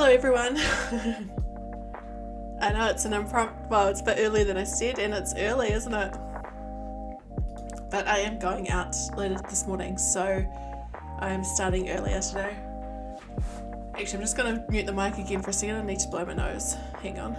everyone. I know it's an impromptu, well, it's a bit earlier than I said, and it's early, isn't it? But I am going out later this morning, so I am starting earlier today. Actually, I'm just going to mute the mic again for a second. I need to blow my nose. Hang on.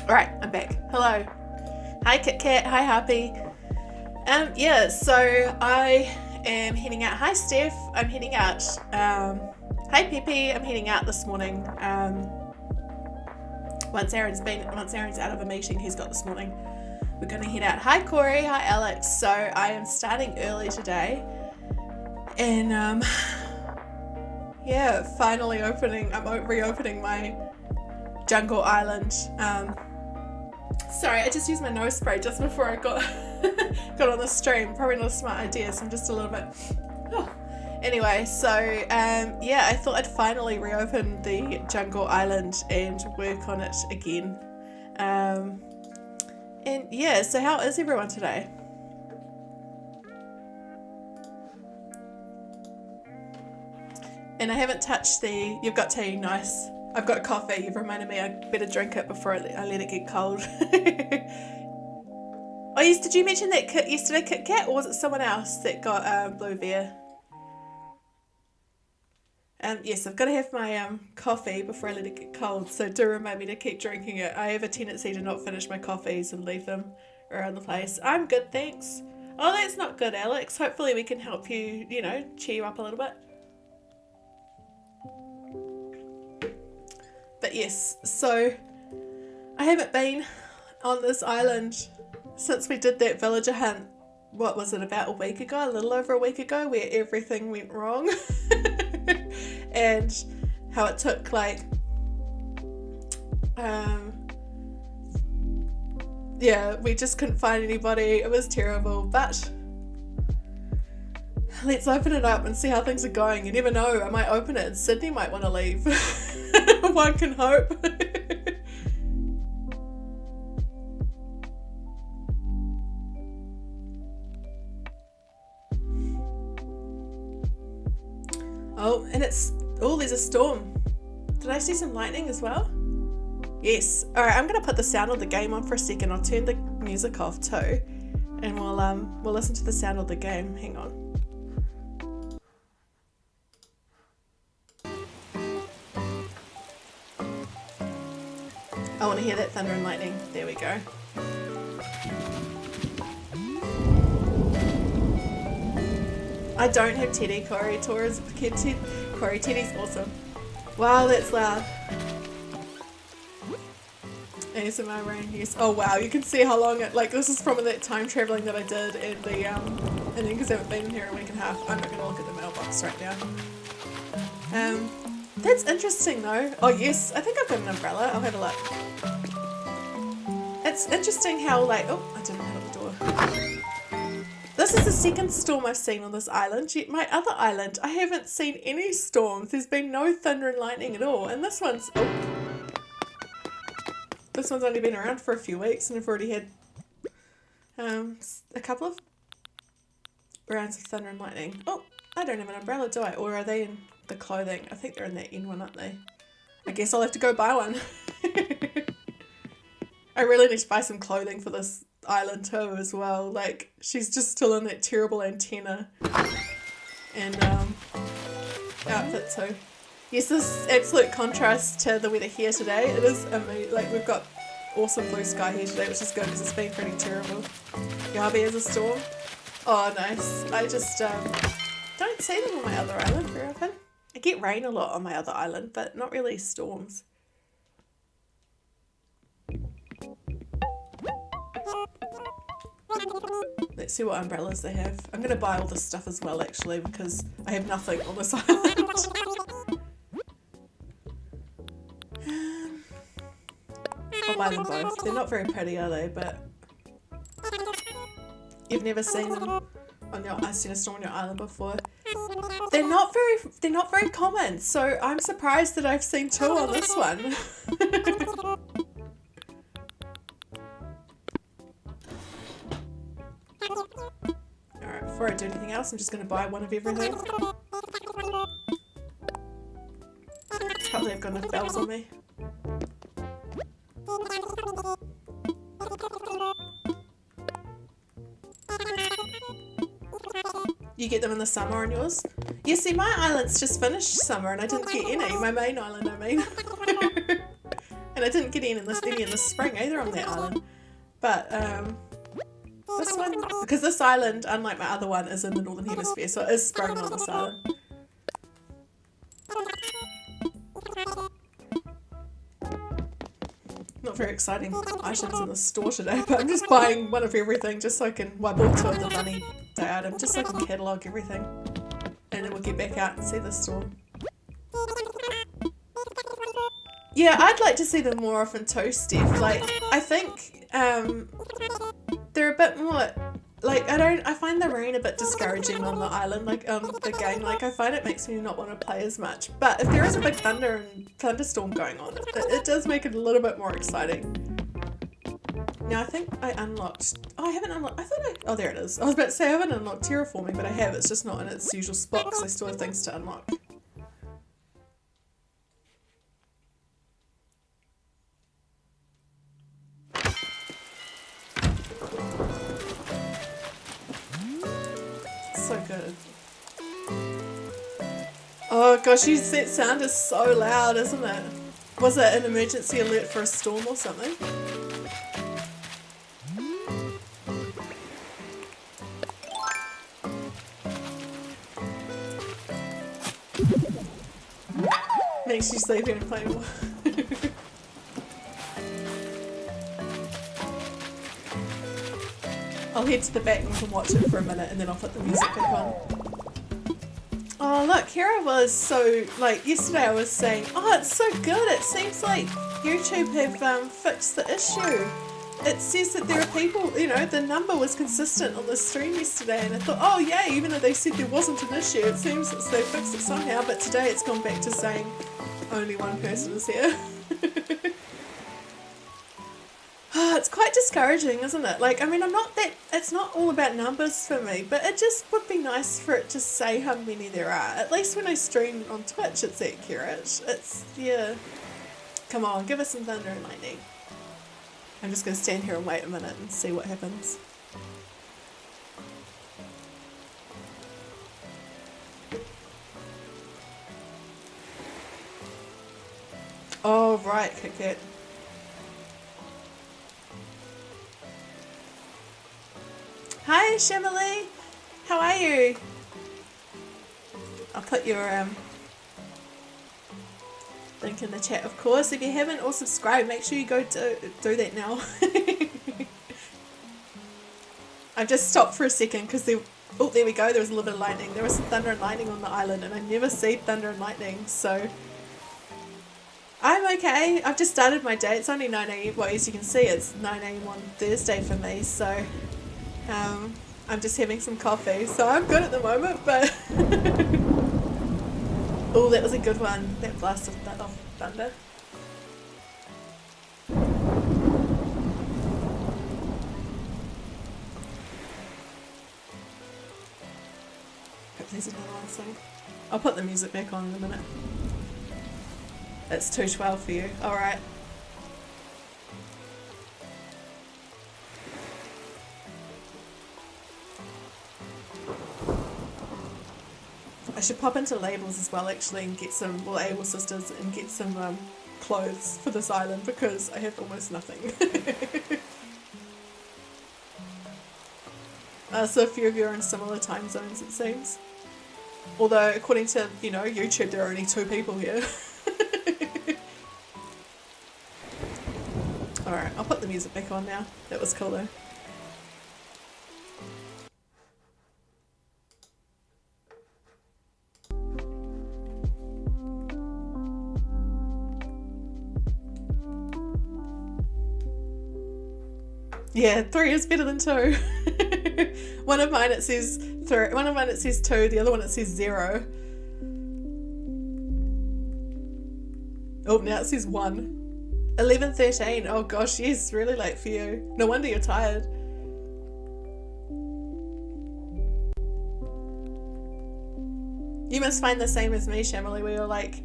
Alright, I'm back. Hello. Hi Kit Kat, hi Happy. Yeah, so I am heading out. Hi Steph, I'm heading out. Hi Pepe, I'm heading out this morning. Once Aaron's out of a meeting he's got this morning, we're gonna head out. Hi Corey, hi Alex. So I am starting early today. And yeah, finally I'm reopening my Jungle Island. Sorry, I just used my nose spray just before I got on the stream. Probably not a smart idea, so I'm just a little bit... Oh. Anyway, so yeah, I thought I'd finally reopen the Jungle Island and work on it again. And yeah, so how is everyone today? And I haven't touched the... You've got tea, nice. I've got coffee. You've reminded me I better drink it before I let it get cold. Oh yes, did you mention that yesterday, Kit Kat, or was it someone else that got blue beer? Yes, I've got to have my coffee before I let it get cold, so do remind me to keep drinking it. I have a tendency to not finish my coffees and leave them around the place. I'm good, thanks. Oh, that's not good, Alex. Hopefully we can help you, you know, cheer you up a little bit. But yes, so I haven't been on this island since we did that villager hunt, what was it, about a week ago, a little over a week ago, where everything went wrong. And how it took like, yeah, we just couldn't find anybody. It was terrible, but let's open it up and see how things are going. You never know, I might open it and Sydney might want to leave. One can hope. Oh, and there's a storm. Did I see some lightning as well? Yes. Alright, I'm going to put the sound of the game on for a second. I'll turn the music off too. And we'll listen to the sound of the game. Hang on. I want to hear that thunder and lightning. There we go. I don't have Teddy. Corey Teddy's awesome. Wow, that's loud. ASMR rain, yes. Oh wow, you can see how long it, like, this is from that time traveling that I did and then because I haven't been in here a week and a half, I'm not gonna look at the mailbox right now. That's interesting though. Oh yes, I think I've got an umbrella. I'll have a look. It's interesting how, like, oh, I didn't hit the door. This is the second storm I've seen on this island. Yet my other island, I haven't seen any storms. There's been no thunder and lightning at all. And this one's only been around for a few weeks, and I've already had a couple of rounds of thunder and lightning. Oh, I don't have an umbrella, do I? Or are they in the clothing? I think they're in that end one, aren't they? I guess I'll have to go buy one. I really need to buy some clothing for this island too as well. Like, she's just still in that terrible antenna and outfit too. Yes, this absolute contrast to the weather here today. It is amazing. Like, we've got awesome blue sky here today, which is good because it's been pretty terrible. Yabe is a storm. Oh nice. I just don't see them on my other island very often. I get rain a lot on my other island, but not really storms. Let's see what umbrellas they have. I'm going to buy all this stuff as well actually because I have nothing on this island. I'll buy them both. They're not very pretty, are they? But you've never seen them. on your, I've seen a storm on your island before. They're not very common, so I'm surprised that I've seen 2 on this one. Alright, before I do anything else, I'm just going to buy one of everything. Probably I've got enough bells on me. You get them in the summer on yours? Yeah, see, my island's just finished summer and I didn't get any. My main island, I mean. And I didn't get any in the spring either on that island. But, this one, because this island, unlike my other one, is in the Northern Hemisphere, so it is spring on this island. Not very exciting items in the store today, but I'm just buying one of everything just so I can, well, I bought 2 of the bunny day item, just so I can catalogue everything. And then we'll get back out and see the storm. Yeah, I'd like to see them more often too, Steph. Like, I think, they're a bit more, like, I find the rain a bit discouraging on the island, like, the game. Like, I find it makes me not want to play as much. But if there is a big thunderstorm going on, it does make it a little bit more exciting. Now, I think I unlocked, oh, I haven't unlocked, oh, there it is. I was about to say I haven't unlocked Terraforming, but I have. It's just not in its usual spot because I still have things to unlock. So good. Oh gosh, that sound is so loud, isn't it? Was it an emergency alert for a storm or something? Makes you sleep and play more. I'll head to the back and we can watch it for a minute and then I'll put the music back on. Oh look, here I was, so like yesterday I was saying, oh it's so good, it seems like YouTube have fixed the issue. It says that there are people, you know, the number was consistent on the stream yesterday and I thought, oh yay, even though they said there wasn't an issue, it seems that they fixed it somehow, but today it's gone back to saying only one person is here. It's quite discouraging, isn't it? Like, I mean, it's not all about numbers for me, but it just would be nice for it to say how many there are. At least when I stream on Twitch, it's accurate. It's, yeah. Come on, give us some thunder and lightning. I'm just going to stand here and wait a minute and see what happens. Oh, right, Kit Kat. Hi, Shemily. How are you? I'll put your link in the chat, of course. If you haven't or subscribed, make sure you go do that now. I've just stopped for a second because there we go. There was a little bit of lightning. There was some thunder and lightning on the island, and I never see thunder and lightning, so I'm okay. I've just started my day. It's only 9 AM. Well, as you can see, it's 9 AM on Thursday for me, so I'm just having some coffee, so I'm good at the moment, but oh, that was a good one, that blast of thunder. Hope there's another one soon. I'll put the music back on in a minute. It's 2:12 for you, alright. I should pop into Labels as well actually and get some, well, Able Sisters, and get some clothes for this island because I have almost nothing. So a few of you are in similar time zones, it seems. Although according to, you know, YouTube, there are only 2 people here. Alright, I'll put the music back on now. That was cool though. Yeah, 3 is better than 2. One of mine it says 3, one of mine it says 2, the other one it says 0. Oh, now it says 1. 11:13. Oh gosh, yes, really late for you. No wonder you're tired. You must find the same as me, Shamily, where you're like,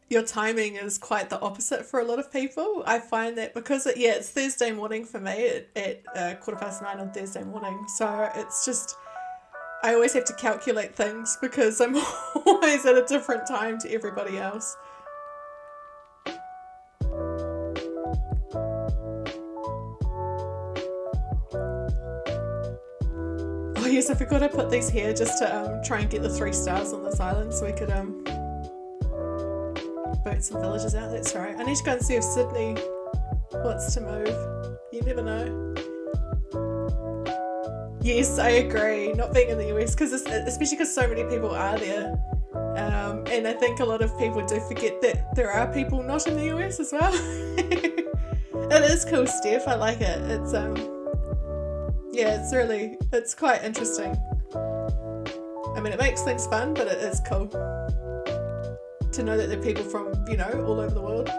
your timing is quite the opposite for a lot of people. I find that because it's Thursday morning for me at 9:15 on Thursday morning. So it's just, I always have to calculate things because I'm always at a different time to everybody else. Oh yes, I forgot I put these here just to try and get the 3 stars on this island so we could boat some villages out. That's right. I need to go and see if Sydney wants to move. You never know. Yes, I agree. Not being in the US, especially because so many people are there. And I think a lot of people do forget that there are people not in the US as well. It is cool, Steph. I like it. It's it's quite interesting. I mean, it makes things fun, but it is cool to know that there are people from, all over the world.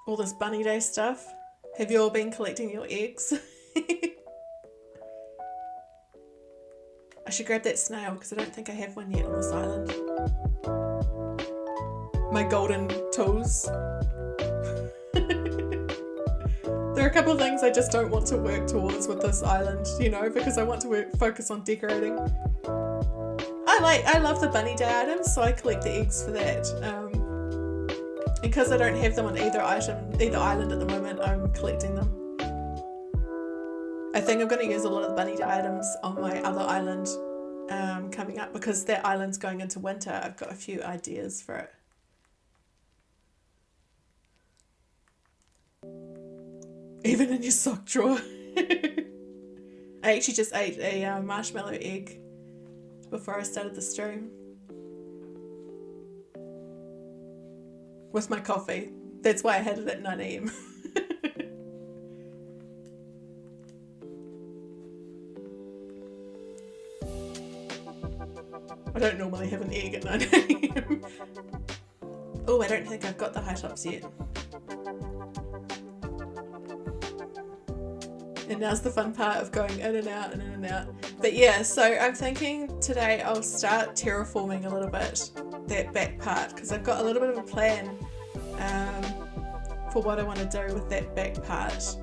All this Bunny Day stuff. Have you all been collecting your eggs? I should grab that snail because I don't think I have one yet on this island. My golden tools. There are a couple of things I just don't want to work towards with this island, because I want to focus on decorating. I love the Bunny Day items, so I collect the eggs for that. And because I don't have them on either island at the moment, I'm collecting them. I think I'm going to use a lot of the Bunny Day items on my other island coming up because that island's going into winter. I've got a few ideas for it. Even in your sock drawer. I actually just ate a marshmallow egg before I started the stream. With my coffee. That's why I had it at 9 AM. I don't normally have an egg at 9 AM. Oh, I don't think I've got the high tops yet. And now's the fun part of going in and out and in and out. But yeah, so I'm thinking today I'll start terraforming a little bit, that back part, because I've got a little bit of a plan for what I want to do with that back part.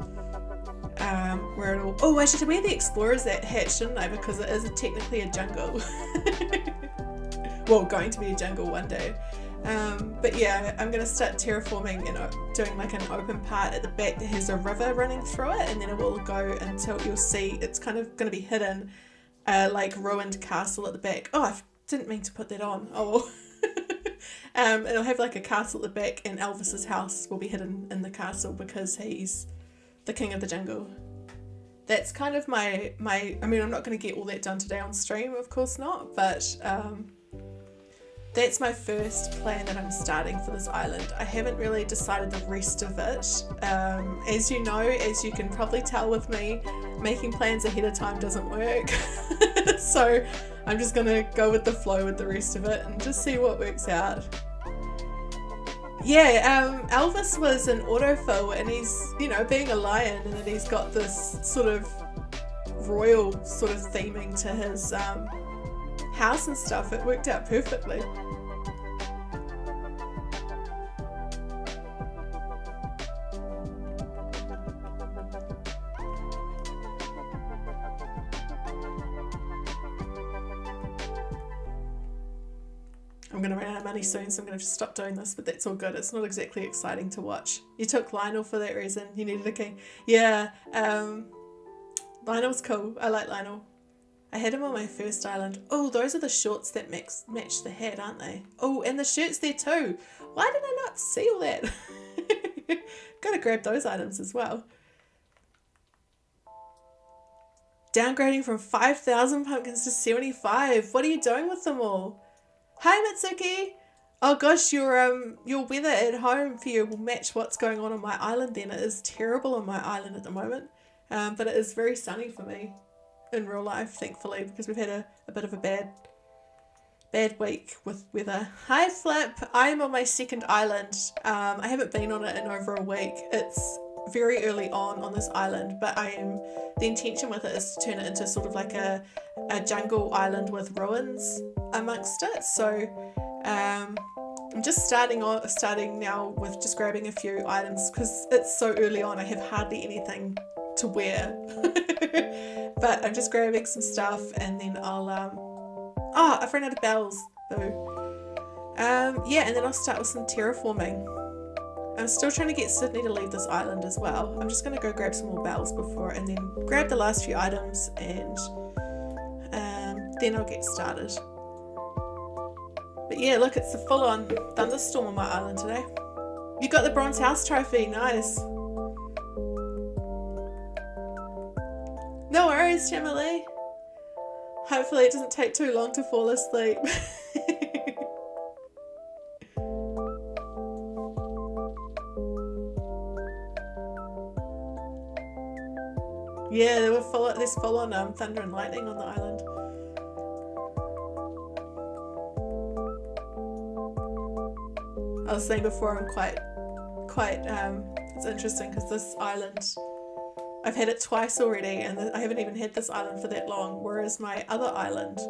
Where it'll... Oh, I should wear the explorer's hat, shouldn't I? Because it is technically a jungle. Well, going to be a jungle one day. But yeah, I'm going to start terraforming and doing like an open part at the back that has a river running through it, and then it will go until you'll see it's kind of going to be hidden, like ruined castle at the back. Oh, I didn't mean to put that on. Oh, it'll have like a castle at the back, and Elvis's house will be hidden in the castle because he's the king of the jungle. That's kind of my I mean, I'm not going to get all that done today on stream, of course not, but that's my first plan that I'm starting for this island. I haven't really decided the rest of it. As you know, as you can probably tell with me, making plans ahead of time doesn't work. So I'm just gonna go with the flow with the rest of it and just see what works out. Yeah, Elvis was an autofill, and he's, being a lion, and then he's got this sort of royal sort of theming to his house and stuff. It worked out perfectly. I'm going to run out of money soon, so I'm going to stop doing this, but that's all good. It's not exactly exciting to watch. You took Lionel for that reason. You needed a king. Yeah, Lionel's cool. I like Lionel. I had him on my first island. Oh, those are the shorts that match the hat, aren't they? Oh, and the shirt's there too. Why did I not see all that? Gotta grab those items as well. Downgrading from 5,000 pumpkins to 75. What are you doing with them all? Hi, Mitsuki. Oh gosh, your weather at home for you will match what's going on my island then. It is terrible on my island at the moment. But it is very sunny for me in real life, thankfully, because we've had a bit of a bad week with weather. Hi Flip, I'm on my second island. I haven't been on it in over a week. It's very early on this island, but the intention with it is to turn it into sort of like a jungle island with ruins amongst it. So I'm just starting now with just grabbing a few items because it's so early on. I have hardly anything to wear. But I'm just grabbing some stuff and then I'll I've run out of bells. Boo. Yeah, and then I'll start with some terraforming. I'm still trying to get Sydney to leave this island as well. I'm just going to go grab some more bells and then grab the last few items and then I'll get started. But yeah, look, it's a full-on thunderstorm on my island today. You got the bronze house trophy, nice. No worries, Jamily. Hopefully it doesn't take too long to fall asleep. Yeah, there's full-on thunder and lightning on the island. I was saying before, I'm quite it's interesting because this island, I've had it twice already and I haven't even had this island for that long, whereas my other island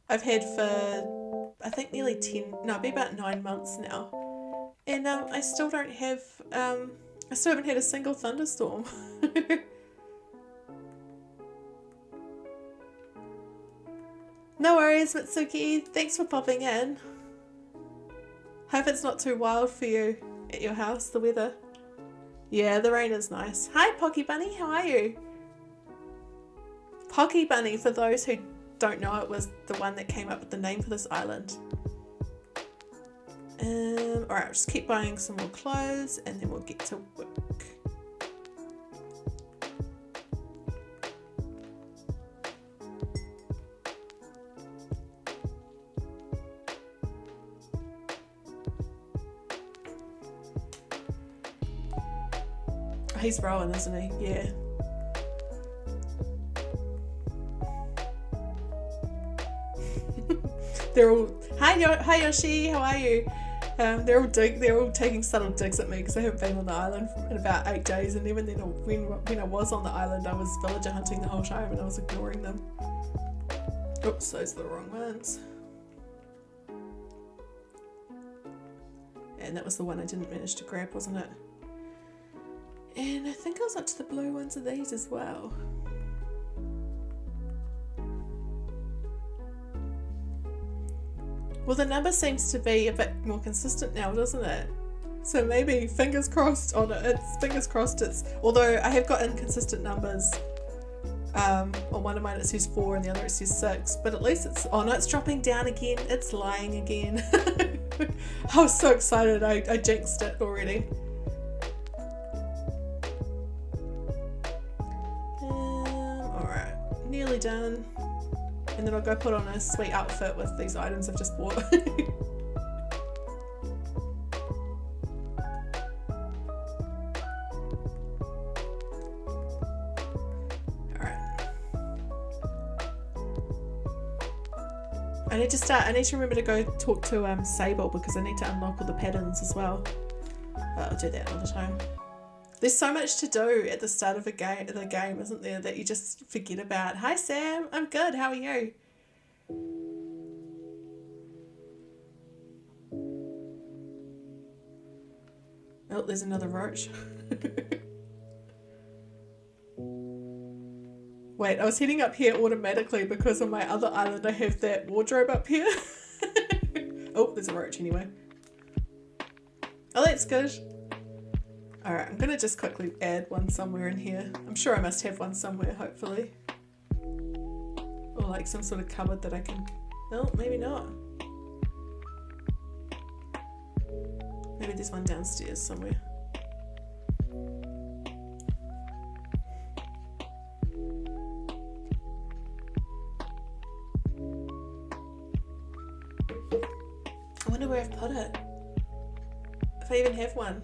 I've had for I think nearly be about 9 months now, and I still don't have I still haven't had a single thunderstorm. No worries, Mitsuki, thanks for popping in. Hope it's not too wild for you at your house, the weather. Yeah, the rain is nice. Hi, Pocky Bunny, how are you? Pocky Bunny, for those who don't know, it was the one that came up with the name for this island. Alright, just keep buying some more clothes and then we'll get to work. He's rowing, isn't he? Yeah. They're all hi Yoshi, how are you? They're all taking subtle digs at me because I haven't been on the island in about 8 days, and even then when I was on the island I was villager hunting the whole time and I was ignoring them. Oops, those are the wrong ones. And that was the one I didn't manage to grab, wasn't it? And I think I was up to the blue ones of these as well. Well, the number seems to be a bit more consistent now, doesn't it? So maybe fingers crossed on it. Although I have got inconsistent numbers. On one of mine it says 4 and the other it says 6. But at least it's dropping down again. It's lying again. I was so excited. I jinxed it already. Nearly done, and then I'll go put on a sweet outfit with these items I've just bought. Alright. I need to remember to go talk to Sable because I need to unlock all the patterns as well. I'll do that another time. There's so much to do at the start of the game, isn't there, that you just forget about. Hi Sam, I'm good, how are you? Oh, there's another roach. Wait, I was heading up here automatically because on my other island I have that wardrobe up here. Oh, there's a roach anyway. Oh, that's good. Alright, I'm going to just quickly add one somewhere in here. I'm sure I must have one somewhere, hopefully. Or like some sort of cupboard that I can... No, maybe not. Maybe there's one downstairs somewhere. I wonder where I've put it. If I even have one.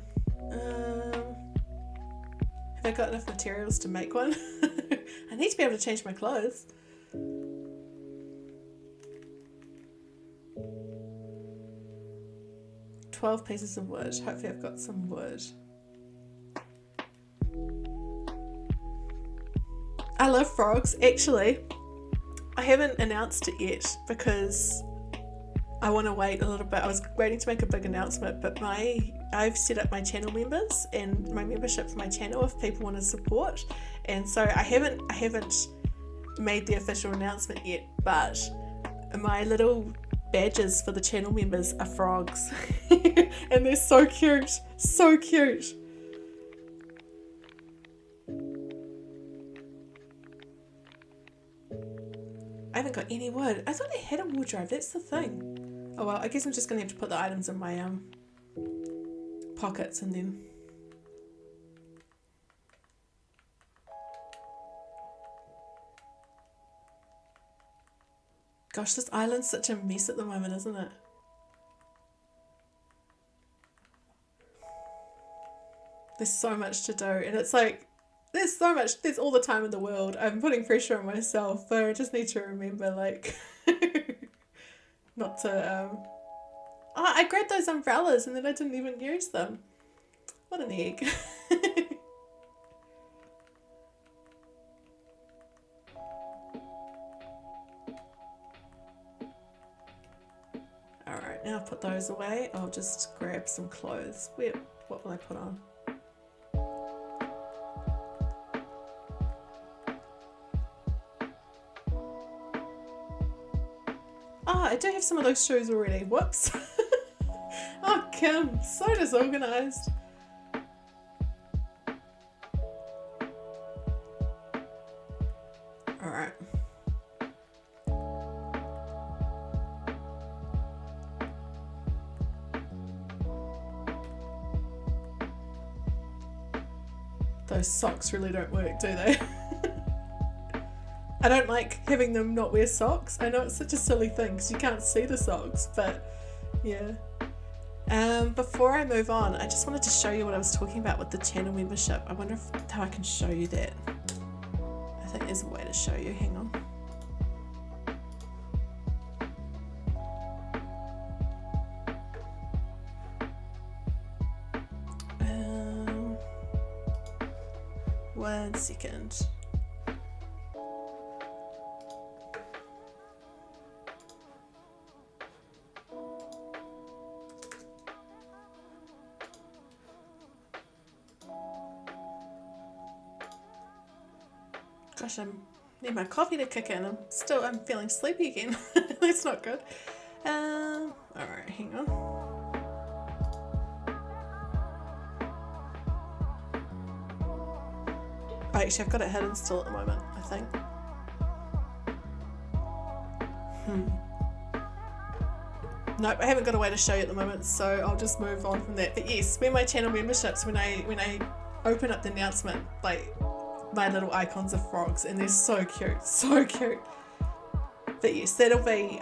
Have I got enough materials to make one? I need to be able to change my clothes. $12 pieces of wood. Hopefully I've got some wood. I love frogs. Actually, I haven't announced it yet because I want to wait a little bit. I was waiting to make a big announcement, but I've set up my channel members and my membership for my channel if people want to support, and so I haven't made the official announcement yet, but my little badges for the channel members are frogs and they're so cute, so cute. I haven't got any wood. I thought I had a wardrobe, that's the thing. Oh well, I guess I'm just gonna have to put the items in my pockets and then. Gosh, this island's such a mess at the moment, isn't it? There's so much to do, and it's like, there's all the time in the world. I'm putting pressure on myself, but I just need to remember, like, not to, I grabbed those umbrellas and then I didn't even use them. What an egg. Alright, now I've put those away. I'll just grab some clothes. What will I put on? Oh, I do have some of those shoes already. Whoops. Oh, Kim, so disorganized. Alright. Those socks really don't work, do they? I don't like having them not wear socks. I know it's such a silly thing because you can't see the socks, but yeah. Before I move on, I just wanted to show you what I was talking about with the channel membership. I wonder how I can show you that. I think there's a way to show you. Hang on. One second. Gosh, I need my coffee to kick in. I'm feeling sleepy again. That's not good. Alright, hang on. Oh, actually, I've got it hidden still at the moment, I think. Nope, I haven't got a way to show you at the moment, so I'll just move on from that. But yes, when my channel memberships, when I open up the announcement, like, my little icons of frogs, and they're so cute, so cute. But yes, that'll be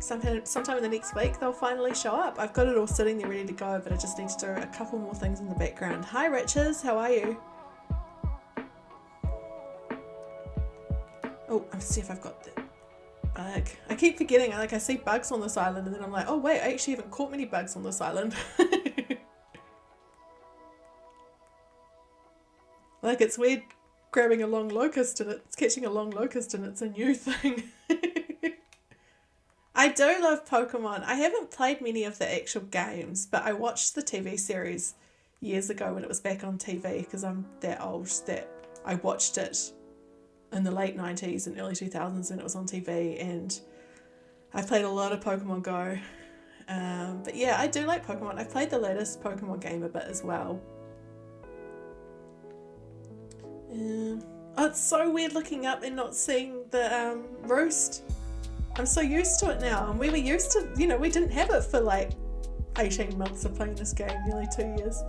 sometime in the next week they'll finally show up. I've got it all sitting there ready to go, but I just need to do a couple more things in the background. Hi Riches, how are you? Oh, let's see if I've got the bug. I keep forgetting, I see bugs on this island and then I'm like, oh wait, I actually haven't caught many bugs on this island. Like, it's weird grabbing a long locust and it's catching a long locust and it's a new thing. I do love Pokemon. I haven't played many of the actual games, but I watched the TV series years ago when it was back on TV because I'm that old that I watched it in the late 90s and early 2000s when it was on TV, and I played a lot of Pokemon Go. But yeah, I do like Pokemon. I've played the latest Pokemon game a bit as well. Oh, it's so weird looking up and not seeing the roost. I'm so used to it now, and we were used to, we didn't have it for like 18 months of playing this game, nearly 2 years.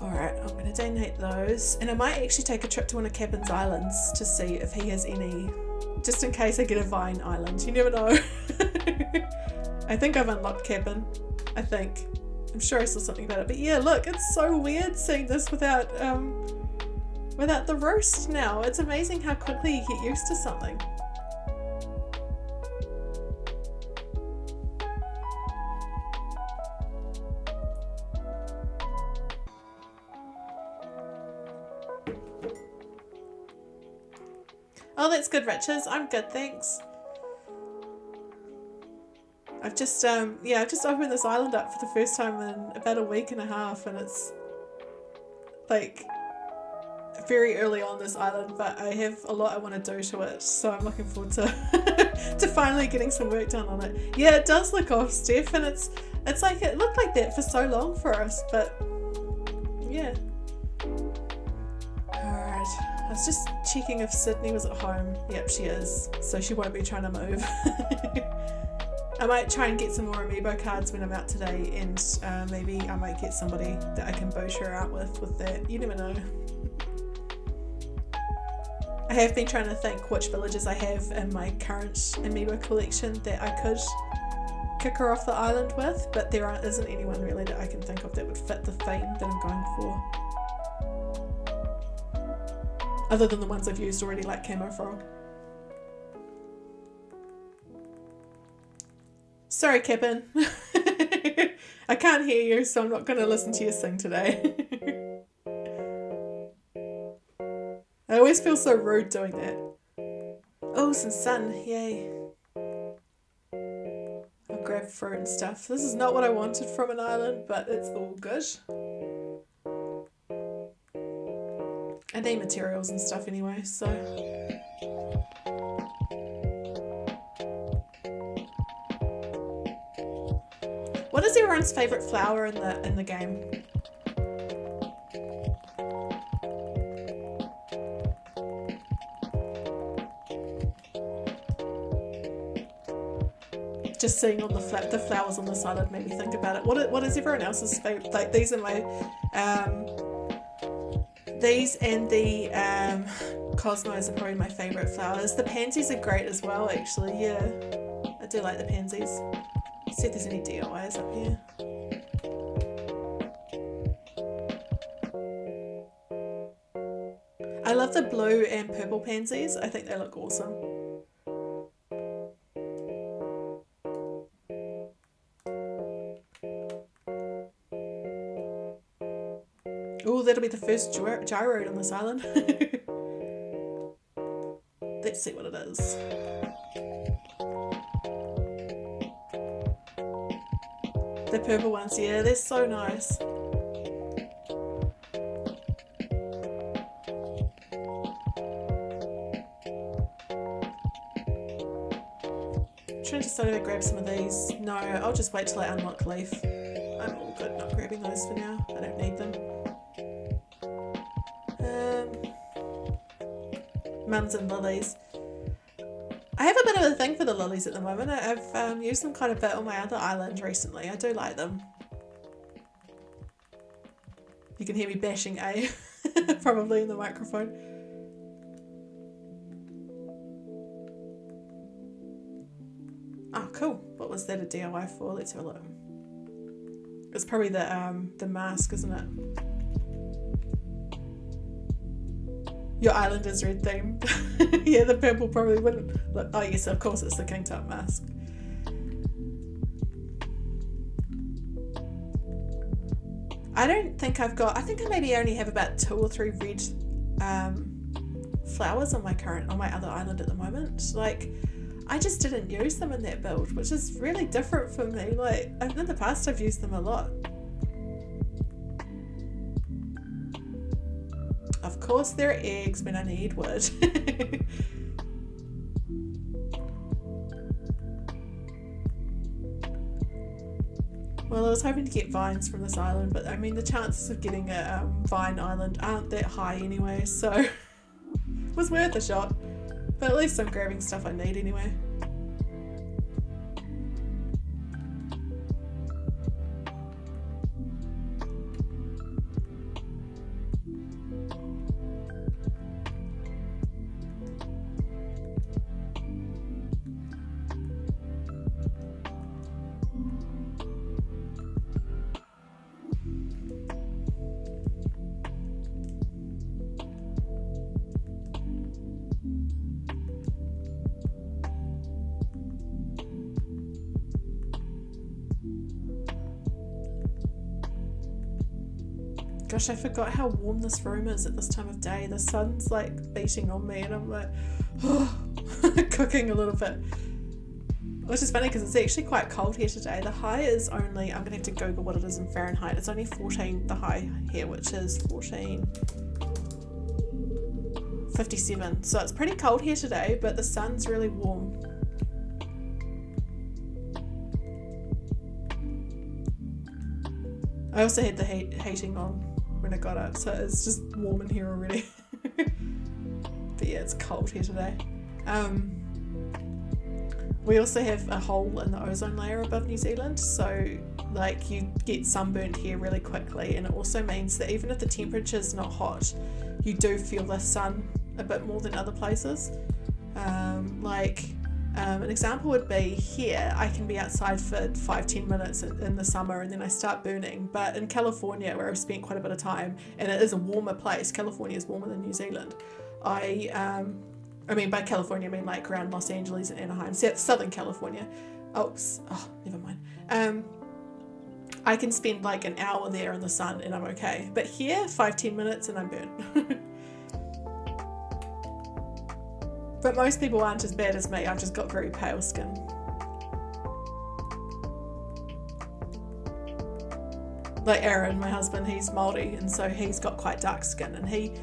Alright, I'm going to donate those, and I might actually take a trip to one of Captain's Islands to see if he has any just in case I get a vine island. You never know. I think I've unlocked cabin. I think. I'm sure I saw something about it. But yeah, look, it's so weird seeing this without the roast now. It's amazing how quickly you get used to something. Oh, that's good, Riches. I'm good, thanks. I've just opened this island up for the first time in about a week and a half, and it's like very early on this island, but I have a lot I want to do to it, so I'm looking forward to to finally getting some work done on it. Yeah, it does look off, Steph, and it's like it looked like that for so long for us, but yeah. Alright, I was just checking if Sydney was at home. Yep, she is, so she won't be trying to move. I might try and get some more amiibo cards when I'm out today, and maybe I might get somebody that I can boot her out with that. You never know. I have been trying to think which villages I have in my current amiibo collection that I could kick her off the island with, but there isn't anyone really that I can think of that would fit the theme that I'm going for. Other than the ones I've used already, like Camo Frog. Sorry, Kevin. I can't hear you, so I'm not going to listen to you sing today. I always feel so rude doing that. Oh, some sun. Yay. I'll grab fruit and stuff. This is not what I wanted from an island, but it's all good. I need materials and stuff anyway, so... What is everyone's favourite flower in the game? Just seeing on the flowers on the island made me think about it. What is everyone else's favourite? Like these are my these and the cosmos are probably my favourite flowers. The pansies are great as well, actually. Yeah, I do like the pansies. See if there's any DIYs up here. I love the blue and purple pansies. I think they look awesome. Oh, that'll be the first gyroid on this island. Let's see what it is. The purple ones, yeah, they're so nice. Trying to decide if I grab some of these. No, I'll just wait till I unlock Leaf. I'm all good not grabbing those for now. I don't need them. Mums and lilies. I have a bit of a thing for the lilies at the moment. I've used them quite a bit on my other island recently. I do like them. You can hear me bashing A probably in the microphone. Oh, cool. What was that a DIY for? Let's have a look. It's probably the mask, isn't it? Your island is red themed. Yeah, the purple probably wouldn't look. Oh yes, of course it's the King Tut mask. I think I maybe only have about 2 or 3 red flowers on my other island at the moment. Like, I just didn't use them in that build, which is really different for me. Like, in the past I've used them a lot. Of course there are eggs when I need wood. Well, I was hoping to get vines from this island, but I mean the chances of getting a vine island aren't that high anyway, so it was worth a shot. But at least I'm grabbing stuff I need anyway. Gosh, I forgot how warm this room is at this time of day. The sun's like beating on me and I'm like, cooking a little bit. Which is funny because it's actually quite cold here today. The high is only, I'm going to have to Google what it is in Fahrenheit. It's only 14, the high here, which is 1457. So it's pretty cold here today, but the sun's really warm. I also had the heating on when I got up, so it's just warm in here already. But yeah, it's cold here today. We also have a hole in the ozone layer above New Zealand, so like you get sunburnt here really quickly, and it also means that even if the temperature's not hot, you do feel the sun a bit more than other places. An example would be here, I can be outside for 5-10 minutes in the summer and then I start burning, but in California, where I've spent quite a bit of time, and it is a warmer place, California is warmer than New Zealand, I mean, by California, I mean like around Los Angeles and Anaheim, Southern California. Never mind. I can spend like an hour there in the sun and I'm okay. But here, 5-10 minutes and I'm burnt. But most people aren't as bad as me. I've just got very pale skin. Like Aaron, my husband, he's Māori, and so he's got quite dark skin, and he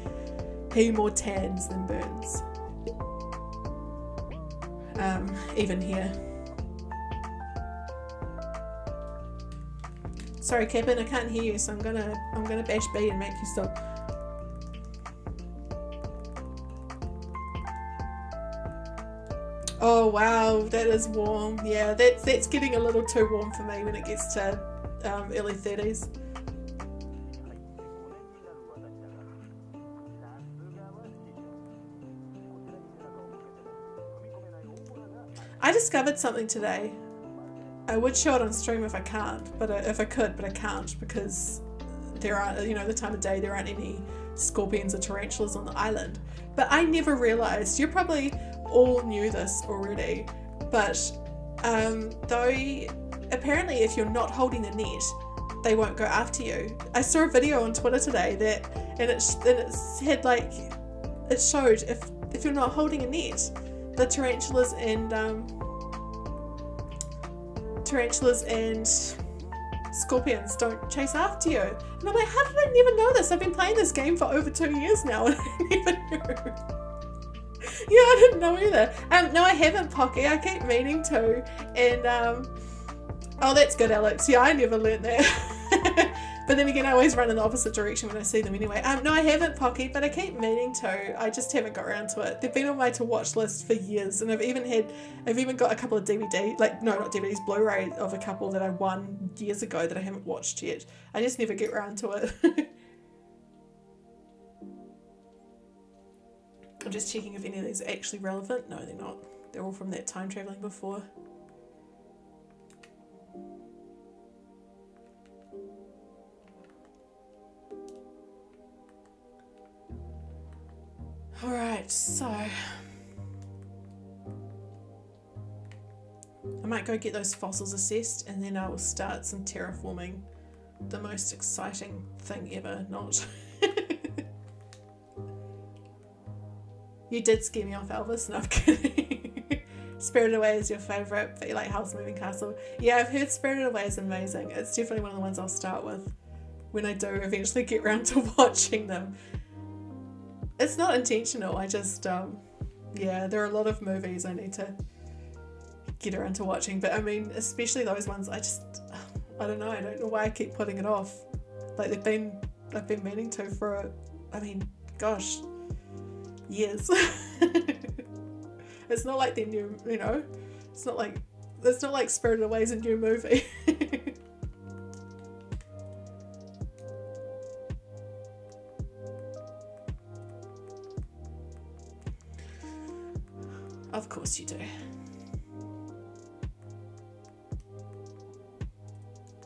more tans than burns. Even here. Sorry, Kevin, I can't hear you, so I'm gonna bash B and make you stop. Oh wow, that is warm. Yeah, that's getting a little too warm for me when it gets to early 30s. I discovered something today. I would show it on stream if I can't, but if I could, but I can't because there aren't, the time of day, there aren't any scorpions or tarantulas on the island. But I never realised, you probably all knew this already, but though apparently if you're not holding the net, they won't go after you. I saw a video on Twitter today and it had like, it showed if you're not holding a net, the tarantulas and scorpions don't chase after you. And I'm like, how did I never know this? I've been playing this game for over 2 years now and I never knew. Yeah, I didn't know either. No, I haven't, Pocky. I keep meaning to. And oh, that's good, Alex. Yeah, I never learnt that. But then again, I always run in the opposite direction when I see them anyway. No, I haven't, Pocky, but I keep meaning to. I just haven't got around to it. They've been on my to-watch list for years, and I've even got a couple of DVD, not DVDs, Blu-ray of a couple that I won years ago that I haven't watched yet. I just never get around to it. I'm just checking if any of these are actually relevant. No, they're not. They're all from that time traveling before. Alright, so I might go get those fossils assessed and then I will start some terraforming. The most exciting thing ever, not. You did scare me off, Elvis. No, I'm kidding. Spirited Away is your favourite, but you like House Moving Castle. Yeah, I've heard Spirited Away is amazing. It's definitely one of the ones I'll start with when I do eventually get around to watching them. It's not intentional, I just, yeah, there are a lot of movies I need to get around to watching, but I mean, especially those ones, I don't know why I keep putting it off. Like, I've been meaning to for, gosh, years. It's not like they're new, it's not like Spirited Away is a new movie. Of course you do.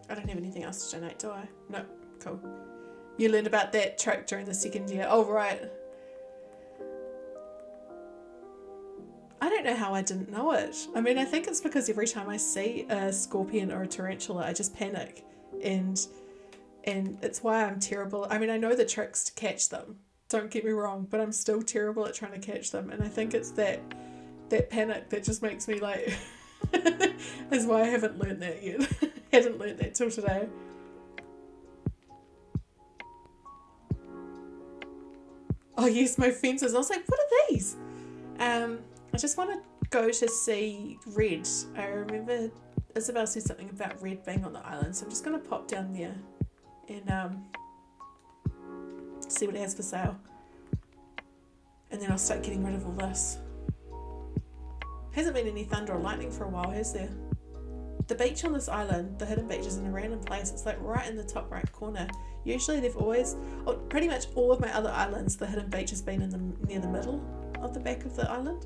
I don't have anything else to donate, do I? No, cool. You learned about that trick during the second year. Oh, right. I don't know how I didn't know it. I mean, I think it's because every time I see a scorpion or a tarantula, I just panic. And And it's why I'm terrible. I mean, I know the tricks to catch them, don't get me wrong, but I'm still terrible at trying to catch them. And I think it's that panic that just makes me like, is why I haven't learned that yet. Hadn't learned that till today. Oh yes, my fences. I was like, what are these? I just want to go to see Red. I remember Isabel said something about Red being on the island, so I'm just going to pop down there and see what it has for sale. And then I'll start getting rid of all this. Hasn't been any thunder or lightning for a while, has there? The beach on this island, the hidden beach, is in a random place. It's like right in the top right corner. Usually they've always, pretty much all of my other islands, the hidden beach has been in near the middle of the back of the island.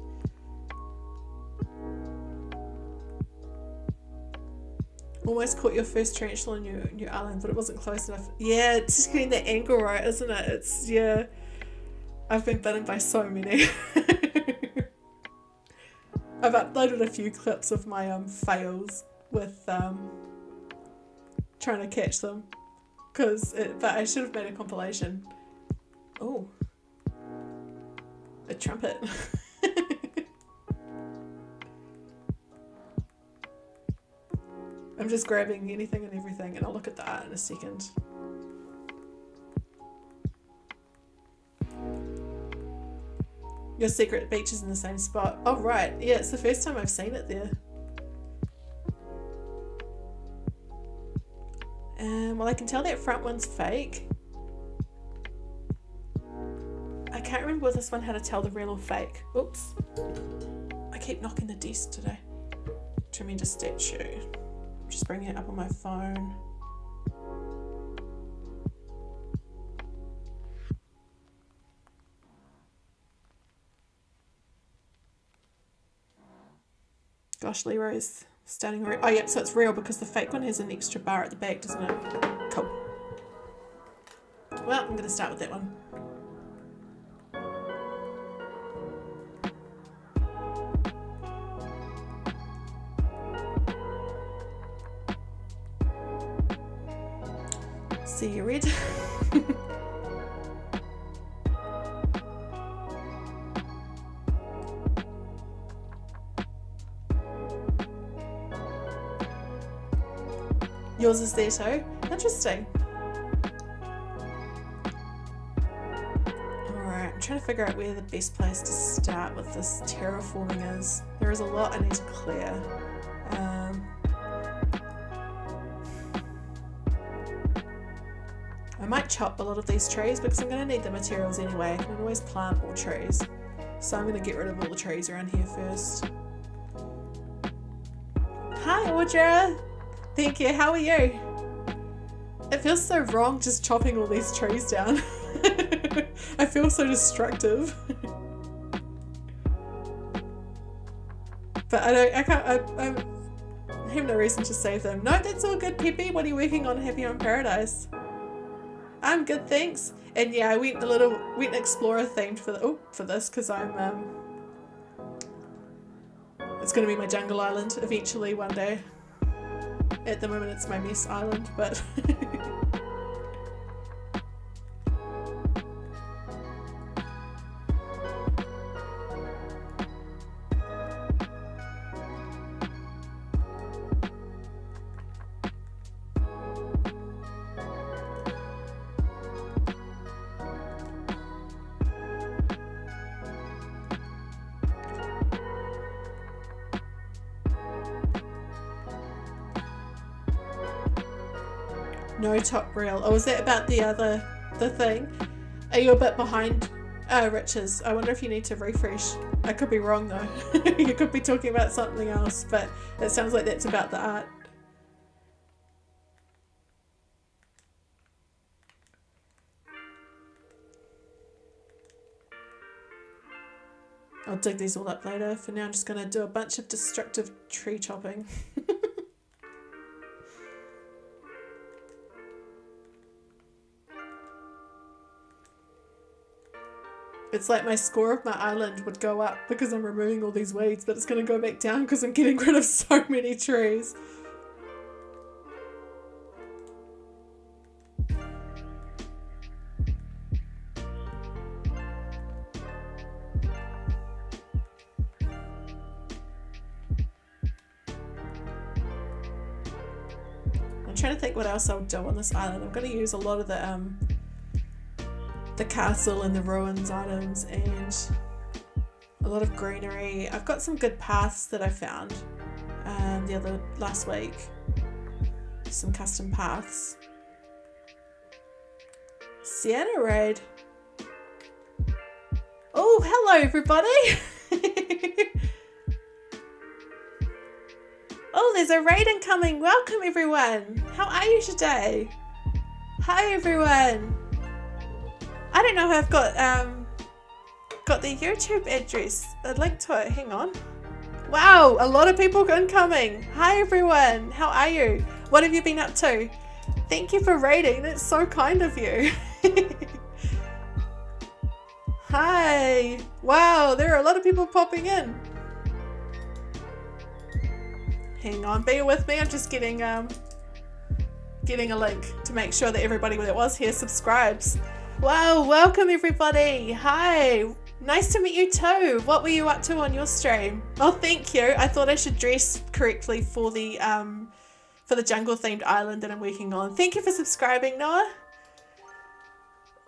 Almost caught your first tarantula on your island, but it wasn't close enough. Yeah, it's just getting that angle right, isn't it? It's, yeah. I've been bitten by so many. I've uploaded a few clips of my fails with trying to catch them, but I should have made a compilation. Oh, a trumpet. I'm just grabbing anything and everything, and I'll look at the art in a second. Your secret beach is in the same spot. Oh right, yeah, it's the first time I've seen it there. Well, I can tell that front one's fake. I can't remember with this one how to tell the real or fake. Oops. I keep knocking the desk today. Tremendous statue. Just bringing it up on my phone. Gosh, Leroy's starting real. Oh, yep, so it's real because the fake one has an extra bar at the back, doesn't it? Cool. Well, I'm going to start with that one. See you, Red. Yours is there too? Interesting. Alright, I'm trying to figure out where the best place to start with this terraforming is. There is a lot I need to clear. I might chop a lot of these trees because I'm going to need the materials anyway. I can always plant more trees. So I'm going to get rid of all the trees around here first. Hi Audra! Thank you, how are you? It feels so wrong just chopping all these trees down. I feel so destructive. But I have no reason to save them. No, that's all good, Peppy. What are you working on, Happy Home Paradise? I'm good, thanks. And yeah, I went explorer themed for this because I'm it's gonna be my jungle island eventually one day. At the moment it's my mess island, but no top rail. Oh, is that about the thing? Are you a bit behind, Riches? I wonder if you need to refresh. I could be wrong though. You could be talking about something else, but it sounds like that's about the art. I'll dig these all up later. For now I'm just going to do a bunch of destructive tree chopping. It's like my score of my island would go up because I'm removing all these weeds, but it's going to go back down because I'm getting rid of so many trees. I'm trying to think what else I'll do on this island. I'm going to use a lot of the castle and the ruins items and a lot of greenery. I've got some good paths that I found last week. Some custom paths. Sienna raid. Oh, hello everybody. Oh, there's a raid incoming. Welcome everyone. How are you today? Hi everyone. I don't know if I've got the YouTube address. A link to it. Hang on. Wow, a lot of people incoming. Hi everyone. How are you? What have you been up to? Thank you for raiding. That's so kind of you. Hi. Wow, there are a lot of people popping in. Hang on, bear with me. I'm just getting a link to make sure that everybody that was here subscribes. Wow, welcome everybody. Hi. Nice to meet you too. What were you up to on your stream? Oh, thank you. I thought I should dress correctly for the jungle themed island that I'm working on. Thank you for subscribing, Noah.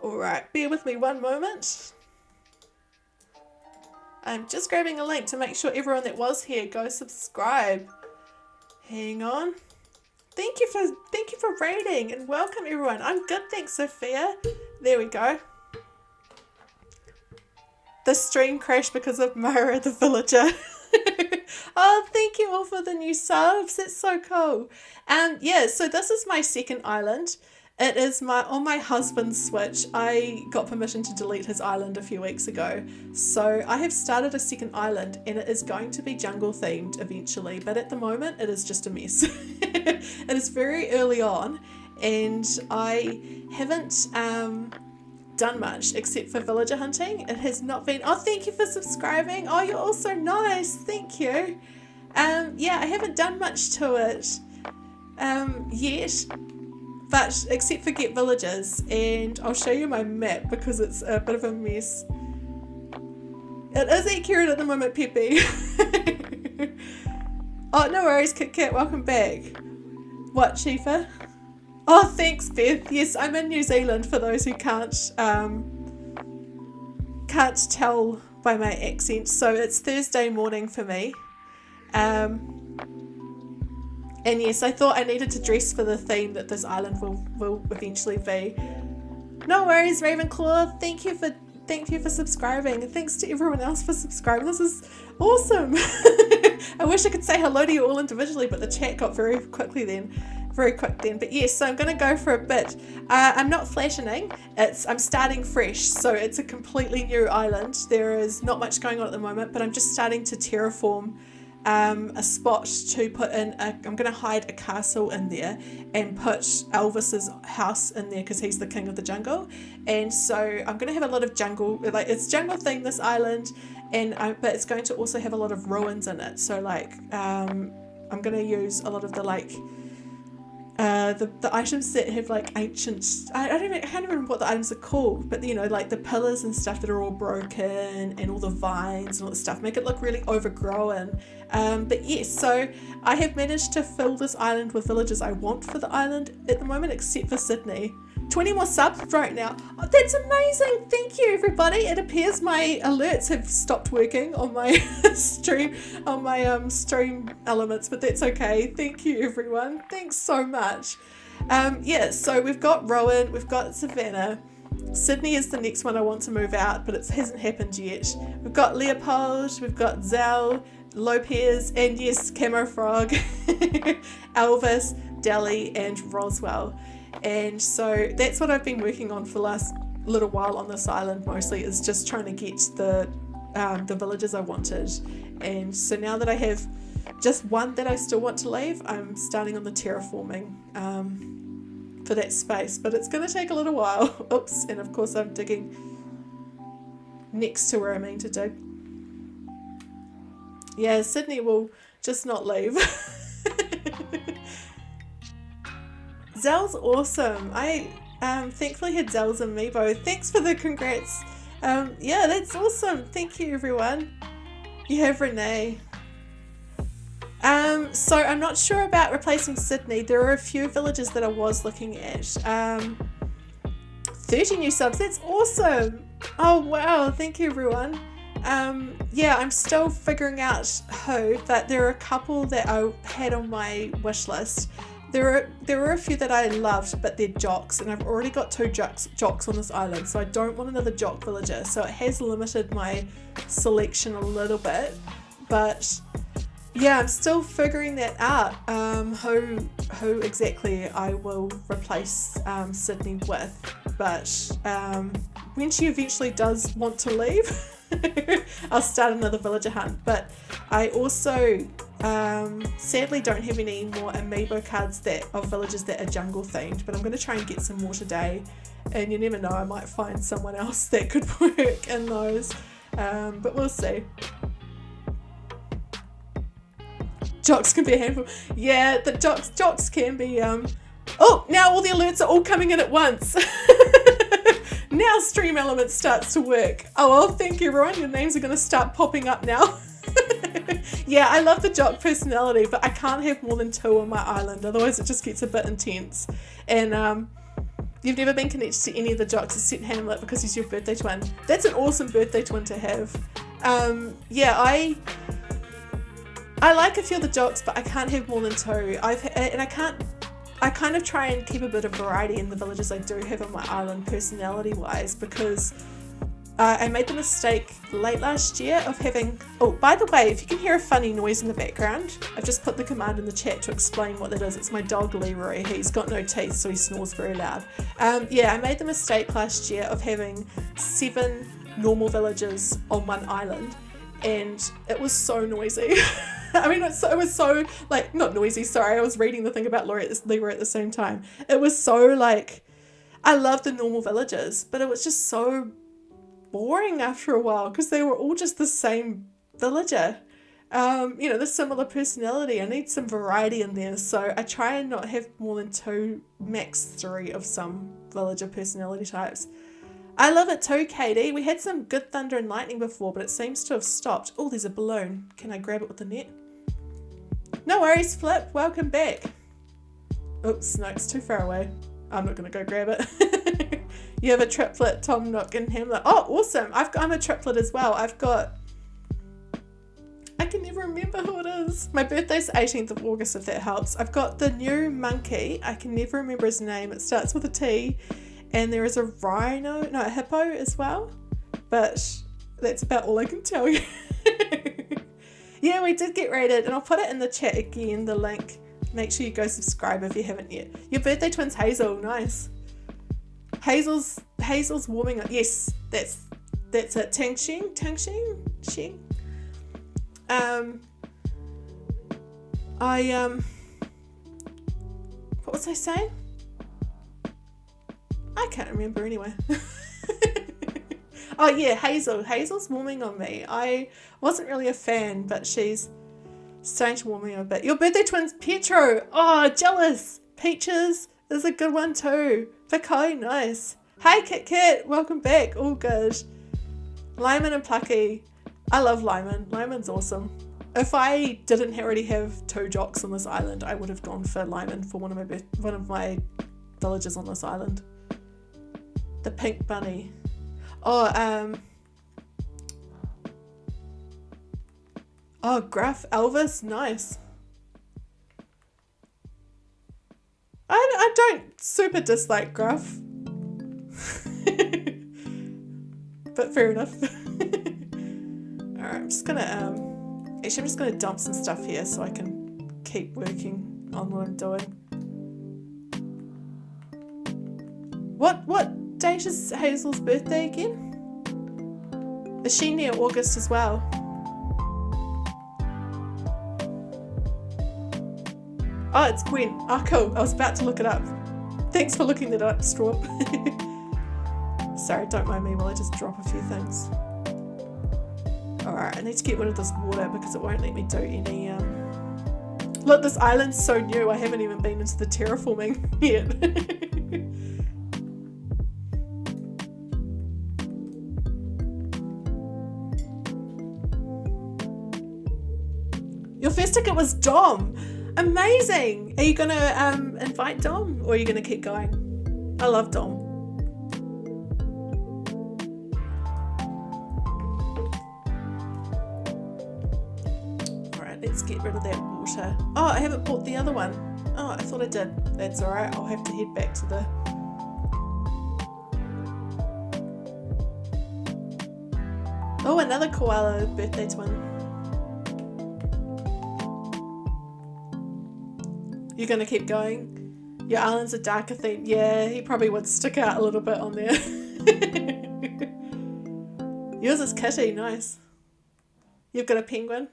All right, bear with me one moment. I'm just grabbing a link to make sure everyone that was here go subscribe. Hang on. Thank you for raiding and welcome everyone. I'm good, thanks Sophia. There we go. The stream crashed because of Myra the villager. Oh, thank you all for the new subs. That's so cool. Yeah, so this is my second island. It is on my husband's Switch. I got permission to delete his island a few weeks ago. So I have started a second island and it is going to be jungle themed eventually, but at the moment it is just a mess. It is very early on and I haven't done much except for villager hunting. It has not been... Oh, thank you for subscribing. Oh, you're also nice. Thank you. Yeah, I haven't done much to it yet. But except for get villagers, and I'll show you my map because it's a bit of a mess. It is accurate at the moment, Pepe. Oh, no worries, Kit Kat, welcome back. What, Chifa? Oh, thanks, Beth. Yes, I'm in New Zealand for those who can't tell by my accent. So it's Thursday morning for me. And yes, I thought I needed to dress for the theme that this island will eventually be. No worries, Ravenclaw. Thank you for subscribing. And thanks to everyone else for subscribing. This is awesome. I wish I could say hello to you all individually, but the chat got very quick then. But yes, so I'm going to go for a bit. I'm not flattening. I'm starting fresh, so it's a completely new island. There is not much going on at the moment, but I'm just starting to terraform a spot to put in. I'm going to hide a castle in there and put Elvis's house in there because he's the king of the jungle. And so I'm going to have a lot of jungle, like it's jungle themed, this island, but it's going to also have a lot of ruins in it. So like I'm going to use a lot of the like the items that have like ancient, I can't remember what the items are called, but you know, like the pillars and stuff that are all broken and all the vines and all the stuff, make it look really overgrown. But yes, so I have managed to fill this island with villagers I want for the island at the moment, except for Sydney. 20 more subs right now. Oh, that's amazing. Thank you, everybody. It appears my alerts have stopped working on my stream elements, but that's okay. Thank you, everyone. Thanks so much. Yeah, so we've got Rowan, we've got Savannah. Sydney is the next one I want to move out, but it hasn't happened yet. We've got Leopold, we've got Zell, Lopez, and yes, Camo Frog, Elvis, Delhi, and Roswell. And so that's what I've been working on for the last little while on this island mostly, is just trying to get the villagers I wanted. And so now that I have just one that I still want to leave, I'm starting on the terraforming for that space, but it's going to take a little while. Oops, and of course I'm digging next to where I mean to dig. Yeah, Sydney will just not leave. Zell's awesome. I thankfully had Zell's and Meebo. Thanks for the congrats. Yeah, that's awesome. Thank you, everyone. You have Renee. So I'm not sure about replacing Sydney. There are a few villages that I was looking at. 30 new subs, that's awesome. Oh wow, thank you everyone. Yeah, I'm still figuring out who, but there are a couple that I had on my wish list. There were a few that I loved, but they're jocks, and I've already got 2 jocks on this island, so I don't want another jock villager. So it has limited my selection a little bit, but yeah, I'm still figuring that out. Who exactly I will replace Sydney with, but when she eventually does want to leave, I'll start another villager hunt. But I also sadly don't have any more amiibo cards of villages that are jungle themed, but I'm going to try and get some more today, and you never know, I might find someone else that could work in those, but we'll see. Jocks can be a handful. Yeah, the jocks can be oh, now all the alerts are all coming in at once. Now Stream Elements starts to work. Oh well, thank you everyone, your names are going to start popping up now. Yeah, I love the jock personality, but I can't have more than 2 on my island, otherwise it just gets a bit intense. And you've never been connected to any of the jocks except Hamlet because he's your birthday twin. That's an awesome birthday twin to have. Yeah, I like a few of the jocks, but I can't have more than 2. I kind of try and keep a bit of variety in the villages I do have on my island personality wise, because I made the mistake late last year of having, oh by the way, if you can hear a funny noise in the background, I've just put the command in the chat to explain what that is. It's my dog Leroy. He's got no teeth, so he snores very loud. Yeah, I made the mistake last year of having 7 normal villages on one island, and it was so noisy. I mean, it was so, like, not noisy, sorry, I was reading the thing about Leroy at the same time. It was so, like, I love the normal villages, but it was just so boring after a while, because they were all just the same villager. You know, the similar personality. I need some variety in there, so I try and not have more than 2, max 3 of some villager personality types. I love it too, Katie. We had some good thunder and lightning before, but it seems to have stopped. Oh, there's a balloon. Can I grab it with the net? No worries, Flip. Welcome back. Oops, no, it's too far away. I'm not going to go grab it. You have a triplet, Tom, Nook, and Hamlet. Oh, awesome. I'm a triplet as well. I can never remember who it is. My birthday's 18th of August, if that helps. I've got the new monkey. I can never remember his name. It starts with a T. And there is a a hippo as well, but that's about all I can tell you. Yeah, we did get rated, and I'll put it in the chat again, the link. Make sure you go subscribe if you haven't yet. Your birthday twin's Hazel, nice. Hazel's warming up. Yes, that's it. Tangxing. What was I saying? I can't remember anyway. Oh yeah, Hazel's warming on me. I wasn't really a fan, but she's starting to warm me a bit. Your birthday twin's Petro. Oh, jealous. Peaches is a good one too. Pikai, nice. Hey Kit Kit, welcome back. All good. Lyman and Plucky. I love Lyman. Lyman's awesome. If I didn't already have 2 jocks on this island, I would have gone for Lyman for one of my villages on this island. The pink bunny. Oh, Gruff Elvis, nice. I don't super dislike Gruff. But fair enough. Alright, I'm just gonna dump some stuff here so I can keep working on what I'm doing. What date is Hazel's birthday again? Is she near August as well? Oh, it's Gwen. Oh, cool. I was about to look it up. Thanks for looking that up, Straw. Sorry, don't mind me while I just drop a few things. Alright, I need to get rid of this water because it won't let me do any... Look, this island's so new, I haven't even been into the terraforming yet. Your first ticket was Dom. Amazing. Are you going to invite Dom or are you going to keep going? I love Dom. Alright, let's get rid of that water. Oh, I haven't bought the other one. Oh, I thought I did. That's alright. I'll have to head back to the... Oh, another koala birthday twin. You're going to keep going? Your island's a darker theme. Yeah, he probably would stick out a little bit on there. Yours is kitty. Nice. You've got a penguin?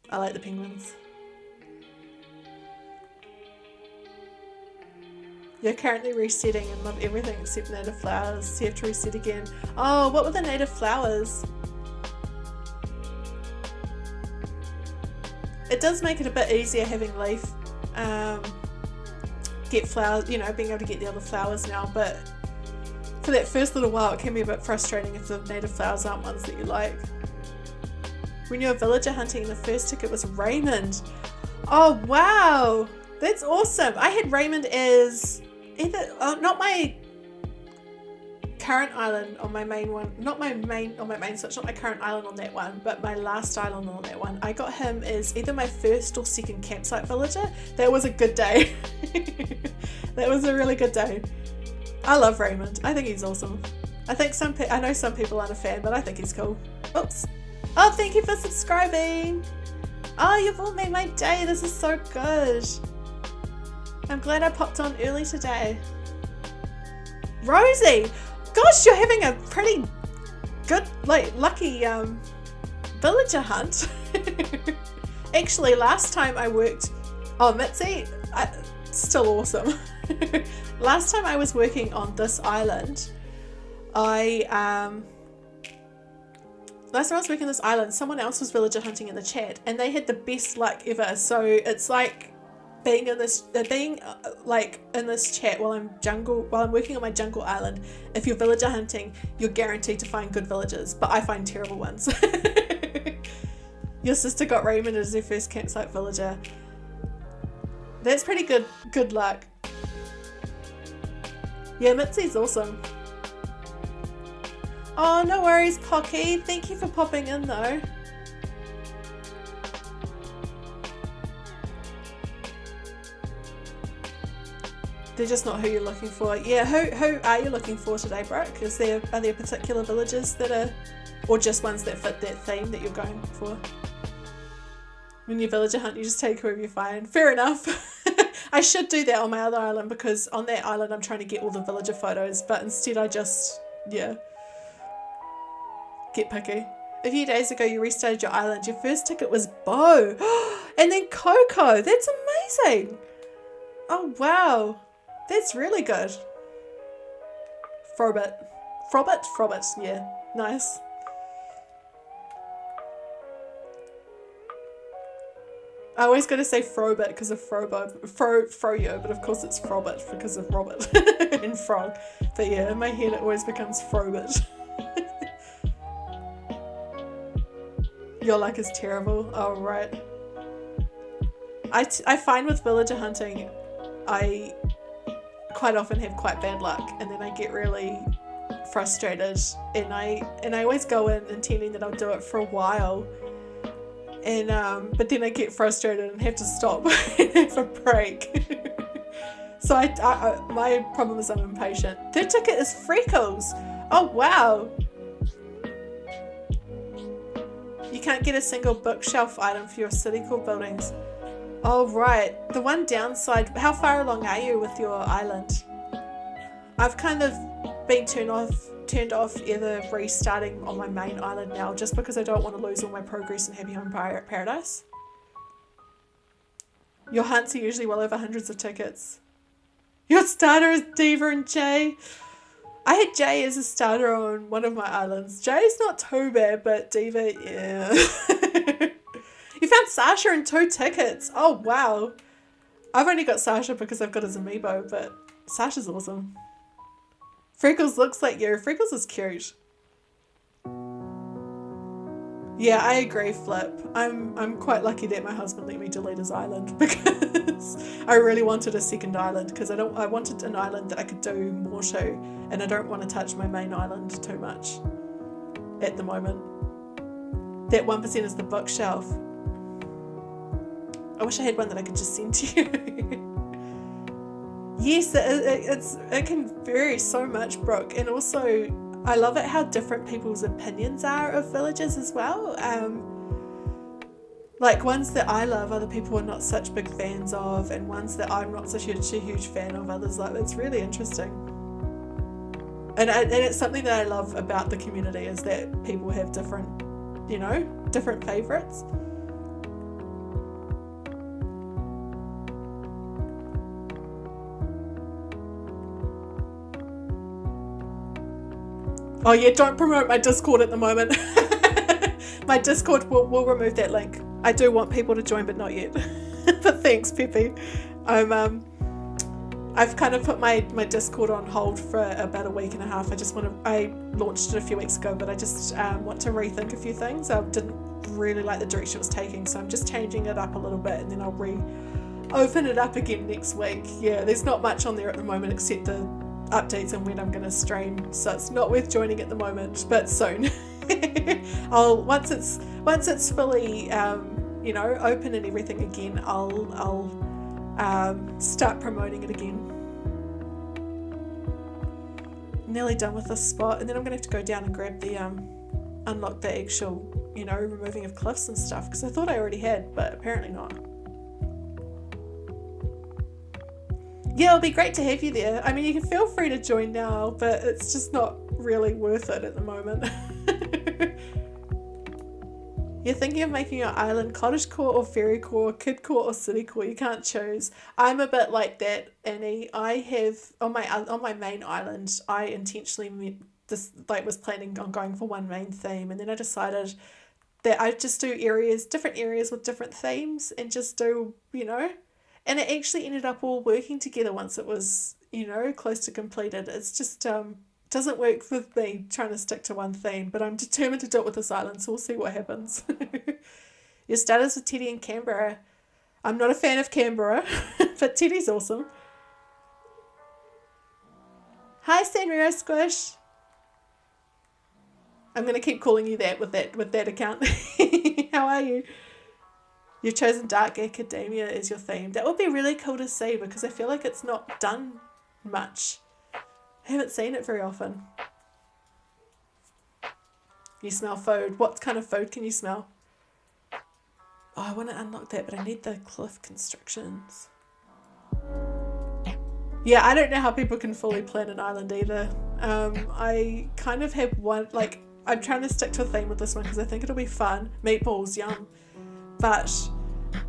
I like the penguins. You're currently resetting and love everything except native flowers. So you have to reset again. Oh, what were the native flowers? It does make it a bit easier having leaf get flowers, you know, being able to get the other flowers now, but for that first little while it can be a bit frustrating if the native flowers aren't ones that you like. When you were villager hunting, the first ticket was Raymond. Oh wow, that's awesome. I had Raymond as either not my current island on my main one, not my main on my main switch, not my current island on that one, but my last island on that one. I got him as either my first or second campsite villager. That was a good day. That was a really good day. I love Raymond. I think he's awesome. I think I know some people aren't a fan, but I think he's cool. Oops. Oh, thank you for subscribing. Oh, you've all made my day. This is so good. I'm glad I popped on early today. Rosie, gosh, you're having a pretty good, lucky villager hunt. Actually, last time I worked, Mitzi, still awesome. Last time I was working on this island, someone else was villager hunting in the chat, and they had the best luck ever. So it's like being in this chat while I'm working on my jungle island. If you're villager hunting, you're guaranteed to find good villagers, but I find terrible ones. Your sister got Raymond as their first campsite villager. That's pretty good luck. Yeah, Mitzi's awesome. Oh, no worries, Pocky. Thank you for popping in, though. They're just not who you're looking for. Yeah, who are you looking for today, Brooke? Are there particular villages that are, or just ones that fit that theme that you're going for? When you villager hunt, you just take whoever you find. Fair enough. I should do that on my other island, because on that island I'm trying to get all the villager photos, but instead I just, get picky. A few days ago you restarted your island. Your first ticket was Bo. And then Coco. That's amazing. Oh wow. That's really good. Frobit, yeah. Nice. I always got to say Frobit because of Froyo, but of course it's Frobit because of Robert and Frog. But yeah, in my head it always becomes Frobit. Your luck is terrible. Oh, right. I find with villager hunting, I quite often have quite bad luck, and then I get really frustrated, and I always go in intending that I'll do it for a while, and but then I get frustrated and have to stop and have a break. So my problem is I'm impatient. Third ticket is Freckles. Oh wow. You can't get a single bookshelf item for your city core buildings. Oh right, the one downside, how far along are you with your island? I've kind of been turned off either restarting on my main island now, just because I don't want to lose all my progress in Happy Home Paradise. Your hunts are usually well over hundreds of tickets. Your starter is Diva and Jay. I had Jay as a starter on one of my islands. Jay's not too bad, but Diva, yeah. You found Sasha in 2 tickets. Oh, wow. I've only got Sasha because I've got his amiibo, but Sasha's awesome. Freckles looks like you. Freckles is cute. Yeah, I agree, Flip. I'm quite lucky that my husband let me delete his island because I really wanted a second island because I wanted an island that I could do more to, and I don't want to touch my main island too much at the moment. That 1% is the bookshelf. I wish I had one that I could just send to you. Yes, it can vary so much, Brooke, and also I love it how different people's opinions are of villages as well. Like ones that I love, other people are not such big fans of, and ones that I'm not such a huge fan of, others like. It's really interesting. And it's something that I love about the community is that people have different, different favourites. Oh yeah, don't promote my Discord at the moment. My Discord, we'll remove that link. I do want people to join, but not yet. But thanks, Pepe. I've kind of put my Discord on hold for about a week and a half. I launched it a few weeks ago, but I just want to rethink a few things. I didn't really like the direction it was taking, so I'm just changing it up a little bit, and then I'll open it up again next week. Yeah, there's not much on there at the moment except the updates and when I'm going to stream, so it's not worth joining at the moment, but soon. Once it's fully open and everything again, I'll start promoting it again. Nearly done with this spot, and then I'm gonna have to go down and grab the unlock the actual removing of cliffs and stuff, because I thought I already had, but apparently not. Yeah, it'll be great to have you there. I mean, you can feel free to join now, but it's just not really worth it at the moment. You're thinking of making your island cottage core or fairy core, kid core or city core. You can't choose. I'm a bit like that, Annie. I have on my main island, I intentionally was planning on going for one main theme, and then I decided that I'd just do different areas with different themes, and just do and it actually ended up all working together once it was, close to completed. It's just doesn't work with me trying to stick to one theme, but I'm determined to do it with this island, so we'll see what happens. Your status with Teddy in Canberra. I'm not a fan of Canberra, but Teddy's awesome. Hi, Sanrio Squish. I'm going to keep calling you that with that account. How are you? You've chosen Dark Academia as your theme. That would be really cool to see, because I feel like it's not done much. I haven't seen it very often. You smell food. What kind of food can you smell? Oh, I want to unlock that, but I need the cliff constructions. Yeah, I don't know how people can fully plan an island either. I kind of have one, I'm trying to stick to a theme with this one because I think it'll be fun. Meatballs, yum. But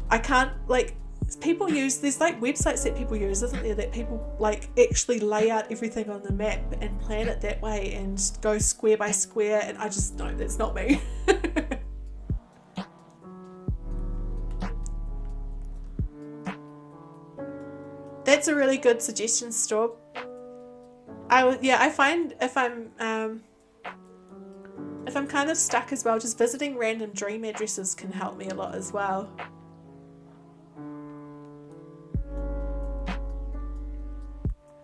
I can't, people use, there's websites that people use, isn't there, that people actually lay out everything on the map and plan it that way and go square by square, and I just, no, that's not me. That's a really good suggestion, Storb. I find if I'm kind of stuck as well, just visiting random dream addresses can help me a lot as well.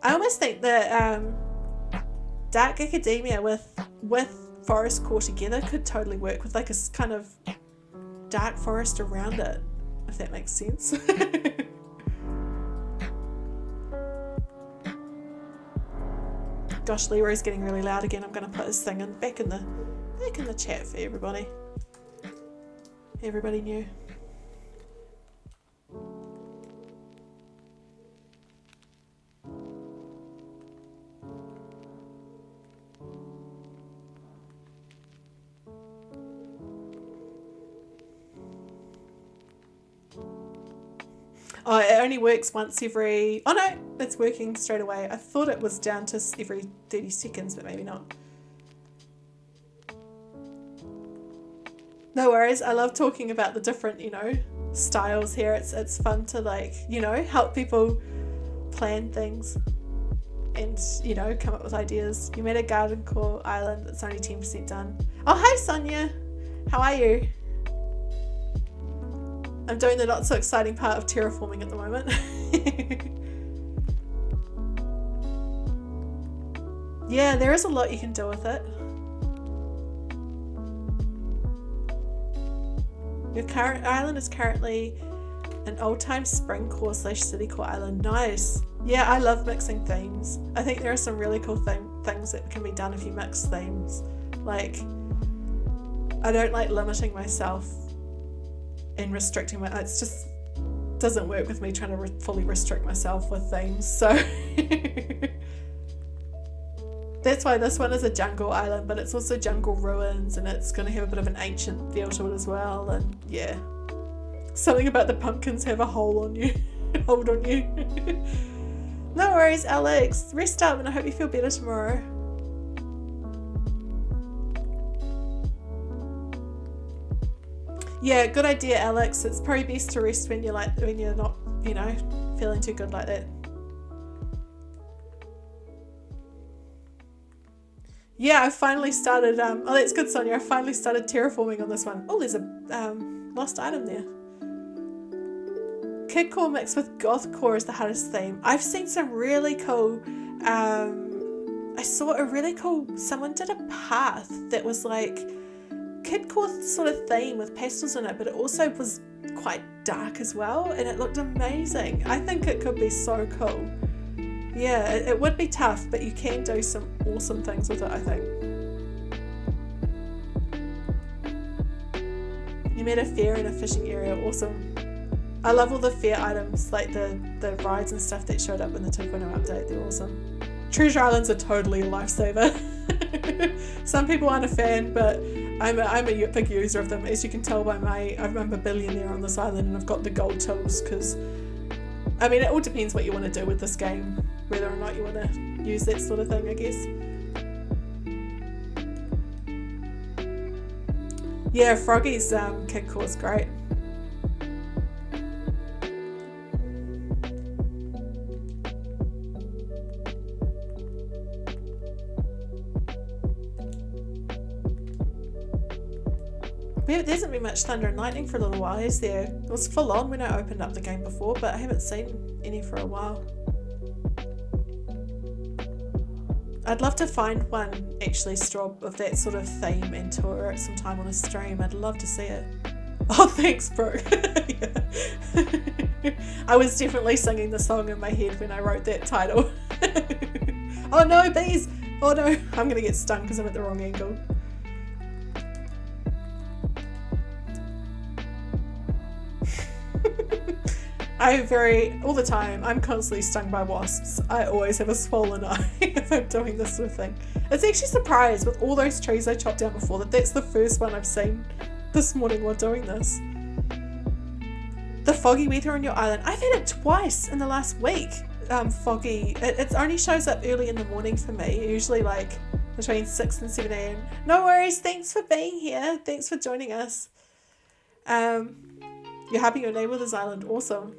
I almost think that Dark Academia with Forest Core together could totally work with a kind of dark forest around it, if that makes sense. Gosh, Leroy's getting really loud again. I'm going to put his thing back in the chat for everybody. Everybody knew. Oh, it only works once every... Oh no, it's working straight away. I thought it was down to every 30 seconds, but maybe not. No worries. I love talking about the different, styles here. It's fun to help people plan things and, come up with ideas. You made a garden core island that's only 10% done. Oh, hi, Sonia. How are you? I'm doing the not so exciting part of terraforming at the moment. Yeah, there is a lot you can do with it. Your current island is currently an old-time spring core / city core island. Nice. Yeah, I love mixing themes. I think there are some really cool things that can be done if you mix themes. Like, I don't like limiting myself and restricting my... It's just doesn't work with me trying to fully restrict myself with themes. So that's why this one is a jungle island, but it's also jungle ruins, and it's going to have a bit of an ancient feel to it as well. And yeah, something about the pumpkins have a hole on you, hold on you. No worries, Alex. Rest up, and I hope you feel better tomorrow. Yeah, good idea, Alex. It's probably best to rest when you're not, you know, feeling too good like that. Yeah, I finally started, oh, that's good, Sonia. I finally started terraforming on this one. Oh, there's a lost item there. Kidcore mixed with gothcore is the hardest theme. I've seen some really cool, I saw a really cool, someone did a path that was like kidcore sort of theme with pastels in it, but it also was quite dark as well, and it looked amazing. I think it could be so cool. Yeah, it would be tough, but you can do some awesome things with it, I think. You met a fair in a fishing area, awesome. I love all the fair items, like the rides and stuff that showed up in the 2.0 update, they're awesome. Treasure islands are totally a lifesaver. Some people aren't a fan, but I'm a big user of them. As you can tell by I'm a billionaire on this island, and I've got the gold tools, because I mean, it all depends what you want to do with this game, whether or not you want to use that sort of thing, I guess. Yeah, Froggy's kid core is great. There hasn't been much thunder and lightning for a little while, is there? It was full on when I opened up the game before, but I haven't seen any for a while. I'd love to find one, actually, Strob, of that sort of theme and tour it sometime on a stream. I'd love to see it. Oh, thanks, bro. I was definitely singing the song in my head when I wrote that title. Oh no, bees! Oh no, I'm going to get stung because I'm at the wrong angle. All the time, I'm constantly stung by wasps. I always have a swollen eye if I'm doing this sort of thing. It's actually surprised with all those trees I chopped down before that that's the first one I've seen this morning while doing this. The foggy weather on your island. I've had it twice in the last week. Foggy. It only shows up early in the morning for me, usually like between 6 and 7 a.m. No worries, thanks for being here. Thanks for joining us. You're happy your neighbour with this island. Awesome.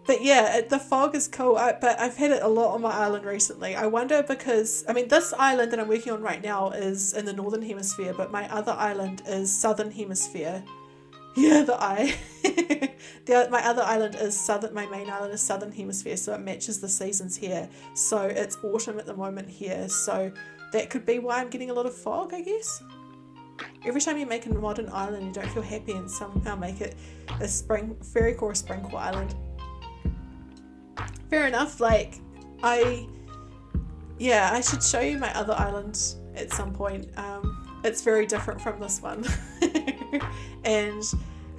But yeah, the fog is cool, but I've had it a lot on my island recently. I wonder because, I mean, this island that I'm working on right now is in the northern hemisphere, but my other island is southern hemisphere. Yeah, the eye. My other island is my main island is southern hemisphere, so it matches the seasons here. So it's autumn at the moment here, so that could be why I'm getting a lot of fog, I guess. Every time you make a modern island, you don't feel happy and somehow make it a fairy core spring core island. Fair enough, like, I should show you my other island at some point. It's very different from this one. And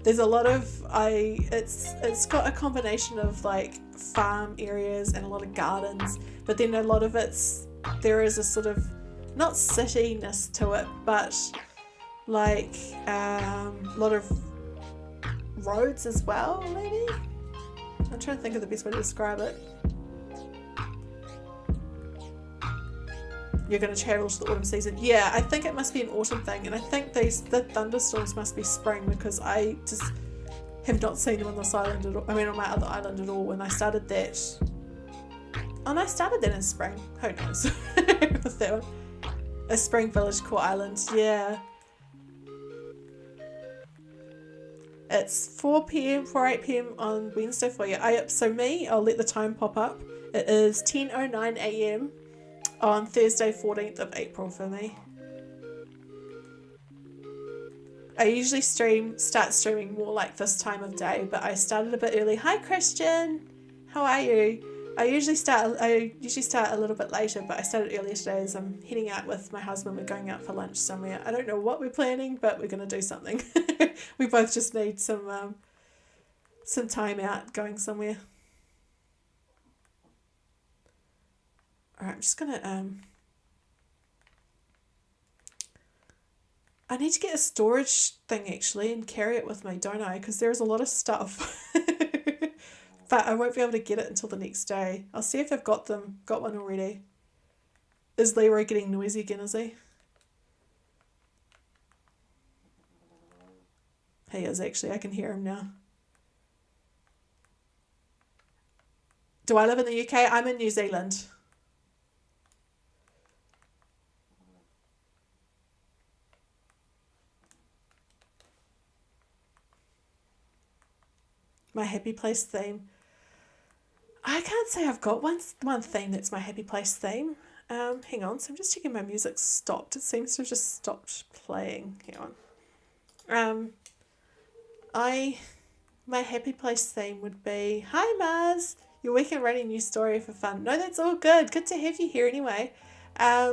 there's a lot of, it's got a combination of like farm areas and a lot of gardens, but then a lot of there is a sort of, not cityness to it, but like a lot of roads as well, maybe? I'm trying to think of the best way to describe it. You're going to travel to the autumn season. Yeah, I think it must be an autumn thing, and I think the thunderstorms must be spring, because I just have not seen them on this island at all. I mean, on my other island at all. When I started that, and I started that in spring. Who knows with that one? A Spring Village Core Island, yeah. It's 4 8 p.m. on Wednesday for you. I'll let the time pop up. It is 10:09 a.m. on Thursday, 14th of April for me. I usually start streaming more like this time of day, but I started a bit early. Hi Christian, how are you? I usually start a little bit later, but I started earlier today as I'm heading out with my husband. We're going out for lunch somewhere. I don't know what we're planning, but we're going to do something. We both just need some time out going somewhere. All right, I'm just going to... I need to get a storage thing actually and carry it with me, don't I? Because there's a lot of stuff. But I won't be able to get it until the next day. I'll see if I've got one already. Is Leroy getting noisy again, is he? He is actually, I can hear him now. Do I live in the UK? I'm in New Zealand. My happy place theme. I can't say I've got one theme that's my happy place theme. Hang on, so I'm just checking my music's stopped. It seems to have just stopped playing. Hang on. My happy place theme would be, hi Mars, your weekend writing new story for fun. No, that's all good. Good to have you here anyway. I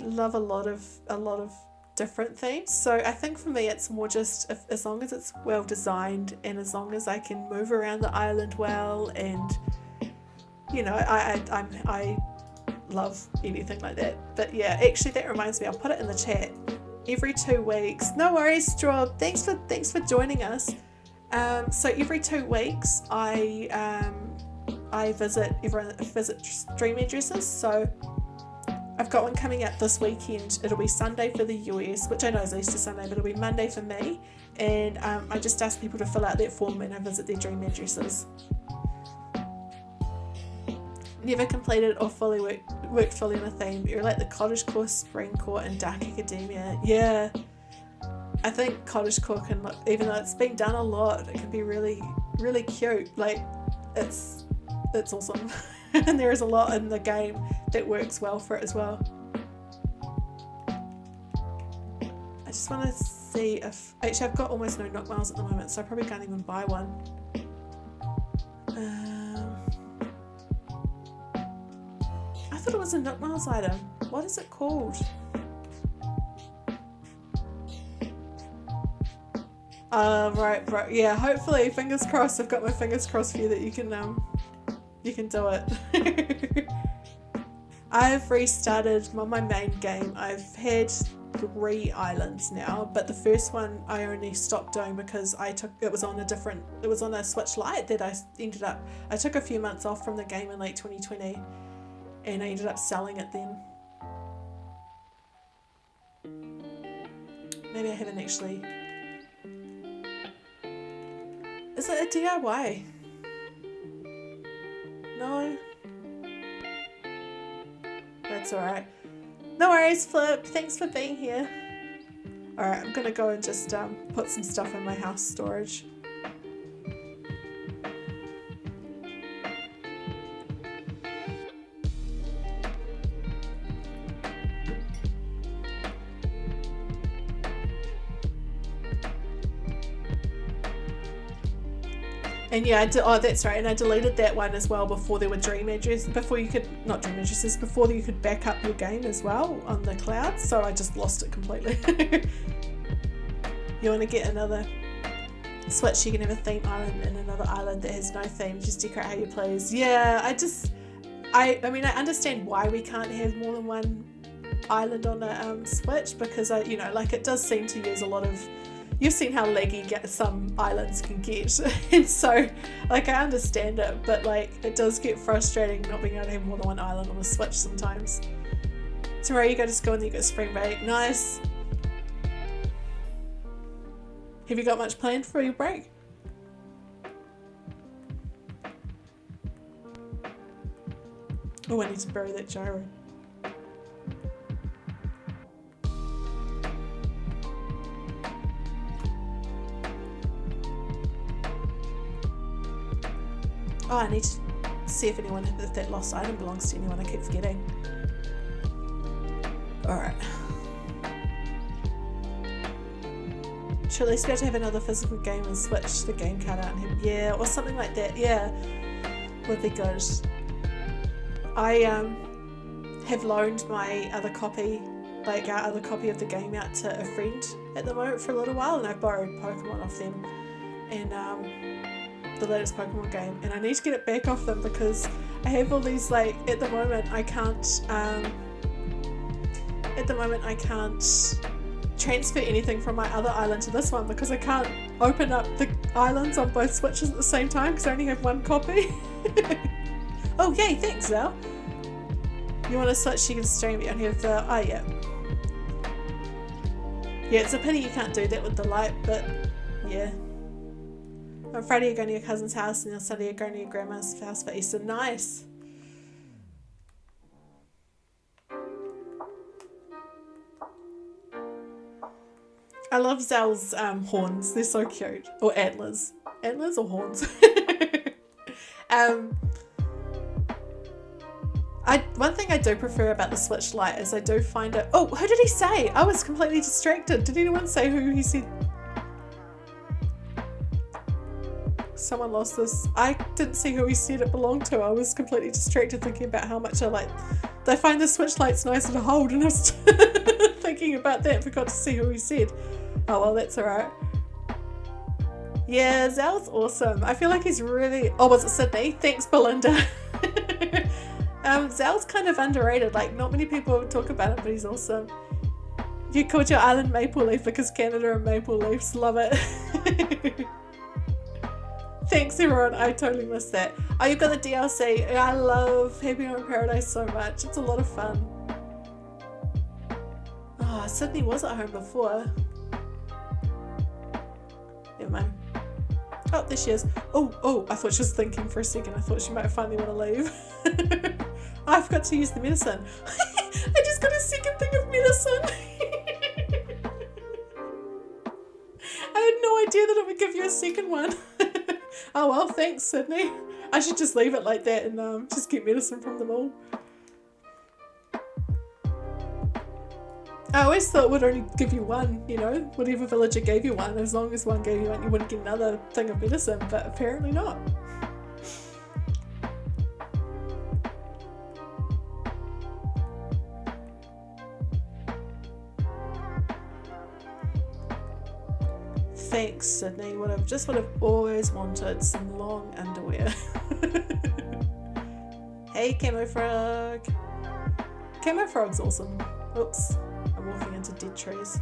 love a lot of different themes, so I think for me it's more just as long as it's well designed and as long as I can move around the island well, and you know, I love anything like that. But yeah, actually that reminds me, I'll put it in the chat. Every 2 weeks, no worries Straw, thanks for joining us. So every 2 weeks I visit stream addresses. So I've got one coming out this weekend. It'll be Sunday for the US, which I know is Easter Sunday, but it'll be Monday for me. And I just ask people to fill out that form and I visit their dream addresses. Never completed or fully worked fully on a theme. You're like the Cottagecore, Spring Court, and Dark Academia. Yeah, I think Cottagecore can look, even though it's been done a lot, it can be really, really cute. Like, it's awesome. And there is a lot in the game that works well for it as well. I just want to see if... Actually, I've got almost no knock miles at the moment, so I probably can't even buy one. I thought it was a knock miles item. What is it called? Right. Yeah, hopefully, fingers crossed. I've got my fingers crossed for you that you can do it. I've restarted my main game. I've had 3 islands now, but the first one I only stopped doing because it was on a Switch Lite that I took a few months off from the game in late 2020 and I ended up selling it then. Maybe I haven't actually. Is it a DIY? No? That's alright. No worries, Flip. Thanks for being here. Alright, I'm gonna go and just put some stuff in my house storage. And yeah, that's right. And I deleted that one as well before there were before you could back up your game as well on the cloud. So I just lost it completely. You want to get another Switch, you can have a theme island and another island that has no theme. Just decorate how you please. Yeah, I mean, I understand why we can't have more than one island on a Switch, because it does seem to use a lot of... You've seen how laggy some islands can get, and so, I understand it, but, it does get frustrating not being able to have more than one island on the Switch sometimes. Tomorrow you go to school and you get spring break. Nice! Have you got much planned for your break? Oh, I need to bury that gyro. Oh, I need to see if that lost item belongs to anyone. I keep forgetting. Alright. Should at least be able to have another physical game and switch the game card out and have, yeah, or something like that. Yeah, would be good. I have loaned my other copy, like our other copy of the game out to a friend at the moment for a little while, and I borrowed Pokemon off them and the latest Pokemon game, and I need to get it back off them because I have all these, like, at the moment I can't transfer anything from my other island to this one because I can't open up the islands on both Switches at the same time because I only have one copy. Oh yay, thanks Zal. You want to switch, you can stream, you don't have the, oh yeah. Yeah, it's a pity you can't do that with the light, but yeah. On Friday you're going to your cousin's house and on Sunday you're going to your grandma's house for Easter. Nice. I love Zal's horns. They're so cute. Or antlers. Antlers or horns? One thing I do prefer about the Switch Lite is I do find it... Oh, who did he say? I was completely distracted. Did anyone say who he said? Someone lost this. I didn't see who he said it belonged to. I was completely distracted thinking about how much I find the Switch Lite's nicer to hold, and I was thinking about that and forgot to see who he said. Oh well, that's alright. Yeah, Zal's awesome. I feel like he's really... Oh, was it Sydney? Thanks, Belinda. Zal's kind of underrated. Like, not many people talk about him, but he's awesome. You called your island Maple Leaf because Canada and Maple Leafs. Love it. Thanks, everyone. I totally missed that. Oh, you've got the DLC. I love Happy Home Paradise so much. It's a lot of fun. Oh, Sydney was at home before. Never mind. Oh, there she is. Oh, I thought she was thinking for a second. I thought she might finally want to leave. Oh, I forgot to use the medicine. I just got a second thing of medicine. I had no idea that it would give you a second one. Oh well, thanks Sydney. I should just leave it like that and just get medicine from them all. I always thought it would only give you one, you know, whatever villager gave you one, as long as one gave you one you wouldn't get another thing of medicine, but apparently not. Thanks Sydney, what I've always wanted, some long underwear. Hey Camo Frog. Camo Frog's awesome. Oops. I'm walking into dead trees.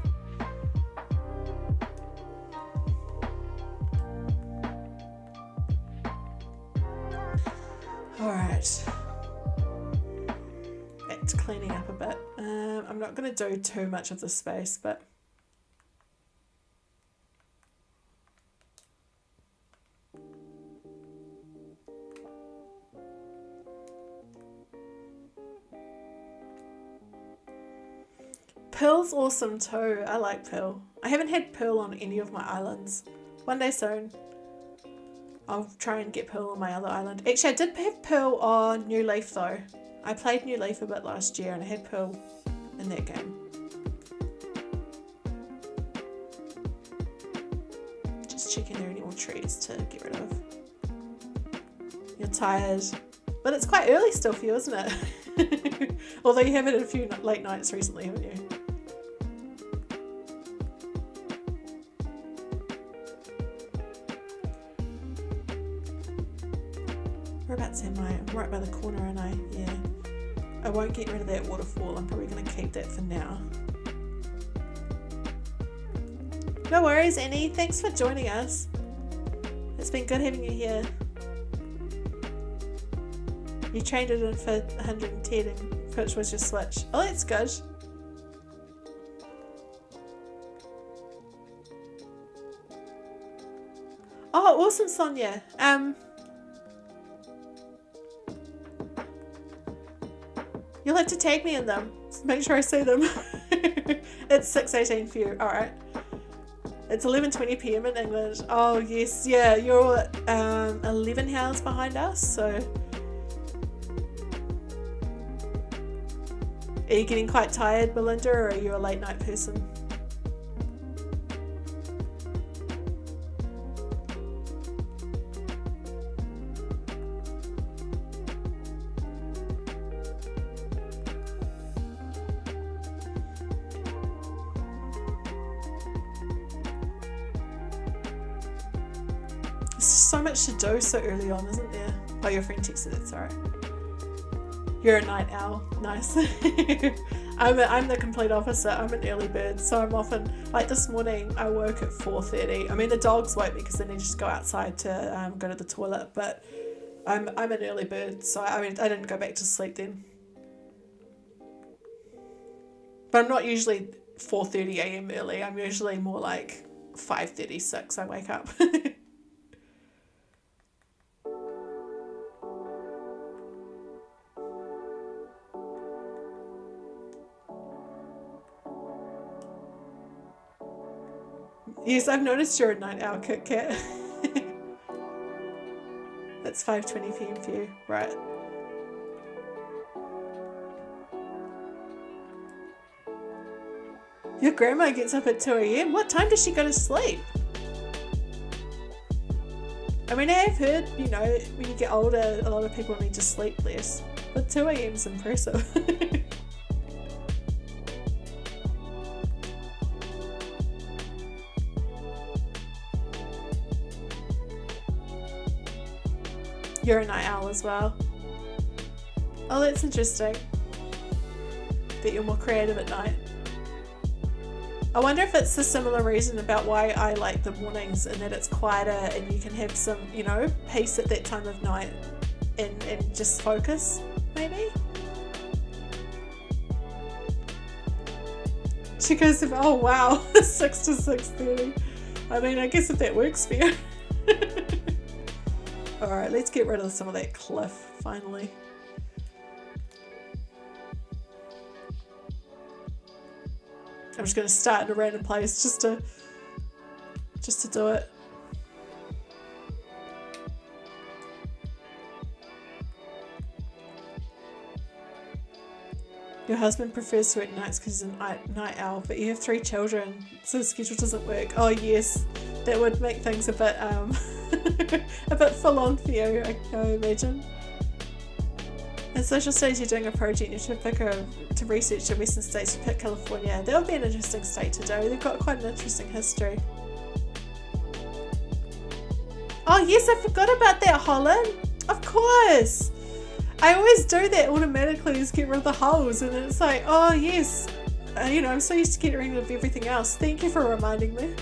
Alright. Back to cleaning up a bit. I'm not going to do too much of this space, but... Pearl's awesome too. I like Pearl. I haven't had Pearl on any of my islands. One day soon. I'll try and get Pearl on my other island. Actually, I did have Pearl on New Leaf though. I played New Leaf a bit last year and I had Pearl in that game. Just checking there are any more trees to get rid of. You're tired. But it's quite early still for you, isn't it? Although you have had a few late nights recently, haven't you? Whereabouts am I? I'm right by the corner, and yeah. I won't get rid of that waterfall. I'm probably going to keep that for now. No worries, Annie. Thanks for joining us. It's been good having you here. You trained it in for 110 which was your Switch. Oh, that's good. Oh, awesome, Sonia. You'll have to tag me in them. Make sure I see them. It's 6:18 for you. Alright. It's 11:20 p.m. in England. Oh yes, yeah, you're 11 hours behind us, so are you getting quite tired, Melinda, or are you a late night person? There's so much to do so early on, isn't there? Oh, your friend texted it, sorry. You're a night owl. Nice. I'm the complete opposite. I'm an early bird, so I'm often, like this morning, I woke at 4:30. I mean, the dogs woke me because they need to just go outside to go to the toilet, but I'm an early bird, so I didn't go back to sleep then. But I'm not usually 4:30 a.m. early. I'm usually more like 5:36 I wake up. Yes, I've noticed you're a night owl, Kit Kat. That's 5:20 p.m. for you, right? Your grandma gets up at 2 a.m. What time does she go to sleep? I mean, I have heard, you know, when you get older, a lot of people need to sleep less. But 2 a.m. is impressive. You're a night owl as well. Oh, that's interesting. That you're more creative at night. I wonder if it's a similar reason about why I like the mornings, and that it's quieter and you can have some, you know, peace at that time of night and just focus, maybe? She goes, oh wow, 6 to 6:30. I mean, I guess if that works for you. Alright, let's get rid of some of that cliff, finally. I'm just going to start in a random place just to do it. Your husband prefers to work nights because he's a night owl, but you have 3 children, so the schedule doesn't work. Oh yes, that would make things a bit a bit full on for you, I imagine. In social studies, you're doing a project, you should pick to research the western states. You pick California. That would be an interesting state to do. They've got quite an interesting history. Oh yes, I forgot about that, Holland. Of course. I always do that automatically, just get rid of the holes, and it's like, oh yes, you know, I'm so used to getting rid of everything else. Thank you for reminding me.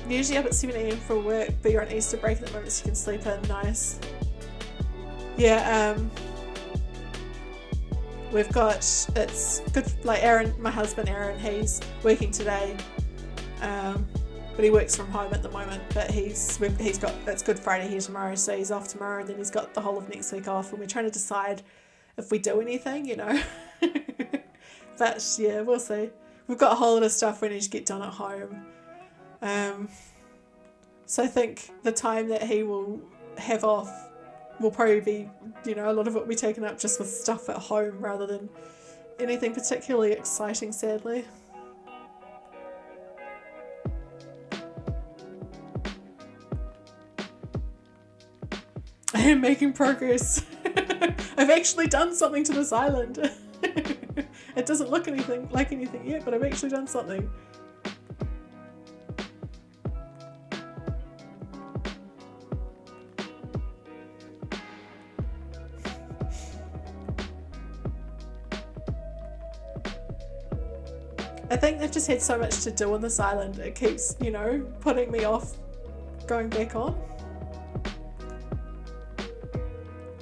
I'm usually up at 7 a.m. for work, but you're on Easter break at the moment, so you can sleep in. Nice. Yeah, we've got, it's good, like Aaron, my husband Aaron, he's working today, but he works from home at the moment, but he's got, it's Good Friday here tomorrow, so he's off tomorrow, and then he's got the whole of next week off, and we're trying to decide if we do anything, you know. But yeah, we'll see. We've got a whole lot of stuff we need to get done at home. So I think the time that he will have off will probably be, you know, a lot of it will be taken up just with stuff at home rather than anything particularly exciting, sadly. I am making progress. I've actually done something to this island. It doesn't look like anything yet, but I've actually done something. I think they've just had so much to do on this island, it keeps, you know, putting me off going back on.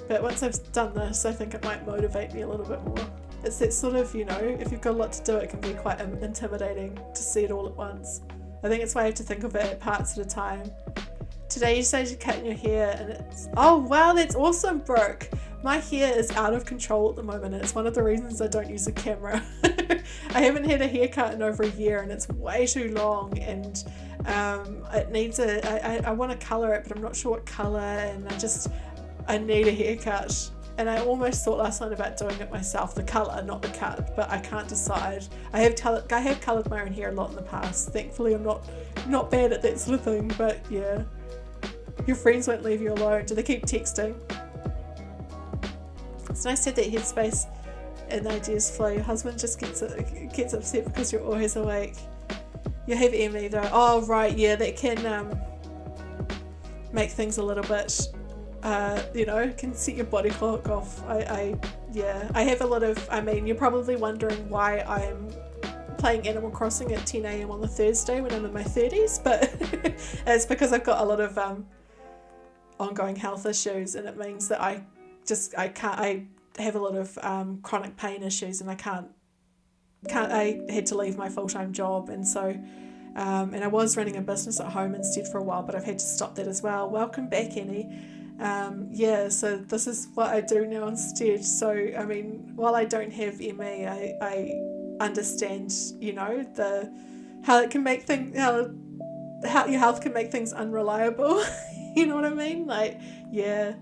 But once I've done this, I think it might motivate me a little bit more. It's that sort of, you know, if you've got a lot to do, it can be quite intimidating to see it all at once. I think it's why I have to think of it at parts at a time. Today you decided to cut your hair, and it's, oh wow, that's awesome, Brooke. My hair is out of control at the moment, and it's one of the reasons I don't use a camera. I haven't had a haircut in over a year, and it's way too long, and it needs I want to colour it, but I'm not sure what colour, and I need a haircut. And I almost thought last night about doing it myself, the colour, not the cut, but I can't decide. I have coloured my own hair a lot in the past. Thankfully I'm not bad at that sort of thing, but yeah. Your friends won't leave you alone. Do they keep texting? It's nice to have that headspace and the ideas flow. Your husband just gets upset because you're always awake. You have ME though. Oh right, yeah, that can make things a little bit can set your body clock off. I have a lot of, you're probably wondering why I'm playing Animal Crossing at 10 a.m. on the Thursday when I'm in my 30s, but it's because I've got a lot of ongoing health issues, and it means that I have a lot of chronic pain issues, and I had to leave my full-time job, and so and I was running a business at home instead for a while, but I've had to stop that as well. Welcome back, Annie. So this is what I do now instead. So while I don't have ME, I understand, how it can make things, how your health can make things unreliable. You know what I mean? Like, yeah,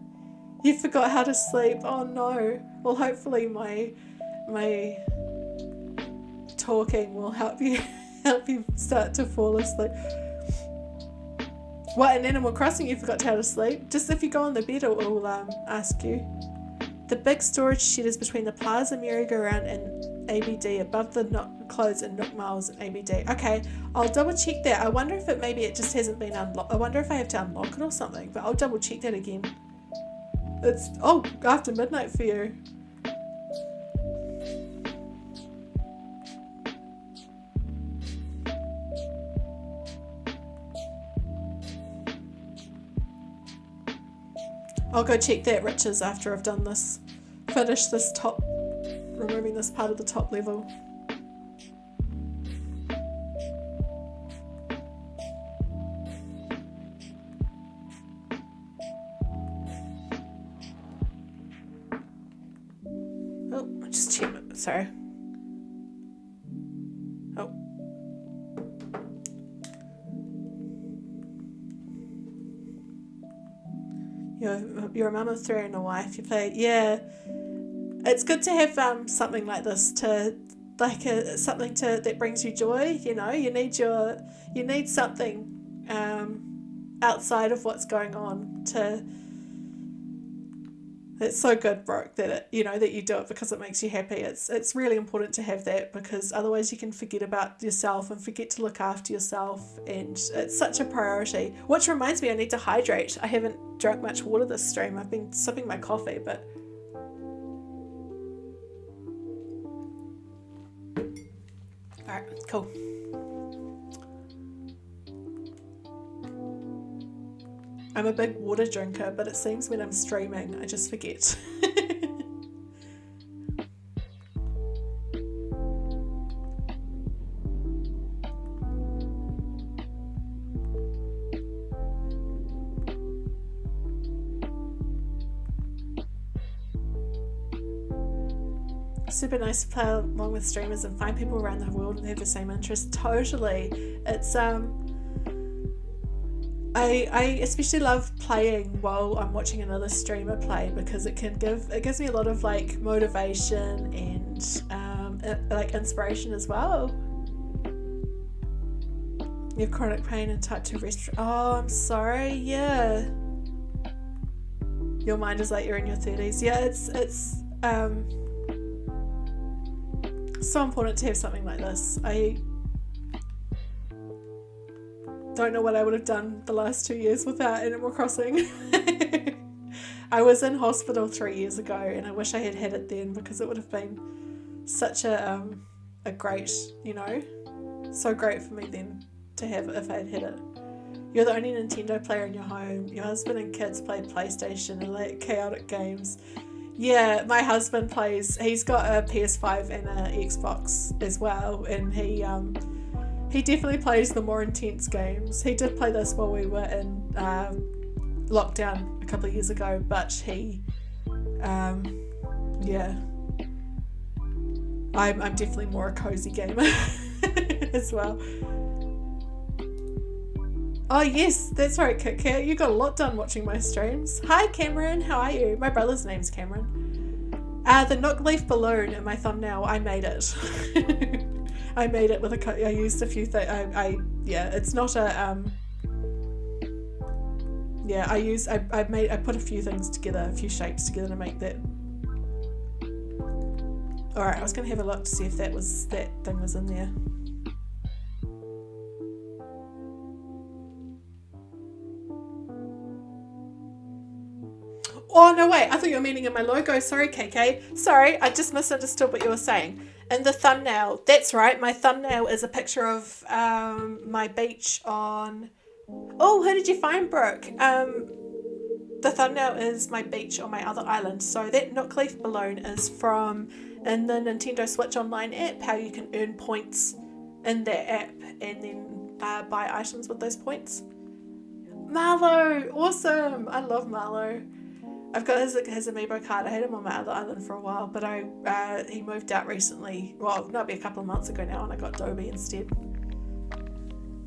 you forgot how to sleep. Oh no. Well, hopefully my talking will help you start to fall asleep. What, in Animal Crossing you forgot how to sleep? Just if you go on the bed, it will ask you. The big storage shed is between the Plaza merry-go-round and ABD, above the clothes and Nook Miles and ABD. Okay, I'll double check that. I wonder if it just hasn't been unlocked. I wonder if I have to unlock it or something, but I'll double check that again. It's, after midnight for you. I'll go check that, Riches, after I've done this. Finish this removing this part of the top level. Oh, just check it, sorry. Oh. You're a mum of 3 and a wife. You play, yeah. It's good to have something like this something that brings you joy. You need something outside of what's going on to. It's so good, Brooke, that that you do it because it makes you happy. It's really important to have that, because otherwise you can forget about yourself and forget to look after yourself, and it's such a priority. Which reminds me, I need to hydrate. I haven't drunk much water this stream. I've been sipping my coffee, but alright, cool. I'm a big water drinker, but it seems when I'm streaming, I just forget. Super nice to play along with streamers and find people around the world and have the same interests. Totally. It's I especially love playing while I'm watching another streamer play, because it gives me a lot of like motivation and like inspiration as well. You have chronic pain and type 2 Oh, I'm sorry. Yeah. Your mind is like you're in your 30s. Yeah, it's so important to have something like this. I don't know what I would have done the last 2 years without Animal Crossing. I was in hospital 3 years ago, and I wish I had had it then, because it would have been such a great, so great for me then to have it if I had had it. You're the only Nintendo player in your home. Your husband and kids play PlayStation and like chaotic games. Yeah, my husband plays. He's got a PS5 and an Xbox as well, and he definitely plays the more intense games. He did play this while we were in lockdown a couple of years ago, but he, I'm definitely more a cozy gamer as well. Oh yes, that's right, Kit Kat. You got a lot done watching my streams. Hi Cameron, how are you? My brother's name's Cameron. The knock leaf balloon in my thumbnail, I made it. I made it with I used a few things. Yeah, it's not a yeah, I put a few things together, a few shapes together to make that. Alright, I was gonna have a look to see if that thing was in there. Oh, no, wait, I thought you were meaning in my logo. Sorry, KK. Sorry, I just misunderstood what you were saying. In the thumbnail, that's right, my thumbnail is a picture of my beach on... Oh, who did you find, Brooke? The thumbnail is my beach on my other island. So that Nook Leaf balloon is from in the Nintendo Switch Online app, how you can earn points in that app and then buy items with those points. Marlo, awesome! I love Marlo. I've got his amiibo card. I had him on my other island for a while, but he moved out recently. Well, not be a couple of months ago now, and I got Dobie instead.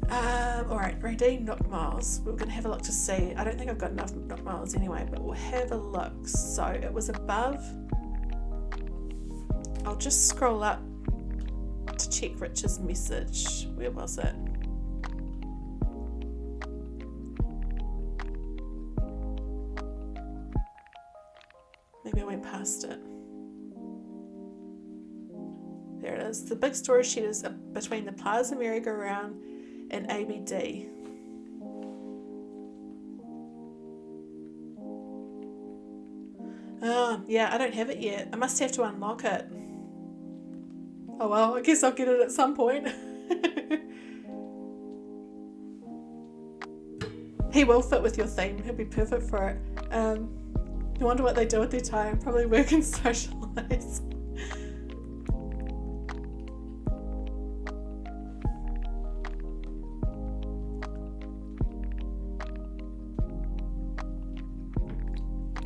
Alright, redeem Nook Miles. We're going to have a look to see. I don't think I've got enough Nook Miles anyway, but we'll have a look. So it was above. I'll just scroll up to check Rich's message. Where was it? Maybe I went past it. There it is. The big storage shed is between the Plaza Merry-Go-Round and ABD. Oh, yeah, I don't have it yet. I must have to unlock it. Oh well, I guess I'll get it at some point. He will fit with your theme. He'll be perfect for it. I wonder what they do with their time. Probably work and socialise.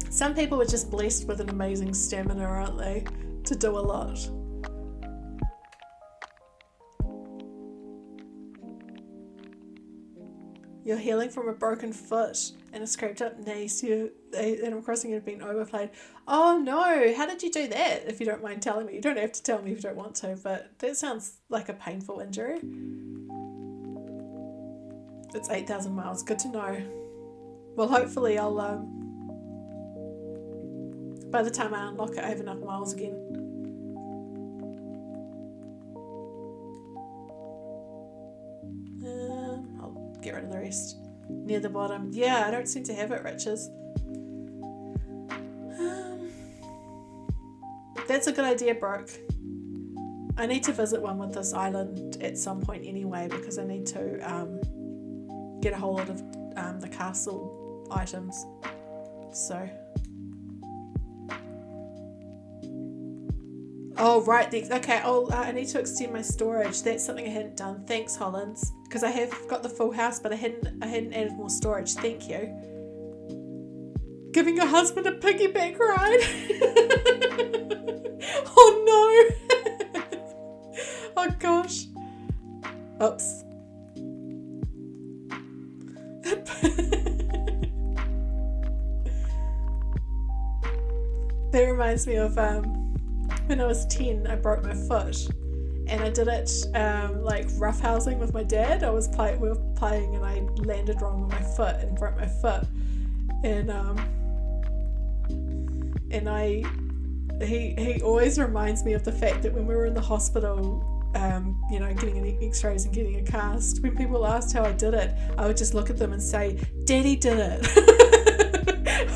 Some people are just blessed with an amazing stamina, aren't they? To do a lot. You're healing from a broken foot and a scraped up knee, so Animal Crossing had been overplayed. Oh no, how did you do that, if you don't mind telling me? You don't have to tell me if you don't want to, but that sounds like a painful injury. It's 8,000 miles, good to know. Well, hopefully I'll, by the time I unlock it, I have enough miles again. I'll get rid of the rest. Near the bottom. Yeah, I don't seem to have it, Riches. That's a good idea, Brooke. I need to visit one with this island at some point anyway, because I need to get a whole lot of the castle items. So... Oh, right. Okay, I need to extend my storage. That's something I hadn't done. Thanks, Hollins. Because I have got the full house, but I hadn't added more storage. Thank you. Giving your husband a piggyback ride? Oh, no. Oh, gosh. Oops. That reminds me of... when I was 10, I broke my foot, and I did it like roughhousing with my dad. We were playing, and I landed wrong with my foot and broke my foot, he always reminds me of the fact that when we were in the hospital, getting X-rays and getting a cast, when people asked how I did it, I would just look at them and say, "Daddy did it,"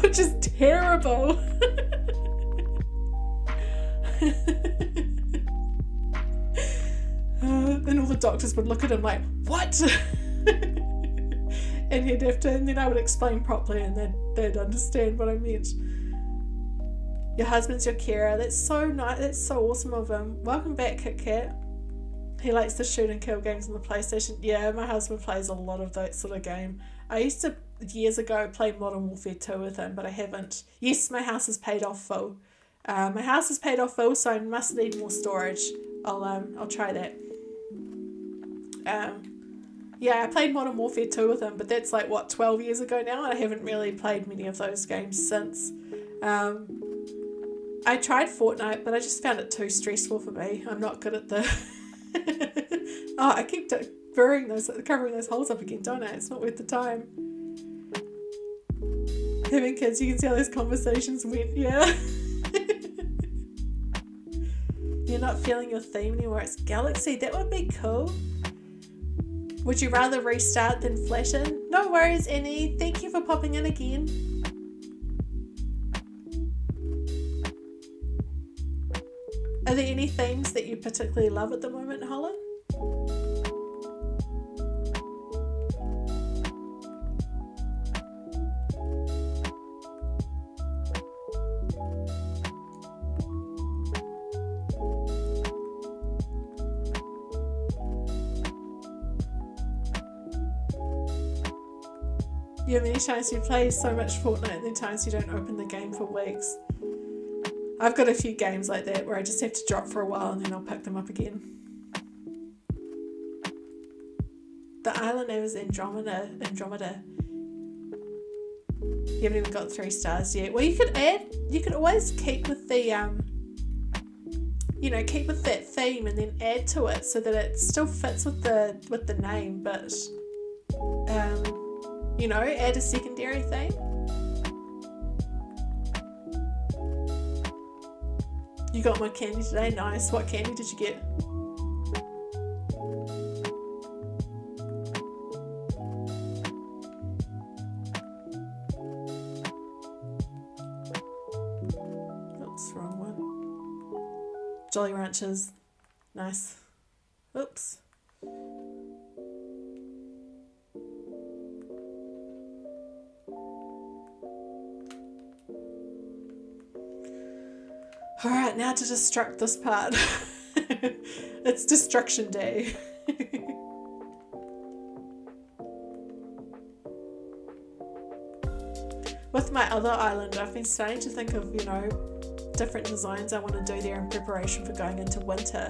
which is terrible. And all the doctors would look at him like, what? And he'd have to, and then I would explain properly, and they'd understand what I meant. Your husband's your carer. That's so nice. That's so awesome of him. Welcome back, Kit Kat. He likes to shoot and kill games on the PlayStation. Yeah, my husband plays a lot of that sort of game. I used to, years ago, play Modern Warfare 2 with him, but I haven't. Yes, my house is paid off full. My house is paid off full, so I must need more storage. I'll try that. Yeah, I played Modern Warfare 2 with him, but that's like, what, 12 years ago now? I haven't really played many of those games since. I tried Fortnite, but I just found it too stressful for me. I'm not good at the... Oh, I keep covering those holes up again, don't I? It's not worth the time. Having kids, you can see how those conversations went, yeah. You're not feeling your theme anymore. It's Galaxy. That would be cool. Would you rather restart than flatten? No worries, Annie. Thank you for popping in again. Are there any themes that you particularly love at the moment, Holland? Yeah, many times you play so much Fortnite and then times you don't open the game for weeks. I've got a few games like that where I just have to drop for a while and then I'll pick them up again. The island name is Andromeda. You haven't even got 3 stars yet. Well, you could always keep with the, keep with that theme and then add to it so that it still fits with the name, but, add a secondary theme. You got my candy today? Nice. What candy did you get? Oops, wrong one. Jolly Ranchers. Nice. Oops. Alright, now to destruct this part. It's destruction day. With my other island, I've been starting to think of, different designs I want to do there in preparation for going into winter.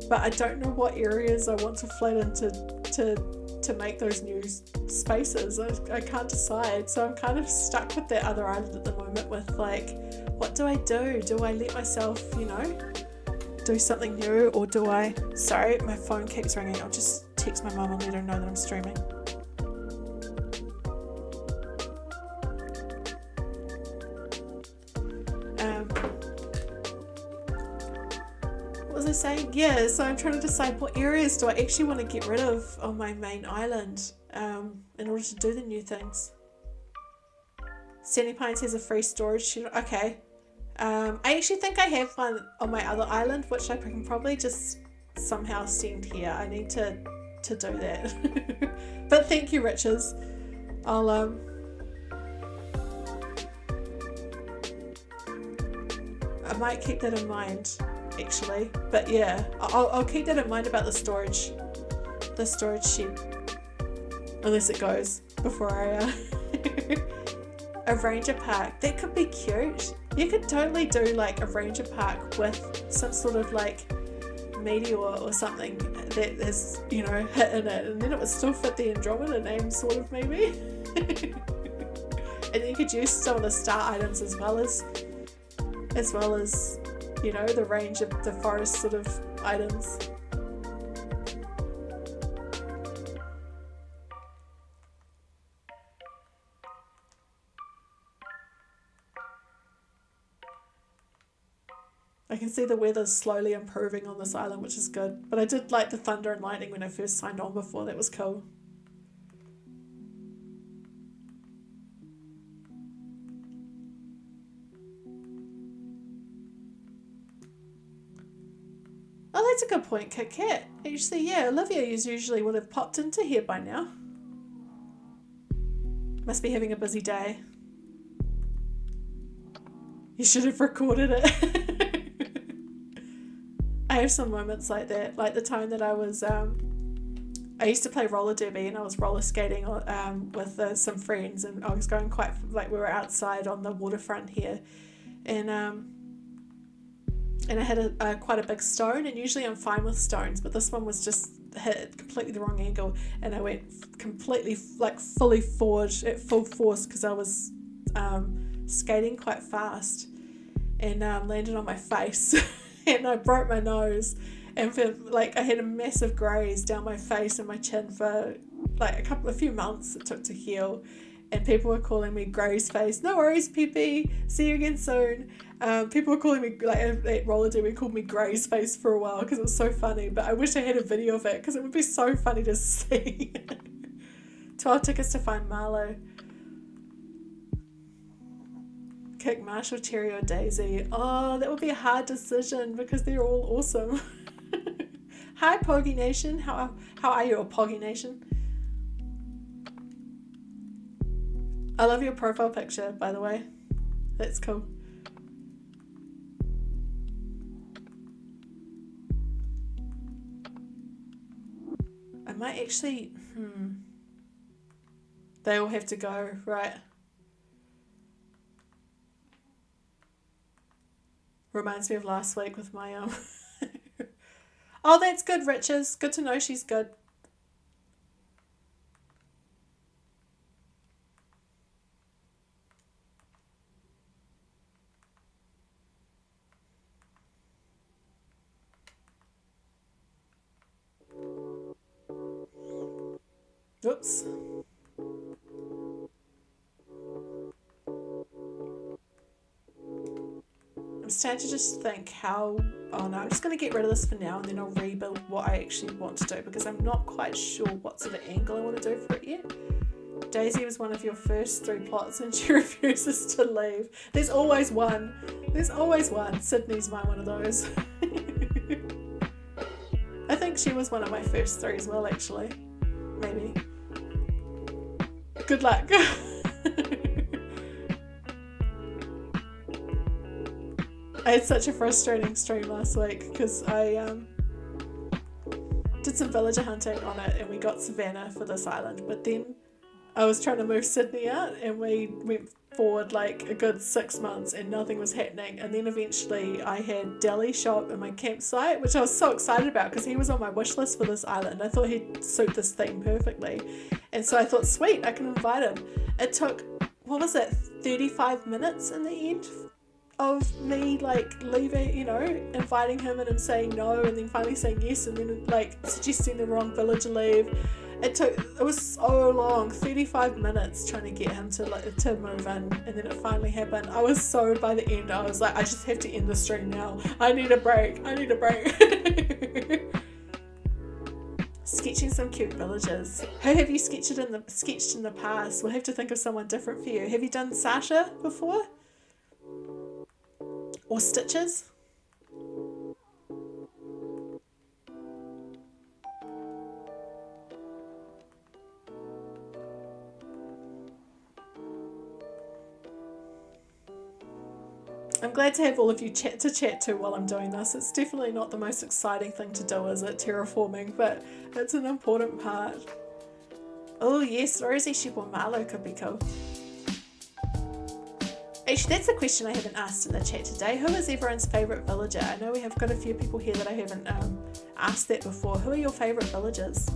But I don't know what areas I want to flood into to make those new spaces. I can't decide. So I'm kind of stuck with that other island at the moment with what do I do? Do I let myself, do something new, or do I... Sorry, my phone keeps ringing. I'll just text my mum and let her know that I'm streaming. What was I saying? Yeah, so I'm trying to decide what areas do I actually want to get rid of on my main island in order to do the new things. Sandy Pines has a free storage. Okay. I actually think I have one on my other island, which I can probably just somehow send here. I need to do that. But thank you, Riches. I'll I might keep that in mind, actually. But yeah, I'll keep that in mind about the storage shed, unless it goes before I a ranger park. That could be cute. You could totally do a ranger park with some sort of meteor or something that is, hit in it, and then it would still fit the Andromeda name, sort of, maybe. And then you could use some of the star items as well as the range of the forest sort of items. I can see the weather's slowly improving on this island, which is good. But I did like the thunder and lightning when I first signed on before. That was cool. Oh, that's a good point, Kit Kat. Actually, yeah, Olivia usually would have popped into here by now. Must be having a busy day. You should have recorded it. I have some moments like that, like the time that I was, I used to play roller derby and I was roller skating with some friends, and I was going we were outside on the waterfront here, and and I had quite a big stone, and usually I'm fine with stones, but this one was just hit at completely the wrong angle, and I went completely fully forward at full force because I was skating quite fast, and landed on my face and I broke my nose, and for I had a massive graze down my face and my chin for a few months it took to heal. And people were calling me Graze Face. No worries, Pippi. See you again soon. People were calling me, at roller derby, called me Graze Face for a while because it was so funny. But I wish I had a video of it because it would be so funny to see. 12 tickets to find Marlo. Kick Marshall, Cherry, or Daisy. Oh, that would be a hard decision because they're all awesome. Hi, Poggy Nation. How are you, Poggy Nation? I love your profile picture, by the way. That's cool. I might actually... They all have to go, right? Reminds me of last week with my... Oh, that's good, Riches. Good to know she's good. Oops. I'm starting to just think how... Oh no, I'm just going to get rid of this for now and then I'll rebuild what I actually want to do because I'm not quite sure what sort of angle I want to do for it yet. Daisy was one of your first 3 plots and she refuses to leave. There's always one. There's always one. Sydney's one of those. I think she was one of my first 3 as well, actually. Maybe. Good luck. I had such a frustrating stream last week because I did some villager hunting on it and we got Savannah for this island, but then I was trying to move Sydney out and we went forward a good 6 months and nothing was happening, and then eventually I had Delhi show up in my campsite, which I was so excited about because he was on my wish list for this island. I thought he'd suit this theme perfectly, and so I thought, sweet, I can invite him. It took, 35 minutes in the end of me leaving, inviting him and him saying no and then finally saying yes and then suggesting the wrong villager leave. It was so long, 35 minutes trying to get him to move in, and then it finally happened. I was so, by the end, I was like, I just have to end the stream now. I need a break. Sketching some cute villagers. Who have you sketched in the past? We'll have to think of someone different for you. Have you done Sasha before? Or Stitches? I'm glad to have all of you chat to while I'm doing this. It's definitely not the most exciting thing to do, is it, terraforming, but it's an important part. Oh yes, Rosie Shibor Marlow could be cool. Actually, that's a question I haven't asked in the chat today. Who is everyone's favourite villager? I know we have got a few people here that I haven't asked that before. Who are your favourite villagers?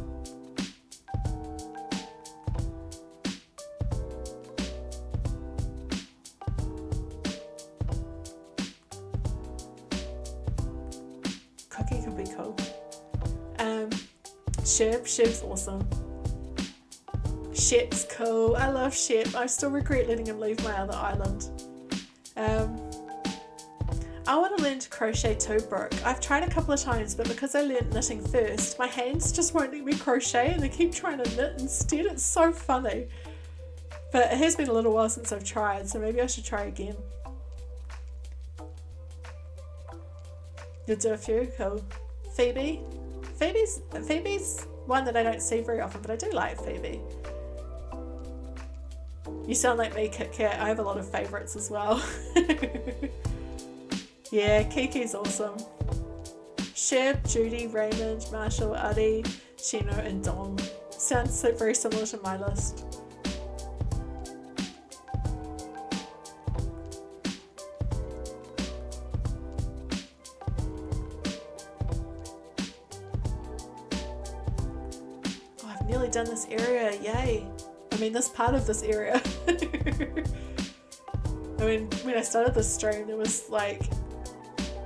Cookie could be cool. Shep's awesome. Shep's cool. I love Shep. I still regret letting him leave my other island. I want to learn to crochet too, Brooke. I've tried a couple of times, but because I learned knitting first, my hands just won't let me crochet and I keep trying to knit instead. It's so funny. But it has been a little while since I've tried, so maybe I should try again. You'll do a few? Cool. Phoebe's one that I don't see very often, but I do like Phoebe. You sound like me, Kit Kat. I have a lot of favourites as well. Yeah, Kiki's awesome. Shep, Judy, Raymond, Marshall, Adi, Shino, and Dom. Sounds so very similar to my list. nearly done this area, yay. I mean, this part of this area. I mean, when I started this stream, there was like,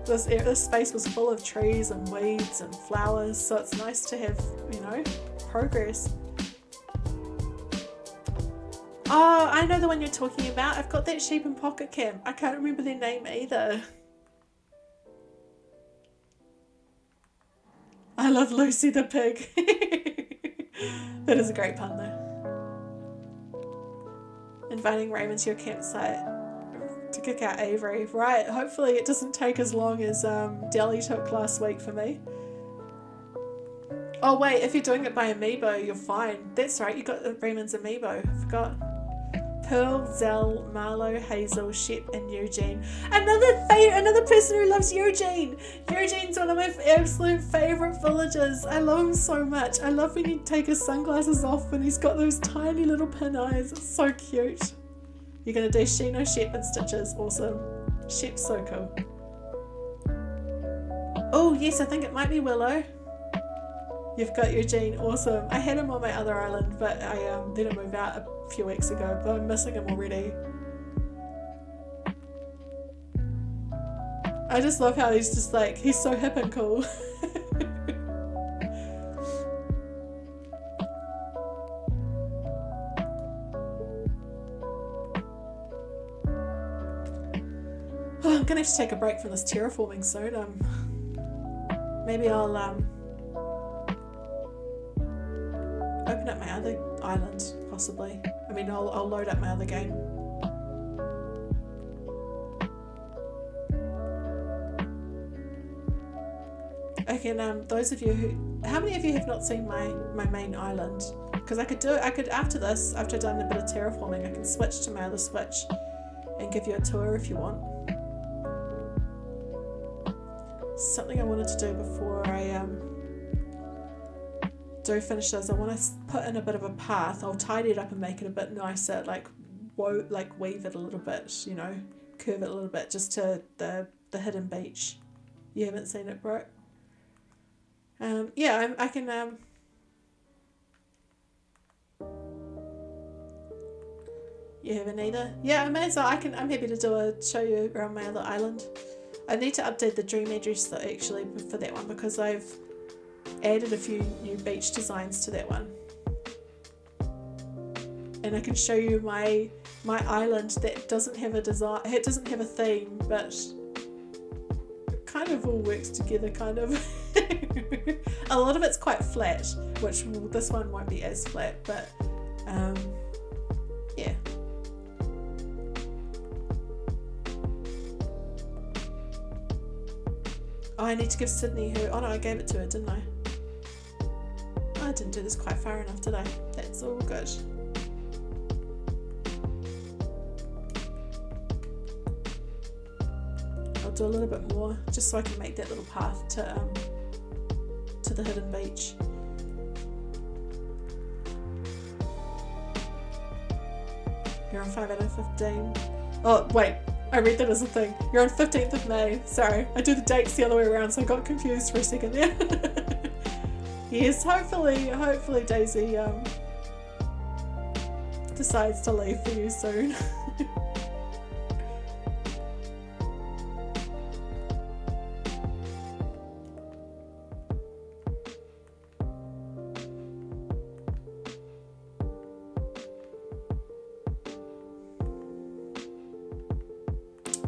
this space was full of trees and weeds and flowers, so it's nice to have, you know, progress. Oh, I know the one you're talking about. I've got that sheep in Pocket Camp. I can't remember their name either. I love Lucy the pig. That is a great pun though. Inviting Raymond to your campsite to kick out Avery. Right, hopefully it doesn't take as long as Delhi took last week for me. Oh wait, if you're doing it by amiibo, you're fine. That's right, you got Raymond's amiibo. I forgot. Pearl, Zell, Marlo, Hazel, Shep, and Eugene. Another person who loves Eugene. Eugene's one of my absolute favourite villagers. I love him so much. I love when you take his sunglasses off and he's got those tiny little pin eyes. It's so cute. You're going to do Shino, Shep, and Stitches. Awesome. Shep's so cool. Oh, yes, I think it might be Willow. You've got Eugene. Awesome. I had him on my other island, but I let him move out a few weeks ago, but I'm missing him already. I just love how he's just like, he's so hip and cool. Oh, I'm gonna have to take a break from this terraforming soon. Maybe I'll open up my other island, possibly. I mean, I'll load up my other game. Okay, and those of you who, how many of you have not seen my main island? Because I could after this, after I've done a bit of terraforming, I can switch to my other Switch and give you a tour if you want. Something I wanted to do before I do finish this, I want to put in a bit of a path. I'll tidy it up and make it a bit nicer, like weave it a little bit, you know, curve it a little bit, just to the hidden beach. You haven't seen it, bro? Yeah, I can. You haven't either? Yeah, I may as well. I'm happy to show you around my other island. I need to update the dream address though, actually, for that one, because I've added a few new beach designs to that one. And I can show you my island that doesn't have a design, it doesn't have a theme, but it kind of all works together, kind of. A lot of it's quite flat, which this one won't be as flat, but yeah. Oh, I need to give Sydney her, oh no, I gave it to her, didn't I? Oh, I didn't do this quite far enough, did I? That's all good. I'll do a little bit more, just so I can make that little path to the hidden beach. You're on 5 out of 15. Oh, wait. I read that as a thing. You're on 15th of May. Sorry, I do the dates the other way around, so I got confused for a second there. Yes, hopefully Daisy decides to leave for you soon.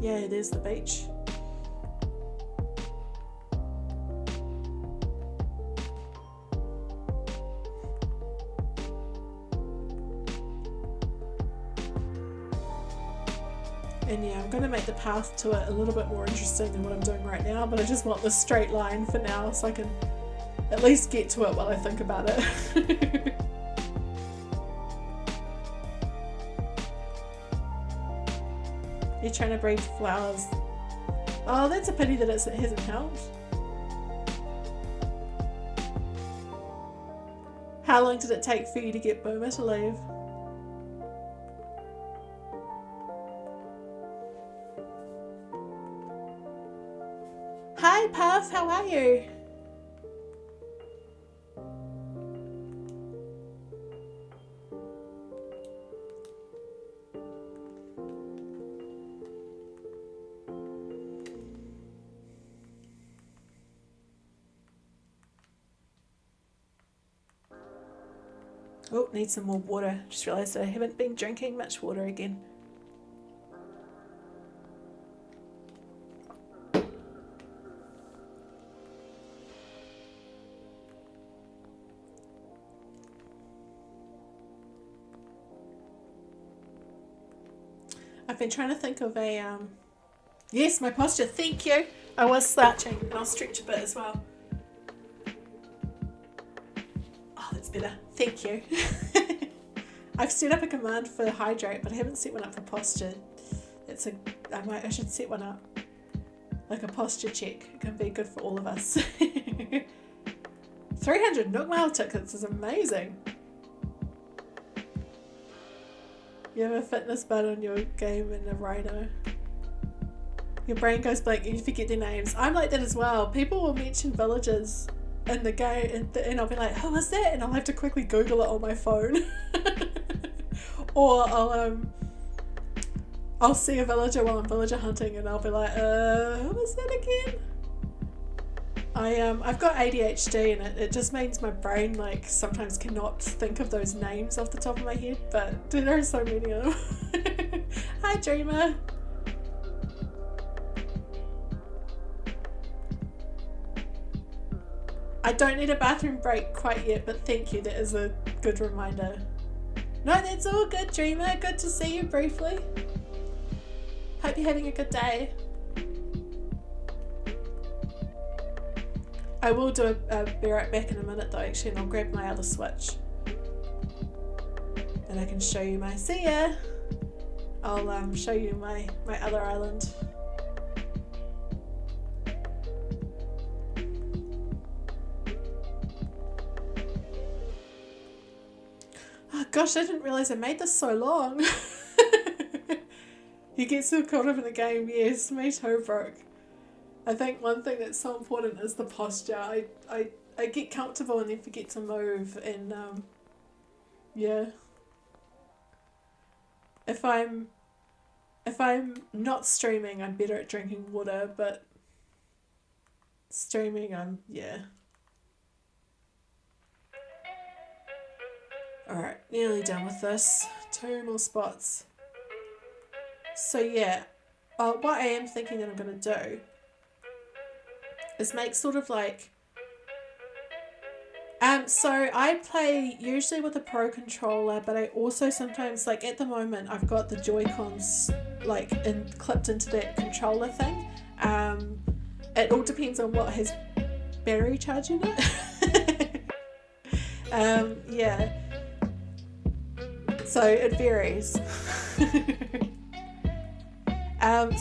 Yeah, there's the beach. And yeah, I'm going to make the path to it a little bit more interesting than what I'm doing right now, but I just want this straight line for now so I can at least get to it while I think about it. You're trying to breed flowers. Oh, that's a pity that it hasn't helped. How long did it take for you to get Boomer to leave? Hi Puff, how are you? Oh, need some more water. Just realised I haven't been drinking much water again. I've been trying to think of a, yes, my posture, thank you. I was slouching and I'll stretch a bit as well. Oh, that's better, thank you. I've set up a command for hydrate, but I haven't set one up for posture. I should set one up. Like a posture check, it can be good for all of us. 300 Nook Mile tickets is amazing. You have a fitness bud on your game in a rhino. Your brain goes blank and you forget their names. I'm like that as well. People will mention villages in the game and I'll be like, who is that? And I'll have to quickly Google it on my phone. Or I'll see a villager while I'm villager hunting and I'll be like, who is that again? I've got ADHD and it just means my brain like sometimes cannot think of those names off the top of my head, but there are so many of them. Hi Dreamer. I don't need a bathroom break quite yet, but thank you, that is a good reminder. No, that's all good, Dreamer. Good to see you briefly. Hope you're having a good day. I will do be right back in a minute though, actually, and I'll grab my other switch. And I can show you my, see ya! I'll show you my other island. Oh gosh, I didn't realise I made this so long. You get so caught up in the game, yes, me too, Brooke. I think one thing that's so important is the posture. I get comfortable and then forget to move, and yeah. If I'm not streaming, I'm better at drinking water, but streaming, yeah. Alright, nearly done with this. 2 more spots. So yeah, what I am thinking that I'm going to do is make sort of like, so I play usually with a Pro controller, but I also sometimes, like at the moment, I've got the Joy-Cons like clipped into that controller thing. It all depends on what has battery charge in it. Yeah. So it varies.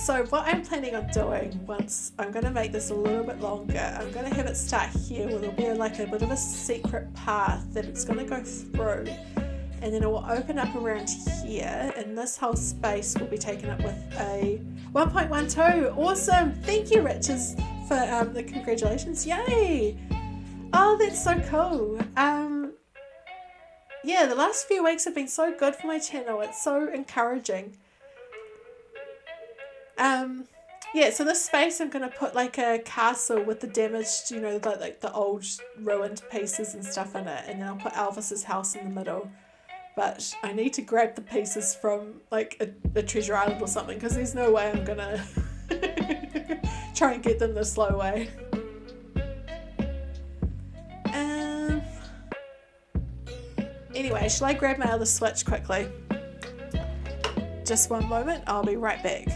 So what I'm planning on doing, once I'm going to make this a little bit longer, I'm going to have it start here where there'll be like a bit of a secret path that it's going to go through, and then it will open up around here, and this whole space will be taken up with a 1.12. Awesome! Thank you, Riches, for the congratulations. Yay! Oh, that's so cool. Yeah, the last few weeks have been so good for my channel. It's so encouraging. Yeah, so this space I'm going to put like a castle with the damaged, you know, like the old ruined pieces and stuff in it, and then I'll put Elvis's house in the middle. But I need to grab the pieces from like a treasure island or something, because there's no way I'm going to try and get them the slow way. Anyway, shall I grab my other switch quickly? Just one moment, I'll be right back.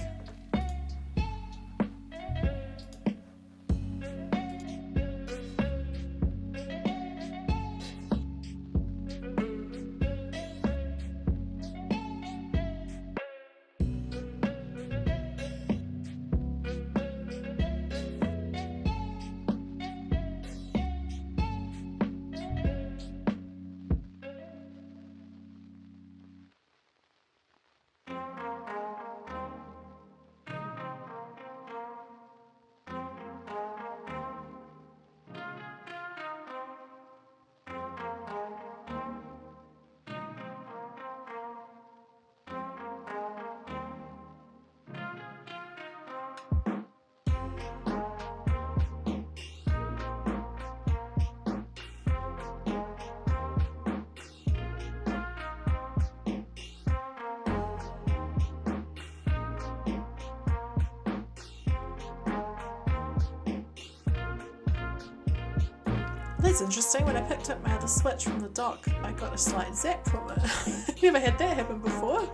is interesting. When I picked up my other Switch from the dock, I got a slight zap from it. Never had that happen before.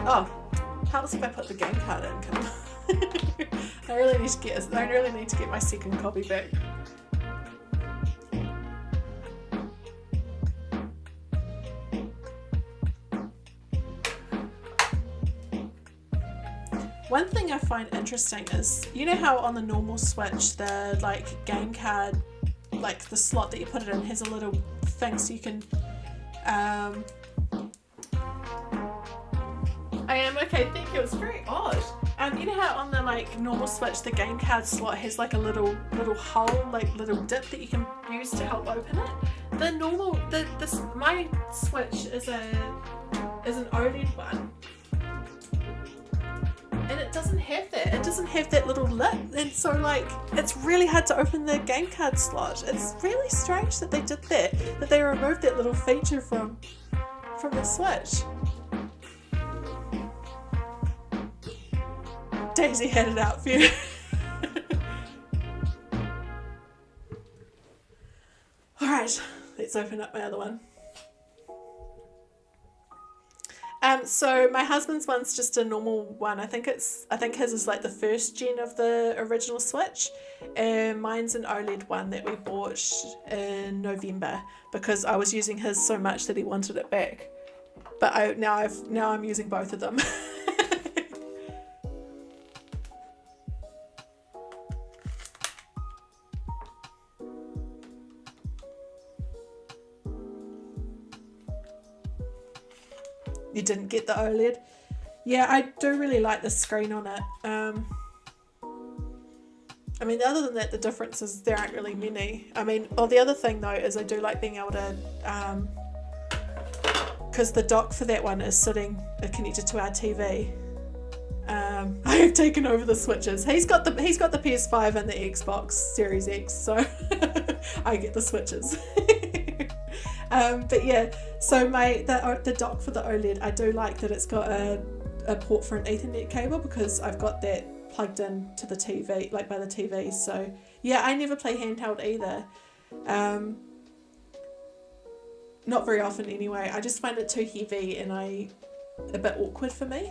Oh, helps if I put the game card in. Come on. I really need to get my second copy back. One thing I find interesting is, you know how on the normal Switch the like game card, like the slot that you put it in has a little thing so you can I am okay, thank you. It's very odd. You know how on the like normal Switch the game card slot has like a little hole, like little dip that you can use to help open it? My Switch is an OLED one. And it doesn't have that. It doesn't have that little lip. And so like it's really hard to open the game card slot. It's really strange that they did that. That they removed that little feature from the Switch. Daisy had it out for you. Alright, let's open up my other one. So my husband's one's just a normal one. I think his is like the first gen of the original Switch, and mine's an OLED one that we bought in November because I was using his so much that he wanted it back. But now I'm using both of them. You didn't get the OLED? Yeah, I do really like the screen on it. I mean, other than that, the difference is there aren't really many. I mean, the other thing though is I do like being able to, because the dock for that one is connected to our TV. I have taken over the Switches. He's got the PS5 and the Xbox Series X, so I get the Switches. But yeah, so the dock for the OLED, I do like that it's got a port for an Ethernet cable because I've got that plugged in to the TV, like by the TV. So yeah, I never play handheld either. Not very often anyway. I just find it too heavy and a bit awkward for me.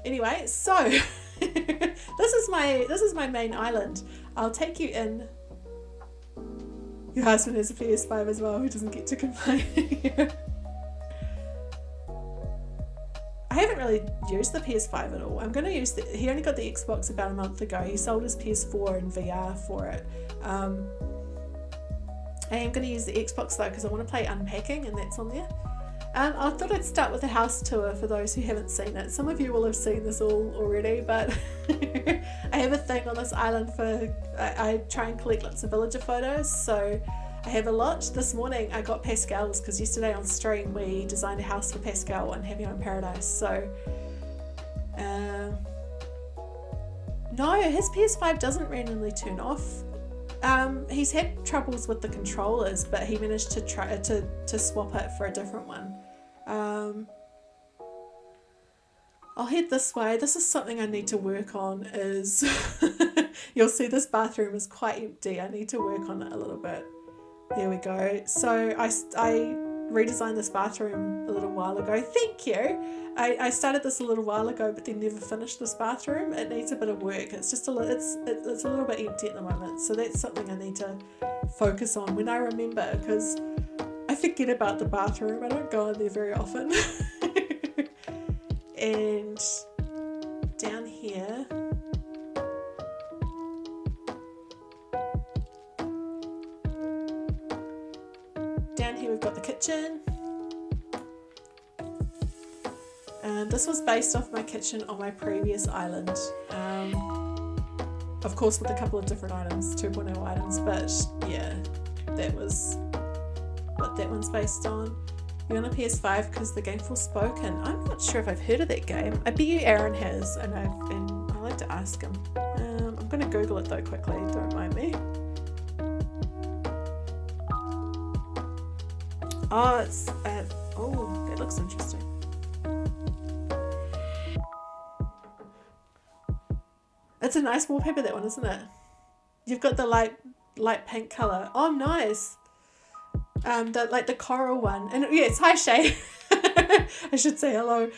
Anyway, so this is my main island. I'll take you in. Your husband has a PS5 as well, who doesn't get to complain. I haven't really used the PS5 at all. I'm going to use he only got the Xbox about a month ago. He sold his PS4 and VR for it. I am going to use the Xbox though because I want to play Unpacking and that's on there. I thought I'd start with a house tour for those who haven't seen it. Some of you will have seen this all already, but I have a thing on this island for I try and collect lots of villager photos, so I have a lot. This morning I got Pascal's because yesterday on stream we designed a house for Pascal on Happy Home Paradise. So no, his PS5 doesn't randomly turn off. He's had troubles with the controllers, but he managed to try to swap it for a different one. I'll head this way. This is something I need to work on is you'll see this bathroom is quite empty. I need to work on it a little bit. There we go. So I redesigned this bathroom a little while ago. Thank you. I started this a little while ago, but then never finished this bathroom. It needs a bit of work. It's just it's a little bit empty at the moment. So that's something I need to focus on when I remember, because I forget about the bathroom. I don't go in there very often. And down here, we've got the kitchen. This was based off my kitchen on my previous island. Of course with a couple of different items, 2.0 items, but yeah, that was what that one's based on. You're on a PS5 because the game's Forspoken. I'm not sure if I've heard of that game. I bet you Aaron has, and I like to ask him. I'm going to Google it though quickly, don't mind me. Oh, that looks interesting. It's a nice wallpaper, that one, isn't it? You've got the light pink colour. Oh, nice. The coral one. And yes, hi Shay. I should say hello.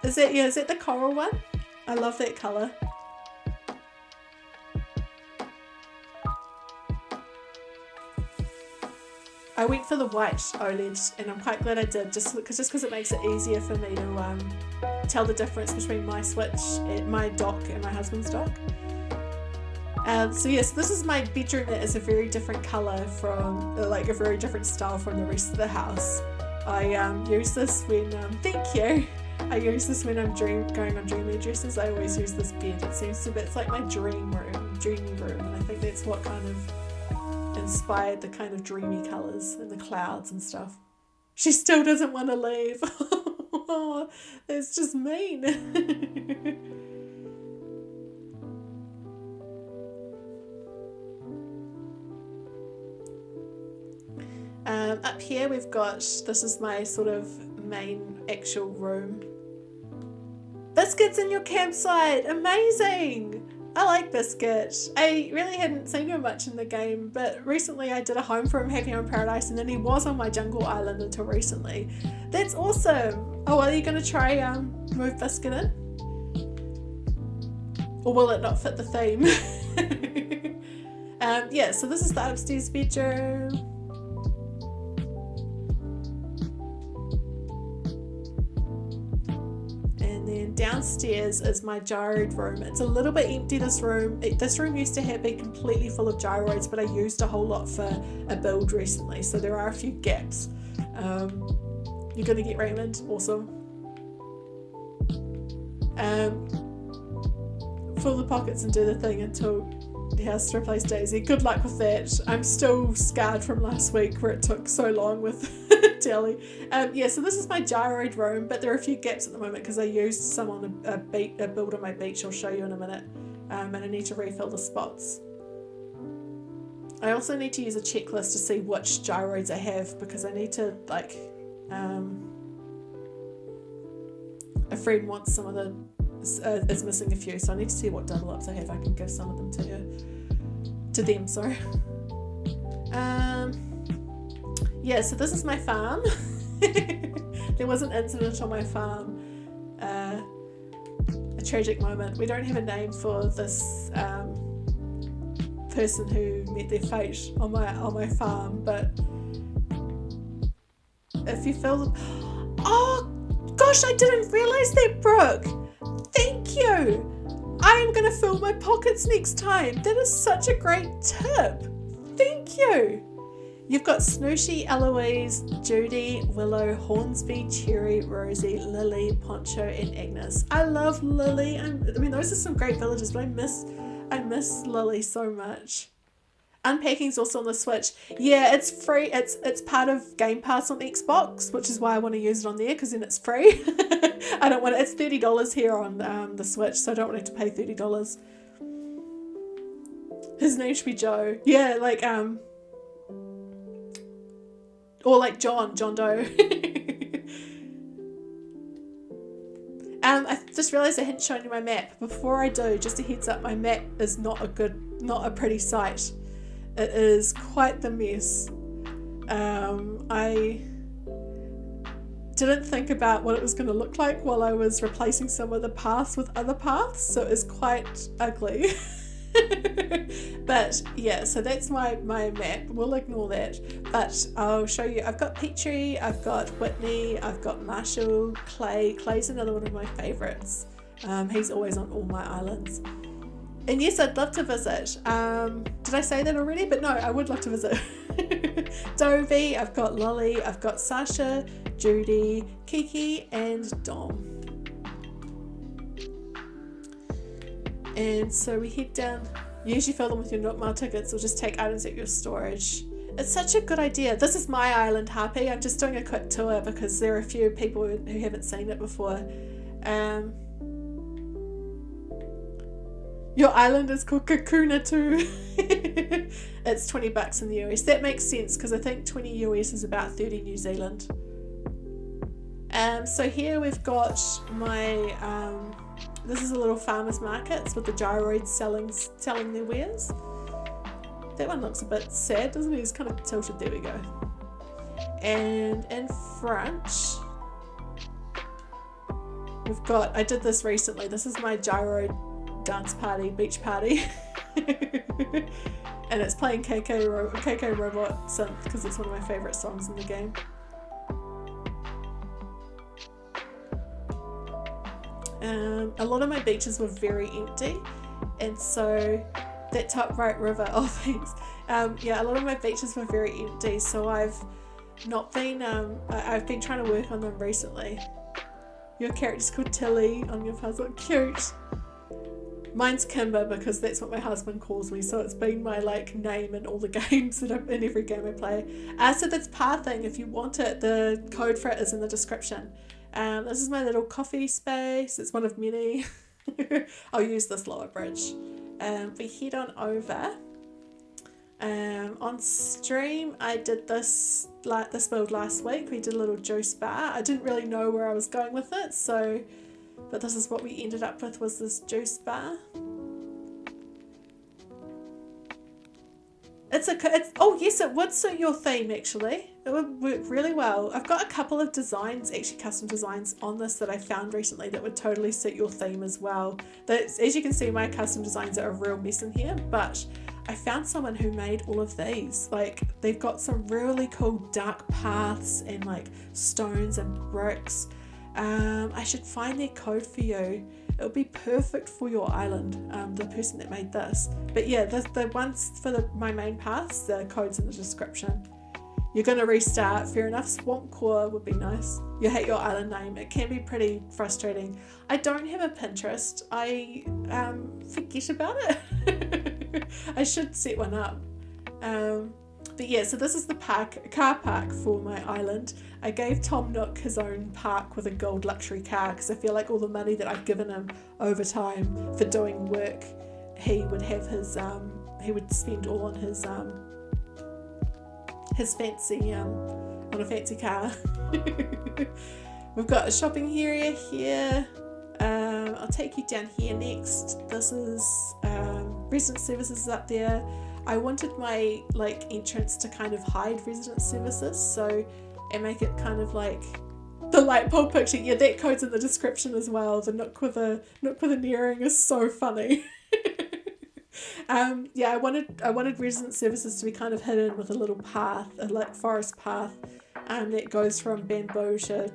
Is it the coral one? I love that colour. I went for the white OLED, and I'm quite glad I did, just because it makes it easier for me to tell the difference between my Switch, my dock, and my husband's dock. So yes, this is my bedroom. That is a very different colour from, like a very different style from the rest of the house. I use this when, thank you. I use this when I'm going on dreamy dresses. I always use this bed. It seems to be, it's like my dreamy room, and I think that's what kind of inspired the kind of dreamy colours and the clouds and stuff. She still doesn't want to leave. It's just mean. Up here we've got, this is my sort of main actual room. Biscuits in your campsite, amazing! I like Biscuit. I really hadn't seen him much in the game, but recently I did a home for him, Happy Home Paradise, and then he was on my jungle island until recently. That's awesome! Oh, are you going to try move Biscuit in? Or will it not fit the theme? Yeah, so this is the upstairs bedroom. Downstairs is my gyroid room. It's a little bit empty, this room. This room used to be completely full of gyroids, but I used a whole lot for a build recently, so there are a few gaps. You're gonna get Raymond, awesome. Fill the pockets and do the thing until the house to replace Daisy. Good luck with that. I'm still scarred from last week where it took so long with Telly. Yeah, so this is my gyroid room, but there are a few gaps at the moment because I used some on a build on my beach. I'll show you in a minute. And I need to refill the spots. I also need to use a checklist to see which gyroids I have, because I need to, like, a friend wants some of the, is missing a few, so I need to see what double ups I have. I can give some of them to them, sorry. Yeah, so this is my farm. There was an incident on my farm, a tragic moment. We don't have a name for this person who met their fate on my farm, but if you feel, oh gosh, I didn't realise that, Brooke. Thank you. I'm gonna fill my pockets next time. That is such a great tip. Thank you. You've got Snooshie, Eloise, Judy, Willow, Hornsby, Cherry, Rosie, Lily, Poncho, and Agnes. I love Lily. I mean, those are some great villagers, but I miss Lily so much. Unpacking's also on the Switch. Yeah, it's free. It's part of Game Pass on Xbox, which is why I want to use it on there, because then it's free. I don't want it. It's $30 here on the Switch, so I don't want to pay $30. His name should be Joe. Yeah, like or like John Doe. I just realised I hadn't shown you my map. Before I do, just a heads up, my map is not a pretty sight. It is quite the mess. I didn't think about what it was going to look like while I was replacing some of the paths with other paths, so it's quite ugly. But yeah, so that's my map. We'll ignore that, but I'll show you. I've got Petrie, I've got Whitney, I've got Marshall. Clay's another one of my favourites. He's always on all my islands. And yes, I'd love to visit. Did I say that already? But no, I would love to visit. Dovey, I've got Lolly, I've got Sasha, Judy, Kiki, and Dom. And so we head down. You usually fill them with your Nookmar tickets or just take items at your storage. It's such a good idea. This is my island, Harpy. I'm just doing a quick tour because there are a few people who haven't seen it before. Your island is called Kakuna too. It's $20 in the US. That makes sense because I think 20 US is about 30 New Zealand. So here we've got my this is a little farmer's market with the gyroids selling their wares. That one looks a bit sad, doesn't it? He's kind of tilted. There we go. And in front, we've got, I did this recently. This is my gyro dance party, beach party. And it's playing KK Robot synth because it's one of my favourite songs in the game. A lot of my beaches were very empty, and so that top right river, oh thanks, yeah, a lot of my beaches were very empty, so I've not been, I've been trying to work on them recently. Your character's called Tilly on your puzzle, cute. Mine's Kimber because that's what my husband calls me, so it's been my like name in all the games that in every game I play. So that's pathing. If you want it, the code for it is in the description. This is my little coffee space. It's one of many. I'll use this lower bridge. We head on over. On stream, I did this build last week. We did a little juice bar. I didn't really know where I was going with it, so. But this is what we ended up with, was this juice bar. Oh yes, it would suit your theme actually. It would work really well. I've got a couple of designs, actually custom designs on this that I found recently that would totally suit your theme as well. As you can see, my custom designs are a real mess in here, but I found someone who made all of these. Like, they've got some really cool dark paths and like stones and bricks. I should find their code for you. It would be perfect for your island, the person that made this. But yeah, the ones for my main paths, the code's in the description. You're going to restart, fair enough. Swamp Core would be nice. You hate your island name. It can be pretty frustrating. I don't have a Pinterest. I forget about it. I should set one up. But yeah, so this is the car park for my island. I gave Tom Nook his own park with a gold luxury car because I feel like all the money that I've given him over time for doing work, he would have his he would spend all on his fancy on a fancy car. We've got a shopping area here. I'll take you down here next. This is resident services up there. I wanted my like entrance to kind of hide resident services, so and make it kind of like the light bulb picture. Yeah, that code's in the description as well. The nook with a nearing is so funny. Yeah, I wanted resident services to be kind of hidden with a little path, a like forest path, that goes from bamboo to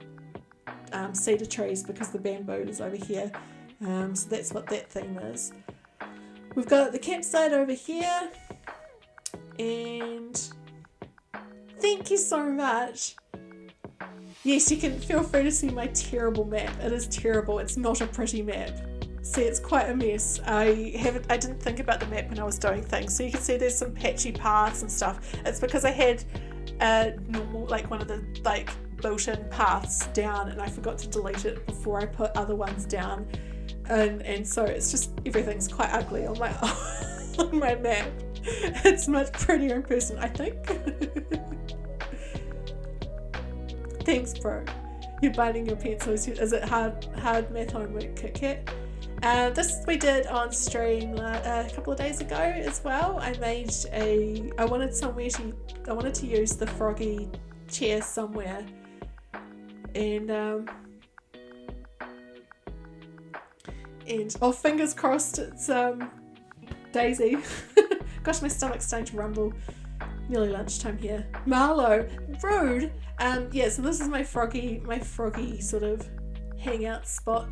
cedar trees because the bamboo is over here. So that's what that theme is. We've got the campsite over here, and thank you so much. Yes, you can feel free to see my terrible map. It is terrible. It's not a pretty map. See, it's quite a mess. I didn't think about the map when I was doing things. So you can see there's some patchy paths and stuff. It's because I had a normal, like one of the like built-in paths down, and I forgot to delete it before I put other ones down. And so it's just, everything's quite ugly on my on my map. It's much prettier in person, I think. Thanks, bro. You're biting your pencils. Is it hard math homework, Kit Kat? This we did on stream a couple of days ago as well. I wanted to use the froggy chair somewhere, and oh, fingers crossed it's Daisy. Gosh, my stomach's starting to rumble. Nearly lunchtime here. Marlo, rude. Yeah, so this is my froggy sort of hangout spot.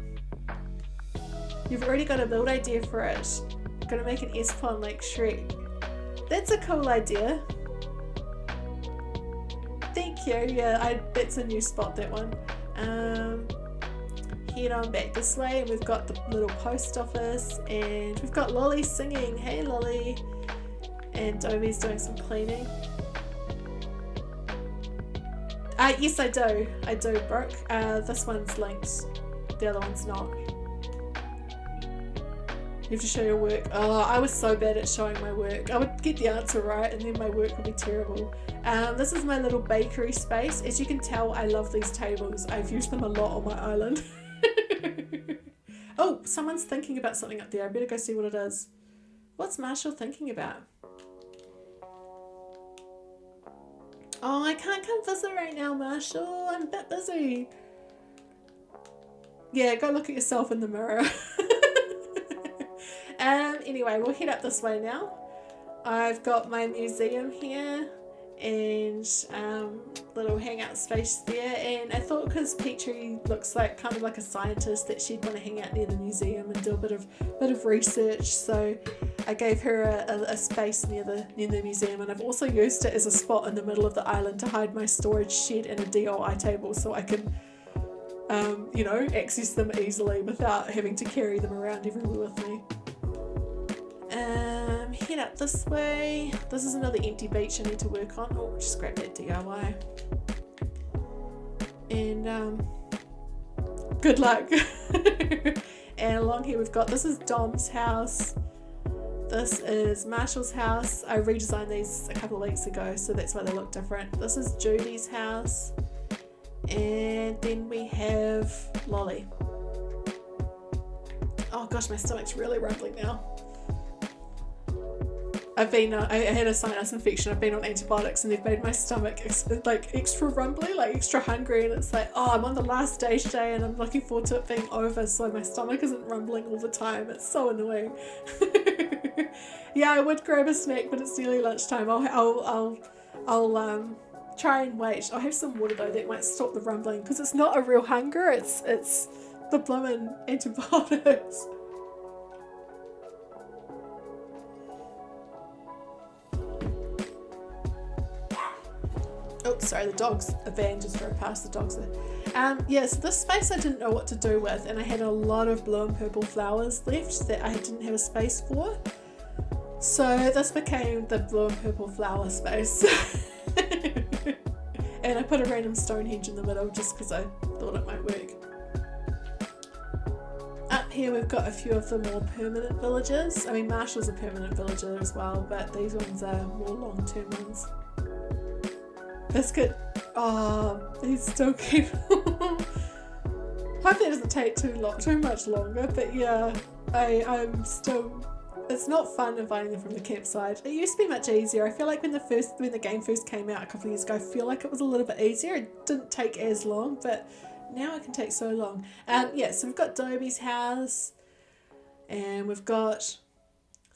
You've already got a build idea for it. Gonna make an S-pond like Shrek. That's a cool idea. Thank you. Yeah, that's a new spot, that one. Head on back this way, and we've got the little post office, and we've got Lolly singing. Hey Lolly. And Dobie's doing some cleaning. Yes, I do, Brooke. This one's linked. The other one's not. You have to show your work. Oh, I was so bad at showing my work. I would get the answer right, and then my work would be terrible. This is my little bakery space. As you can tell, I love these tables. I've used them a lot on my island. Oh, someone's thinking about something up there. I better go see what it is. What's Marshall thinking about? Oh, I can't come visit right now, Marshall. I'm a bit busy. Yeah, go look at yourself in the mirror. Anyway, we'll head up this way now. I've got my museum here and little hangout space there, and I thought because Petrie looks like kind of like a scientist that she'd want to hang out near the museum and do a bit of research, so I gave her a space near the museum, and I've also used it as a spot in the middle of the island to hide my storage shed and a DIY table so I can access them easily without having to carry them around everywhere with me. Head up this way. This is another empty beach I need to work on. Oh, just grab that DIY. And good luck. And along here we've got, this is Dom's house. This is Marshall's house. I redesigned these a couple of weeks ago, so that's why they look different. This is Judy's house. And then we have Lolly. Oh gosh, my stomach's really rumbling now. I had a sinus infection. I've been on antibiotics and they've made my stomach like extra rumbly, like extra hungry, and it's like, oh, I'm on the last day today and I'm looking forward to it being over so my stomach isn't rumbling all the time. It's so annoying. Yeah, I would grab a snack, but it's nearly lunchtime. I'll try and wait. I'll have some water though, that might stop the rumbling, because it's not a real hunger, it's the bloomin' antibiotics. Oh, sorry, the dogs, a van just drove past, the dogs there. Yeah, so this space I didn't know what to do with, and I had a lot of blue and purple flowers left that I didn't have a space for. So this became the blue and purple flower space. And I put a random Stonehenge in the middle just because I thought it might work. Up here we've got a few of the more permanent villagers. I mean, Marshall's a permanent villager as well, but these ones are more long-term ones. Biscuit, oh, he's still cute. Hope that doesn't take too much longer, but yeah, I'm still, it's not fun inviting them from the campsite. It used to be much easier. I feel like when the game first came out a couple of years ago, I feel like it was a little bit easier. It didn't take as long, but now it can take so long. Yeah, so we've got Dobie's house, and we've got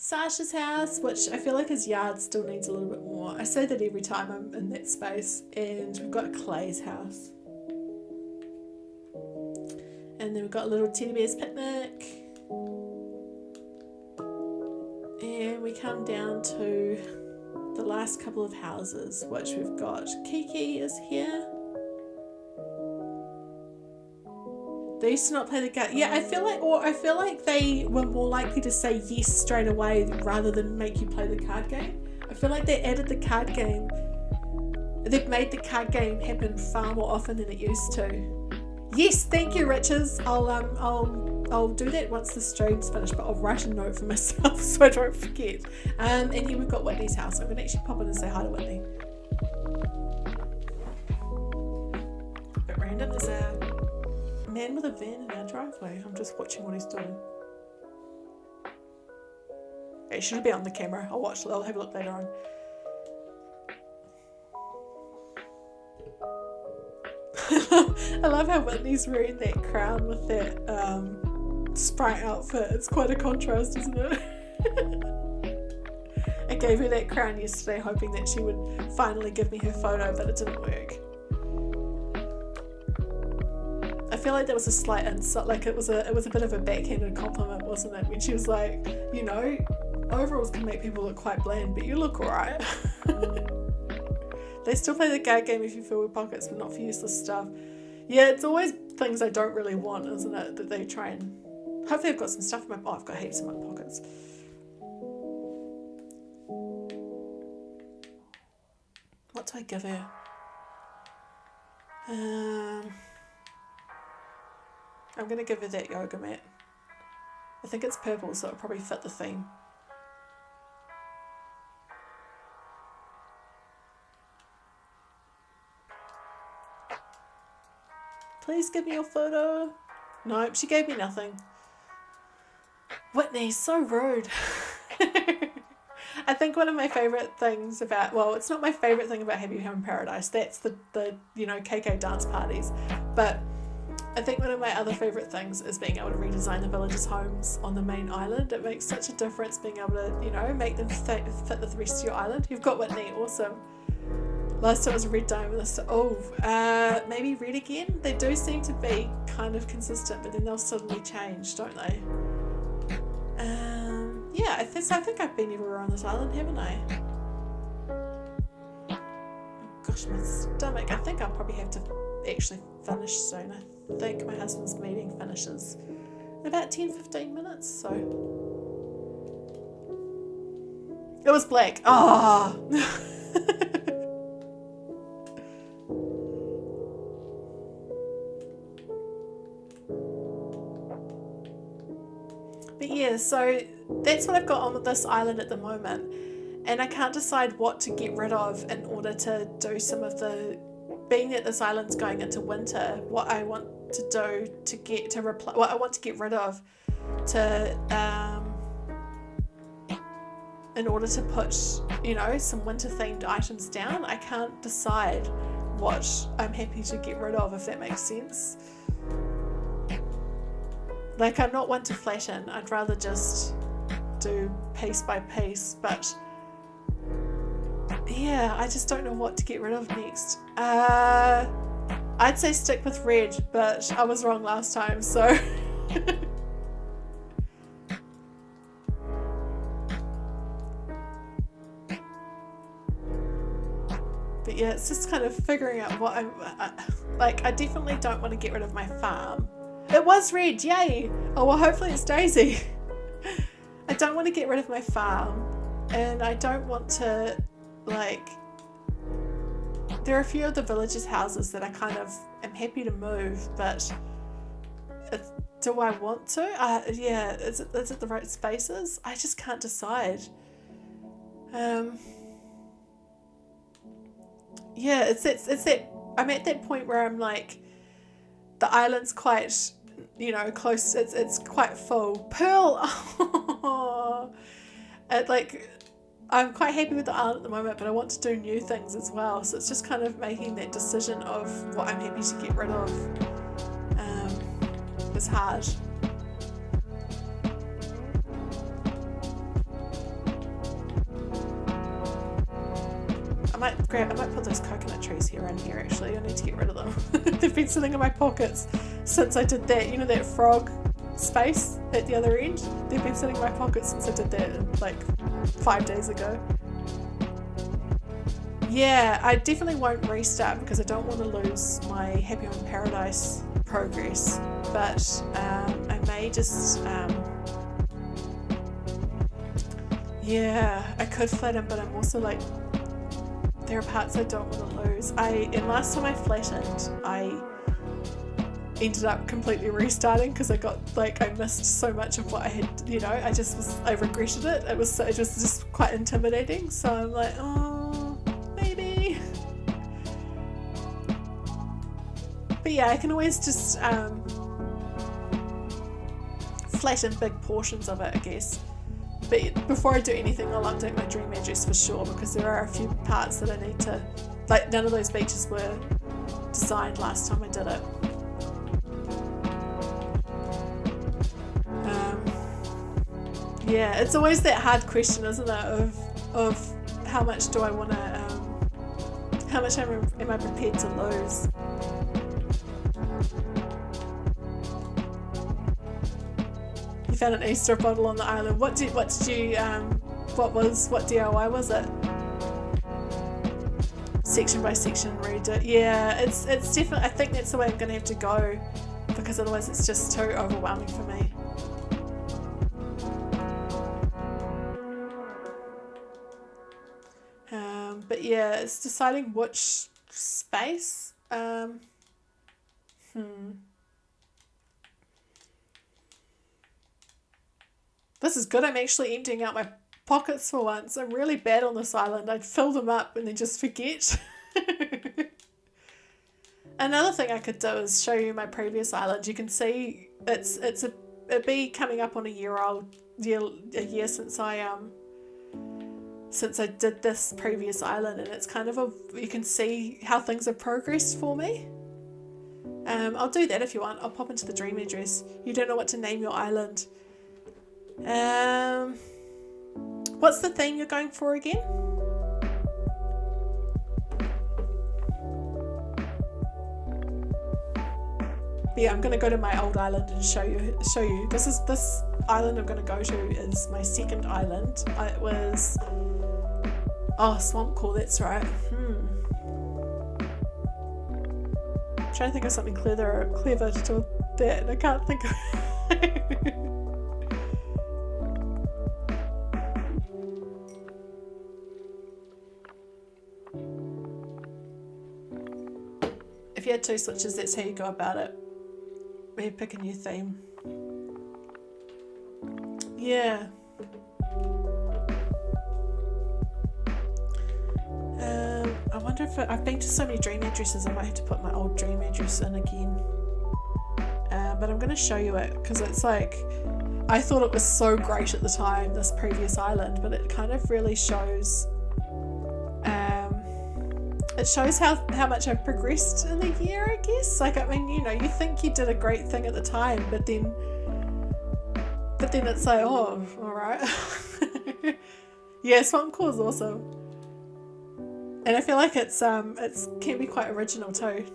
Sasha's house, which I feel like his yard still needs a little bit more. I say that every time I'm in that space. And we've got Clay's house. And then we've got a little teddy bear's picnic. And we come down to the last couple of houses, which we've got Kiki is here. They used to not play the game. Yeah, I feel like they were more likely to say yes straight away rather than make you play the card game. I feel like they added the card game. They've made the card game happen far more often than it used to. Yes, thank you, Riches. I'll do that once the stream's finished, but I'll write a note for myself so I don't forget. And here we've got Whitney's house. I'm gonna actually pop in and say hi to Whitney. A bit random. There's a man with a van in our driveway. I'm just watching what he's doing. It should be on the camera. I'll have a look later on. I love how Whitney's wearing that crown with that Sprite outfit. It's quite a contrast, isn't it? I gave her that crown yesterday hoping that she would finally give me her photo, but it didn't work. I feel like that was a slight insult, like it was a bit of a backhanded compliment, wasn't it? When she was like, you know, overalls can make people look quite bland, but you look alright. They still play the card game if you fill your pockets, but not for useless stuff. Yeah, it's always things I don't really want, isn't it? That they try and... Hopefully I've got some stuff in my... Oh, I've got heaps in my pockets. What do I give her? I'm going to give her that yoga mat. I think it's purple, so it'll probably fit the theme. Please give me your photo. Nope, she gave me nothing. Whitney, so rude. I think one of my favourite things about, well, it's not my favourite thing about Happy Home Paradise, that's the KK dance parties, but I think one of my other favourite things is being able to redesign the villagers' homes on the main island. It makes such a difference being able to, make them fit the rest of your island. You've got Whitney, awesome. Last time it was a red diamond. Maybe red again? They do seem to be kind of consistent, but then they'll suddenly change, don't they? Yeah, I think I've been everywhere on this island, haven't I? Oh gosh, my stomach. I think I'll probably have to actually finish soon. I think my husband's meeting finishes in about 10-15 minutes, so. It was black. Oh! But yeah, so that's what I've got on with this island at the moment, and I can't decide what to get rid of in order to do some of the, being that this island's going into winter, what I want to do to get to replace, what I want to get rid of to in order to put some winter themed items down. I can't decide what I'm happy to get rid of, if that makes sense. Like, I'm not one to flatten. I'd rather just do piece by piece, but yeah, I just don't know what to get rid of next. I'd say stick with red, but I was wrong last time, so but yeah, it's just kind of figuring out what I definitely don't want to get rid of my farm. It was red, yay! Oh, well, hopefully it's Daisy. I don't want to get rid of my farm, and I don't want to, there are a few of the villagers' houses that I kind of am happy to move, but do I want to? Yeah, is it the right spaces? I just can't decide. Yeah, it's that I'm at that point where I'm like, the island's quite, close. It's quite full. Pearl. Oh, I'm quite happy with the island at the moment, but I want to do new things as well. So it's just kind of making that decision of what I'm happy to get rid of. It's hard. I might put those coconut trees here and here, actually. I need to get rid of them. They've been sitting in my pockets since I did that, that frog space at the other end. They've been sitting in my pockets since I did that 5 days ago. Yeah, I definitely won't restart because I don't want to lose my Happy Home Paradise progress, but I may just yeah, I could flatten, but I'm also there are parts I don't want to lose. And last time I flattened, I ended up completely restarting because I missed so much of what I had, I regretted it. It was just quite intimidating. So I'm like, oh, maybe. But yeah, I can always just flatten big portions of it, I guess. But before I do anything, I'll update my dream address for sure, because there are a few parts that I need to, none of those beaches were designed last time I did it. Yeah, it's always that hard question, isn't it, of how much do I want to, how much am I prepared to lose? You found an Easter bottle on the island. What DIY was it? Section by section read it. Yeah, it's definitely, I think that's the way I'm going to have to go, because otherwise it's just too overwhelming for me. But yeah, it's deciding which space. This is good. I'm actually emptying out my pockets for once. I'm really bad on this island. I'd fill them up and then just forget. Another thing I could do is show you my previous island. You can see it'd be coming up on a year since I since I did this previous island, and it's kind of you can see how things have progressed for me. I'll do that if you want. I'll pop into the dream address. You don't know what to name your island. What's the theme you're going for again? Yeah, I'm going to go to my old island and show you. This island I'm going to go to is my second island. It was Swamp Core, that's right. I'm trying to think of something clever to do with that, and I can't think of If you had 2 switches, that's how you go about it. We pick a new theme. Yeah. I wonder if I've been to so many dream addresses, I might have to put my old dream address in again. But I'm going to show you it because it's like, I thought it was so great at the time, this previous island, but it kind of really shows. It shows how much I've progressed in a year, I guess. Like, I mean, you know, you think you did a great thing at the time, but then it's like, oh, all right. Yeah, Swamp Core is awesome, and I feel like it can be quite original too.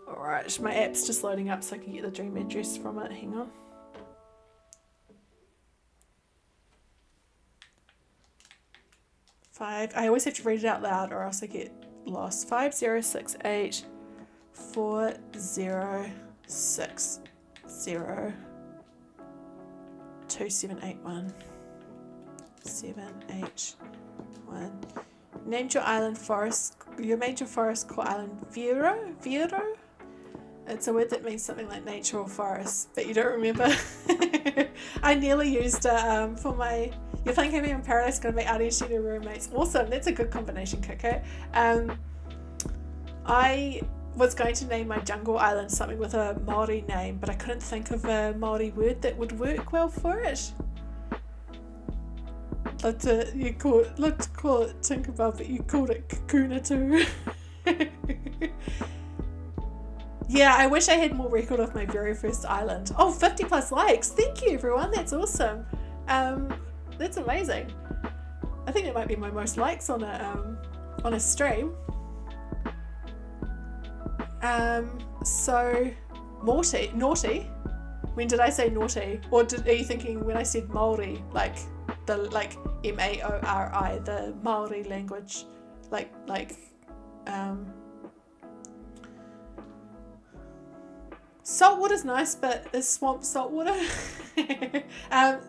All right, my app's just loading up so I can get the dream address from it. Hang on. I always have to read it out loud or else I get lost. 5068 4060 2781 781. Named your island forest. You made your forest core island Vero. It's a word that means something like nature or forest, but you don't remember. I nearly used it for my. You're thinking me in Paradise going to make Argentina roommates. Awesome, that's a good combination, Kiko. I was going to name my jungle island something with a Māori name, but I couldn't think of a Māori word that would work well for it. Let's call it Tinkerbell, but you called it Kakuna too. Yeah, I wish I had more record of my very first island. Oh, 50 plus likes. Thank you, everyone. That's awesome. That's amazing. I think it might be my most likes on a stream. So naughty. When did I say naughty? Or are you thinking when I said Māori, like Maori, the Maori language, salt water's nice, but is swamp salt water?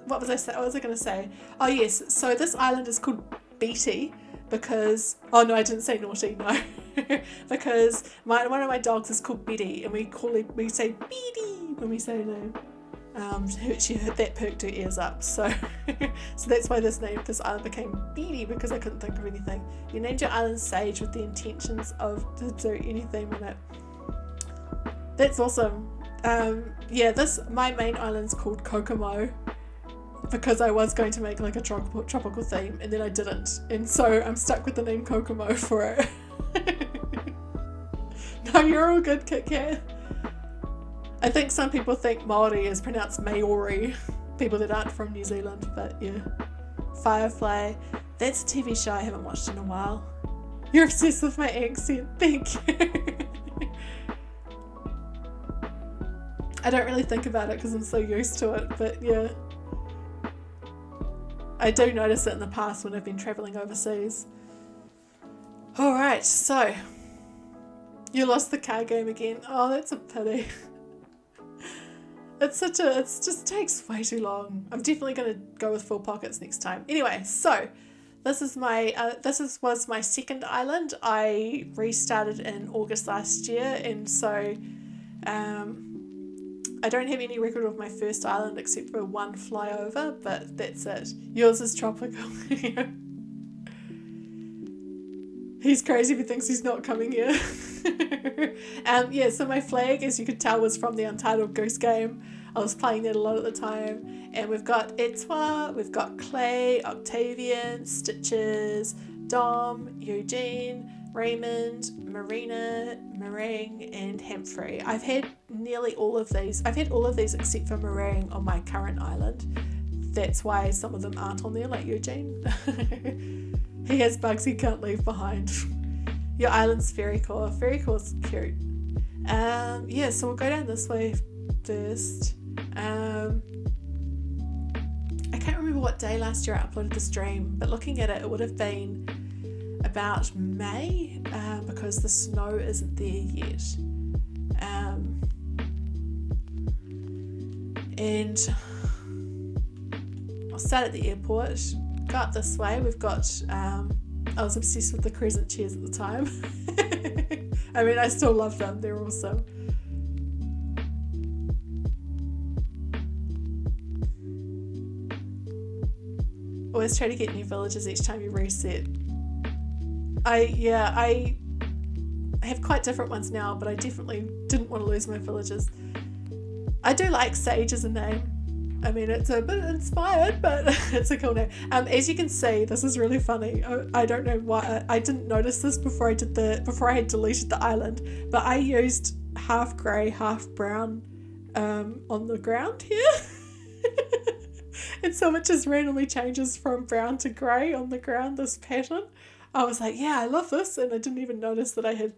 What was I going to say? Oh yes, so this island is called Beatty because, oh no, I didn't say naughty, no. Because one of my dogs is called Betty, and we say Betty when we say her name. She heard that, perked her ears up, so that's why this island became Betty, because I couldn't think of anything. You named your island Sage with the intentions to do anything with it. That's awesome. My main island's called Kokomo because I was going to make like a tropical theme, and then I didn't, and so I'm stuck with the name Kokomo for it. No, you're all good, Kit Kat. I think some people think Māori is pronounced Maori, people that aren't from New Zealand, but yeah. Firefly, that's a TV show I haven't watched in a while. You're obsessed with my accent, thank you. I don't really think about it because I'm so used to it, but yeah. I do notice it in the past when I've been travelling overseas. Alright, so you lost the card game again. Oh, that's a pity. It just takes way too long. I'm definitely going to go with full pockets next time. Anyway, so this was my second island. I restarted in August last year, and so I don't have any record of my first island except for one flyover, but that's it. Yours is tropical. He's crazy if he thinks he's not coming here. So my flag, as you could tell, was from the Untitled Goose Game. I was playing that a lot at the time. And we've got Etwa, we've got Clay, Octavian, Stitches, Dom, Eugene, Raymond, Marina, Meringue, and Humphrey. I've had nearly all of these. I've had all of these except for Meringue on my current island. That's why some of them aren't on there, like Eugene. He has bugs he can't leave behind. Your island's very cool. Very cool, it's cute. Yeah, so we'll go down this way first. I can't remember what day last year I uploaded the stream, but looking at it, it would have been about May, because the snow isn't there yet. And I'll start at the airport. Go up this way. We've got, I was obsessed with the crescent chairs at the time. I mean, I still love them. They're awesome. Always try to get new villages each time you reset. I have quite different ones now, but I definitely didn't want to lose my villages. I do like Sage as a name. I mean, it's a bit inspired, but it's a cool name. As you can see, this is really funny. I don't know why I didn't notice this before I had deleted the island, but I used half grey, half brown on the ground here. And so it just randomly changes from brown to grey on the ground, this pattern. I was like, yeah, I love this, and I didn't even notice that I had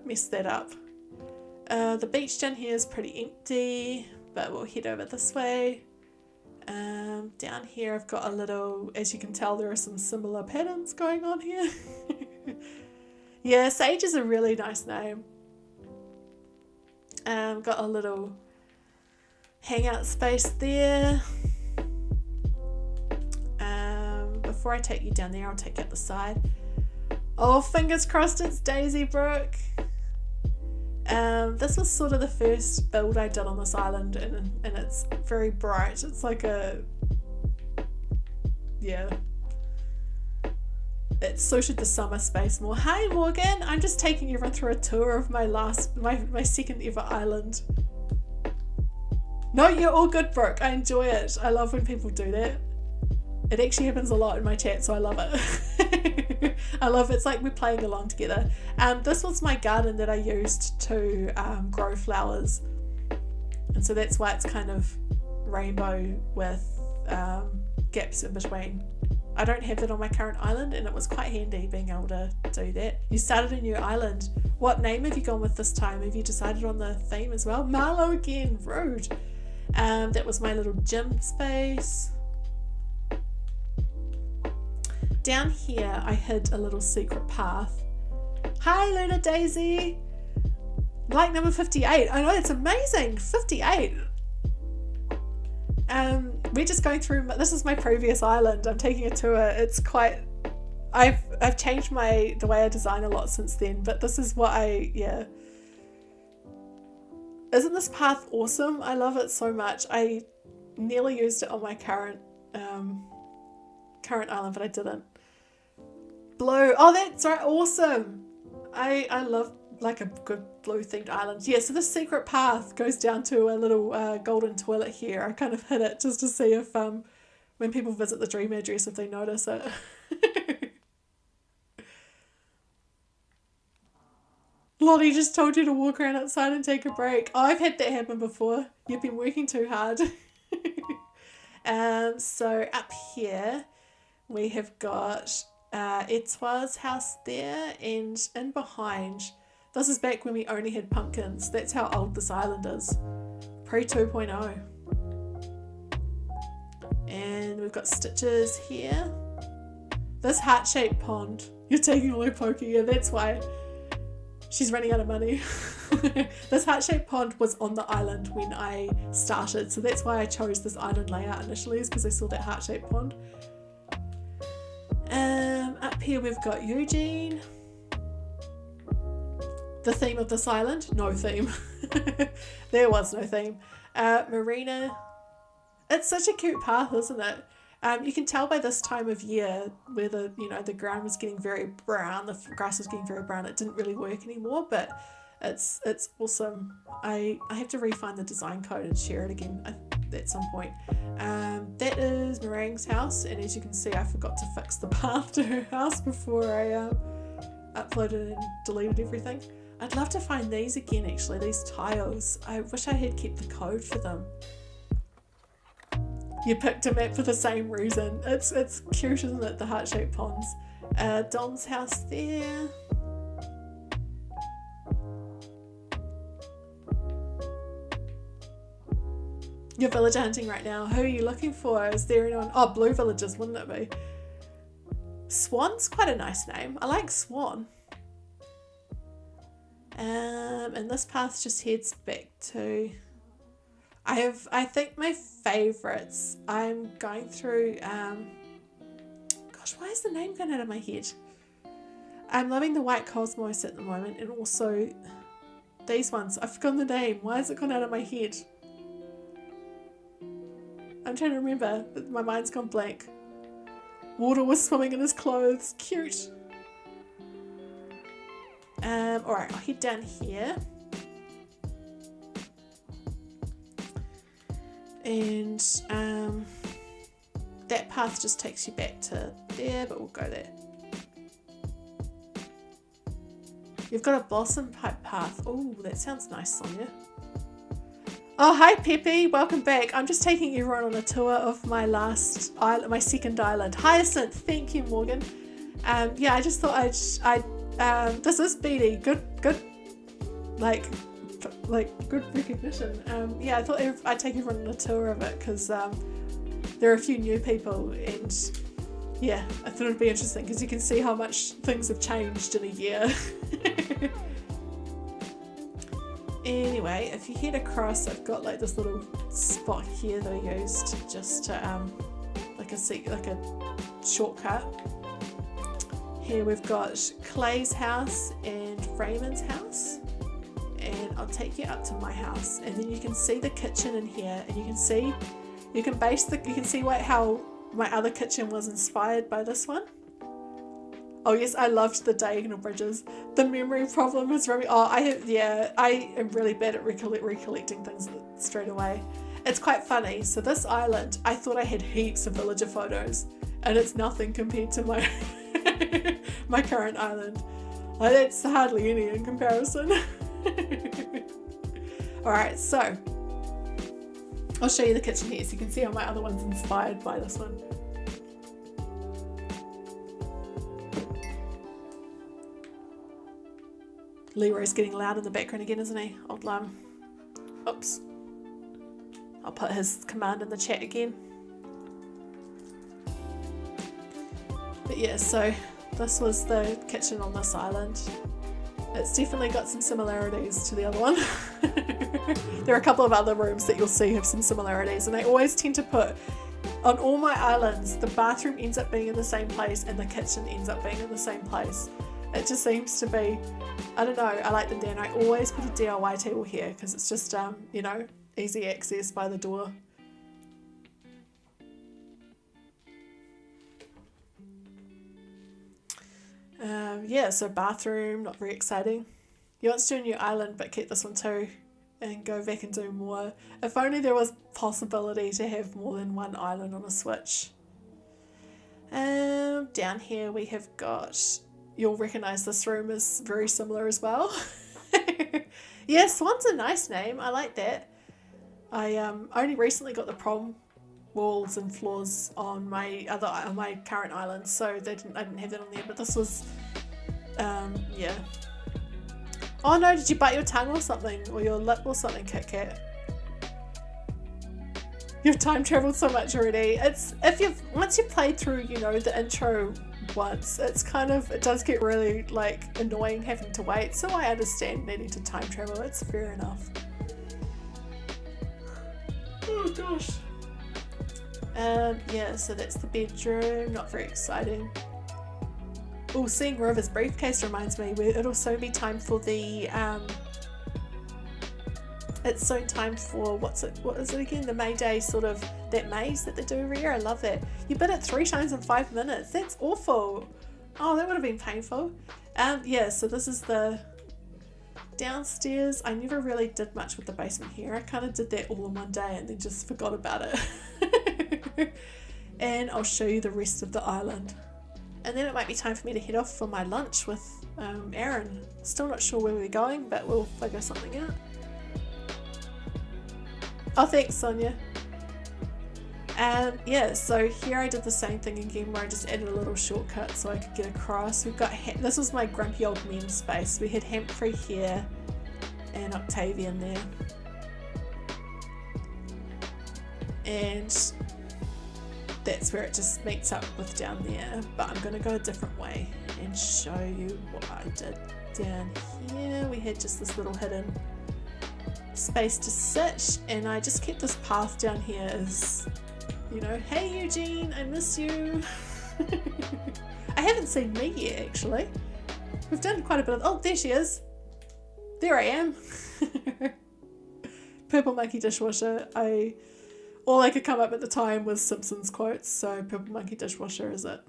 messed that up. The beach down here is pretty empty, but we'll head over this way. Down here I've got a little, as you can tell, there are some similar patterns going on here. Yeah, Sage is a really nice name. Got a little hangout space there. Before I take you down there, I'll take you up the side. Oh, fingers crossed it's Daisy Brook. This was sort of the first build I did on this island, and it's very bright. It's like it suited the summer space more. Hi Morgan, I'm just taking everyone through a tour of my second ever island. No, you're all good, Brooke. I enjoy it. I love when people do that. It actually happens a lot in my chat, so I love it. I love it. It's like we're playing along together. This was my garden that I used to grow flowers. And so that's why it's kind of rainbow with gaps in between. I don't have that on my current island, and it was quite handy being able to do that. You started a new island. What name have you gone with this time? Have you decided on the theme as well? Marlow again, rude. That was my little gym space. Down here I hid a little secret path. Hi Luna Daisy! Like number 58. I know, it's amazing! 58! We're just going through, this is my previous island. I'm taking a tour. It's quite, I've changed the way I design a lot since then, but this is what Isn't this path awesome? I love it so much. I nearly used it on my current island, but I didn't. Blue. Oh, that's right. Awesome. I love like a good blue themed island. Yeah, so this secret path goes down to a little golden toilet here. I kind of hid it just to see if when people visit the dream address, if they notice it. Lottie just told you to walk around outside and take a break. Oh, I've had that happen before. You've been working too hard. So up here we have got Etwa's house there, and in behind, this is back when we only had pumpkins. That's how old this island is. Pre 2.0. And we've got Stitches here. This heart-shaped pond. You're taking all her poker. Yeah, that's why. She's running out of money. This heart-shaped pond was on the island when I started, so that's why I chose this island layout initially, is because I saw that heart-shaped pond. Up here we've got Eugene. The theme of this island? No theme. There was no theme. Marina. It's such a cute path, isn't it? You can tell by this time of year where the ground was getting very brown, the grass was getting very brown. It didn't really work anymore, but It's awesome. I have to re-find the design code and share it again at some point. That is Meringue's house, and as you can see, I forgot to fix the path to her house before I uploaded and deleted everything. I'd love to find these again, actually, these tiles. I wish I had kept the code for them. You picked a map for the same reason. It's cute, isn't it? The heart-shaped ponds. Don's house there. You're villager hunting right now. Who are you looking for? Is there anyone? Oh, blue villagers, wouldn't it be? Swan's quite a nice name. I like Swan. And this path just heads back to... I think my favourites, I'm going through... gosh, why is the name going out of my head? I'm loving the White Cosmos at the moment, and also these ones. I've forgotten the name. Why has it gone out of my head? I'm trying to remember. My mind's gone blank. Water was swimming in his clothes. Cute. Alright, I'll head down here. And that path just takes you back to there, but we'll go there. You've got a blossom pipe path. Oh, that sounds nice, Sonia. Oh, hi Peppy, welcome back. I'm just taking everyone on a tour of my last island, my second island. Hyacinth, thank you, Morgan. Yeah, I just thought this is Beatty. Good, like good recognition. Yeah, I thought I'd take everyone on a tour of it because there are a few new people, and yeah, I thought it'd be interesting because you can see how much things have changed in a year. Anyway, if you head across, I've got like this little spot here that I used just to like a shortcut. Here we've got Clay's house and Raymond's house, and I'll take you up to my house, and then you can see the kitchen in here, and you can see how my other kitchen was inspired by this one. Oh yes, I loved the diagonal bridges. The memory problem is really... Oh, I am really bad at recollecting things straight away. It's quite funny. So this island, I thought I had heaps of villager photos, and it's nothing compared to my my current island. Like, that's hardly any in comparison. Alright, so I'll show you the kitchen here so you can see how my other one's inspired by this one. Leroy's getting loud in the background again, isn't he? Old lamb. Oops. I'll put his command in the chat again. But yeah, so this was the kitchen on this island. It's definitely got some similarities to the other one. There are a couple of other rooms that you'll see have some similarities, and I always tend to put, on all my islands, the bathroom ends up being in the same place and the kitchen ends up being in the same place. It just seems to be, I don't know, I like them there, and I always put a DIY table here because it's just, you know, easy access by the door. Yeah, so bathroom, not very exciting. You want to do a new island, but keep this one too and go back and do more. If only there was possibility to have more than one island on a Switch. Down here we have got... You'll recognise this room is very similar as well. Yeah, Swan's a nice name. I like that. I only recently got the prom walls and floors on my current island, so I didn't have that on there. But this was, yeah. Oh no! Did you bite your tongue or something, or your lip or something, Kit Kat? You've time travelled so much already. It's once you've played through, you know, the intro once, it's kind of, it does get really like annoying having to wait, so I understand needing to time travel. It's fair enough. Oh gosh. Yeah, so that's the bedroom. Not very exciting. Oh, seeing Rover's briefcase reminds me, it'll soon be time for the it's soon time for what is it again, the May Day, sort of that maze that they do every year. I love that. You bid it 3 times in 5 minutes. That's awful. Oh, that would have been painful. Yeah, so this is the downstairs, I never really did much with the basement here. I kind of did that all in one day and then just forgot about it. And I'll show you the rest of the island. And then it might be time for me to head off for my lunch with Aaron. Still not sure where we're going, but we'll figure something out. Oh, thanks, Sonia. Yeah, so here I did the same thing again where I just added a little shortcut so I could get across. We've got, this was my grumpy old meme space. We had Humphrey here and Octavian there. And that's where it just meets up with down there. But I'm going to go a different way and show you what I did down here. We had just this little hidden space to sit, and I just kept this path down here as, you know, hey Eugene, I miss you. I haven't seen me yet actually. We've done quite a bit of, oh there she is. There I am. Purple monkey dishwasher. All I could come up at the time was Simpsons quotes, so purple monkey dishwasher is it.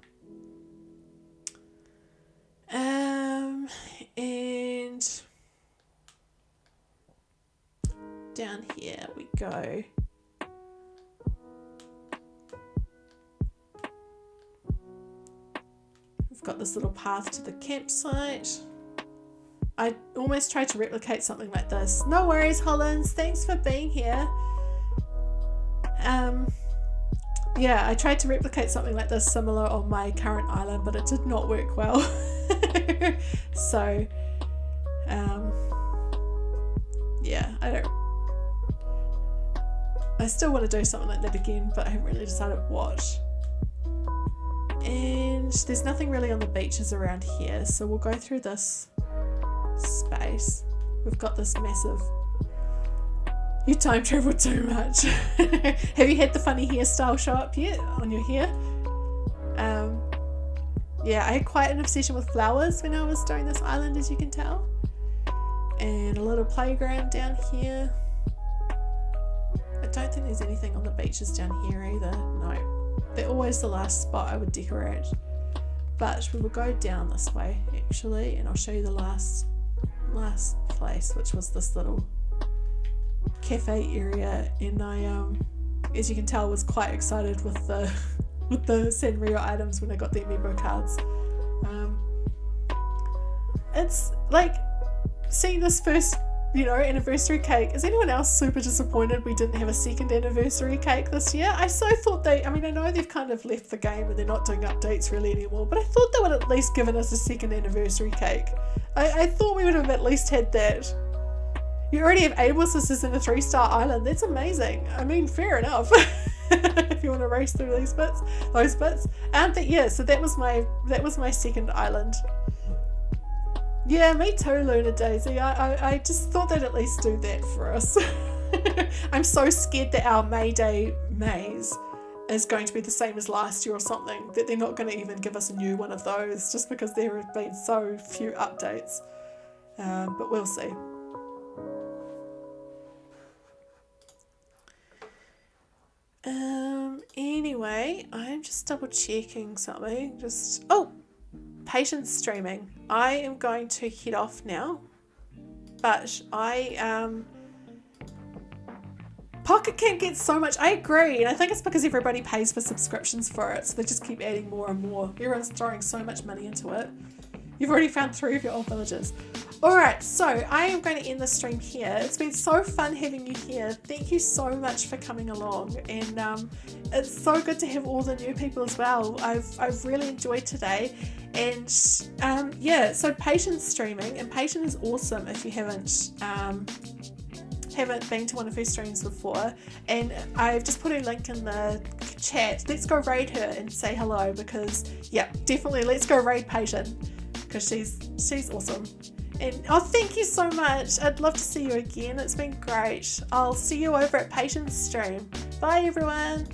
And down here we go. We've got this little path to the campsite. I almost tried to replicate something like this. No worries, Hollins, thanks for being here. Yeah, I tried to replicate something like this similar on my current island, but it did not work well. So, yeah, I still want to do something like that again, but I haven't really decided what. And there's nothing really on the beaches around here, so we'll go through this space. We've got this massive... You time travel too much. Have you had the funny hairstyle show up yet on your hair? Yeah, I had quite an obsession with flowers when I was doing this island, as you can tell. And a little playground down here. I don't think there's anything on the beaches down here either. No, they're always the last spot I would decorate. But we will go down this way actually, and I'll show you the last place, which was this little cafe area. And I as you can tell, was quite excited with the Sanrio items when I got the amiibo cards. It's like seeing this first, you know, anniversary cake. Is anyone else super disappointed we didn't have a second anniversary cake this year? I so thought I know they've kind of left the game and they're not doing updates really anymore, but I thought they would have at least given us a second anniversary cake. I thought we would have at least had that. You already have Able Sisters in a 3-star island. That's amazing. I mean, fair enough. If you want to race through those bits. But yeah, so that was my second island. Yeah, me too, Luna Daisy. I just thought they'd at least do that for us. I'm so scared that our May Day maze is going to be the same as last year or something, that they're not going to even give us a new one of those just because there have been so few updates. But we'll see. Anyway, I'm just double checking something. Patience streaming. I am going to head off now, but Pocket Camp gets so much. I agree, and I think it's because everybody pays for subscriptions for it, so they just keep adding more and more. Everyone's throwing so much money into it. You've already found 3 of your old villages. Alright, so I am going to end the stream here. It's been so fun having you here. Thank you so much for coming along, and it's so good to have all the new people as well. I've really enjoyed today, and yeah, so Patience streaming, and Patience is awesome if you haven't been to one of her streams before, and I've just put a link in the chat. Let's go raid her and say hello, because yeah, definitely let's go raid Patience, because she's awesome. And oh, thank you so much. I'd love to see you again. It's been great. I'll see you over at Patience stream. Bye everyone.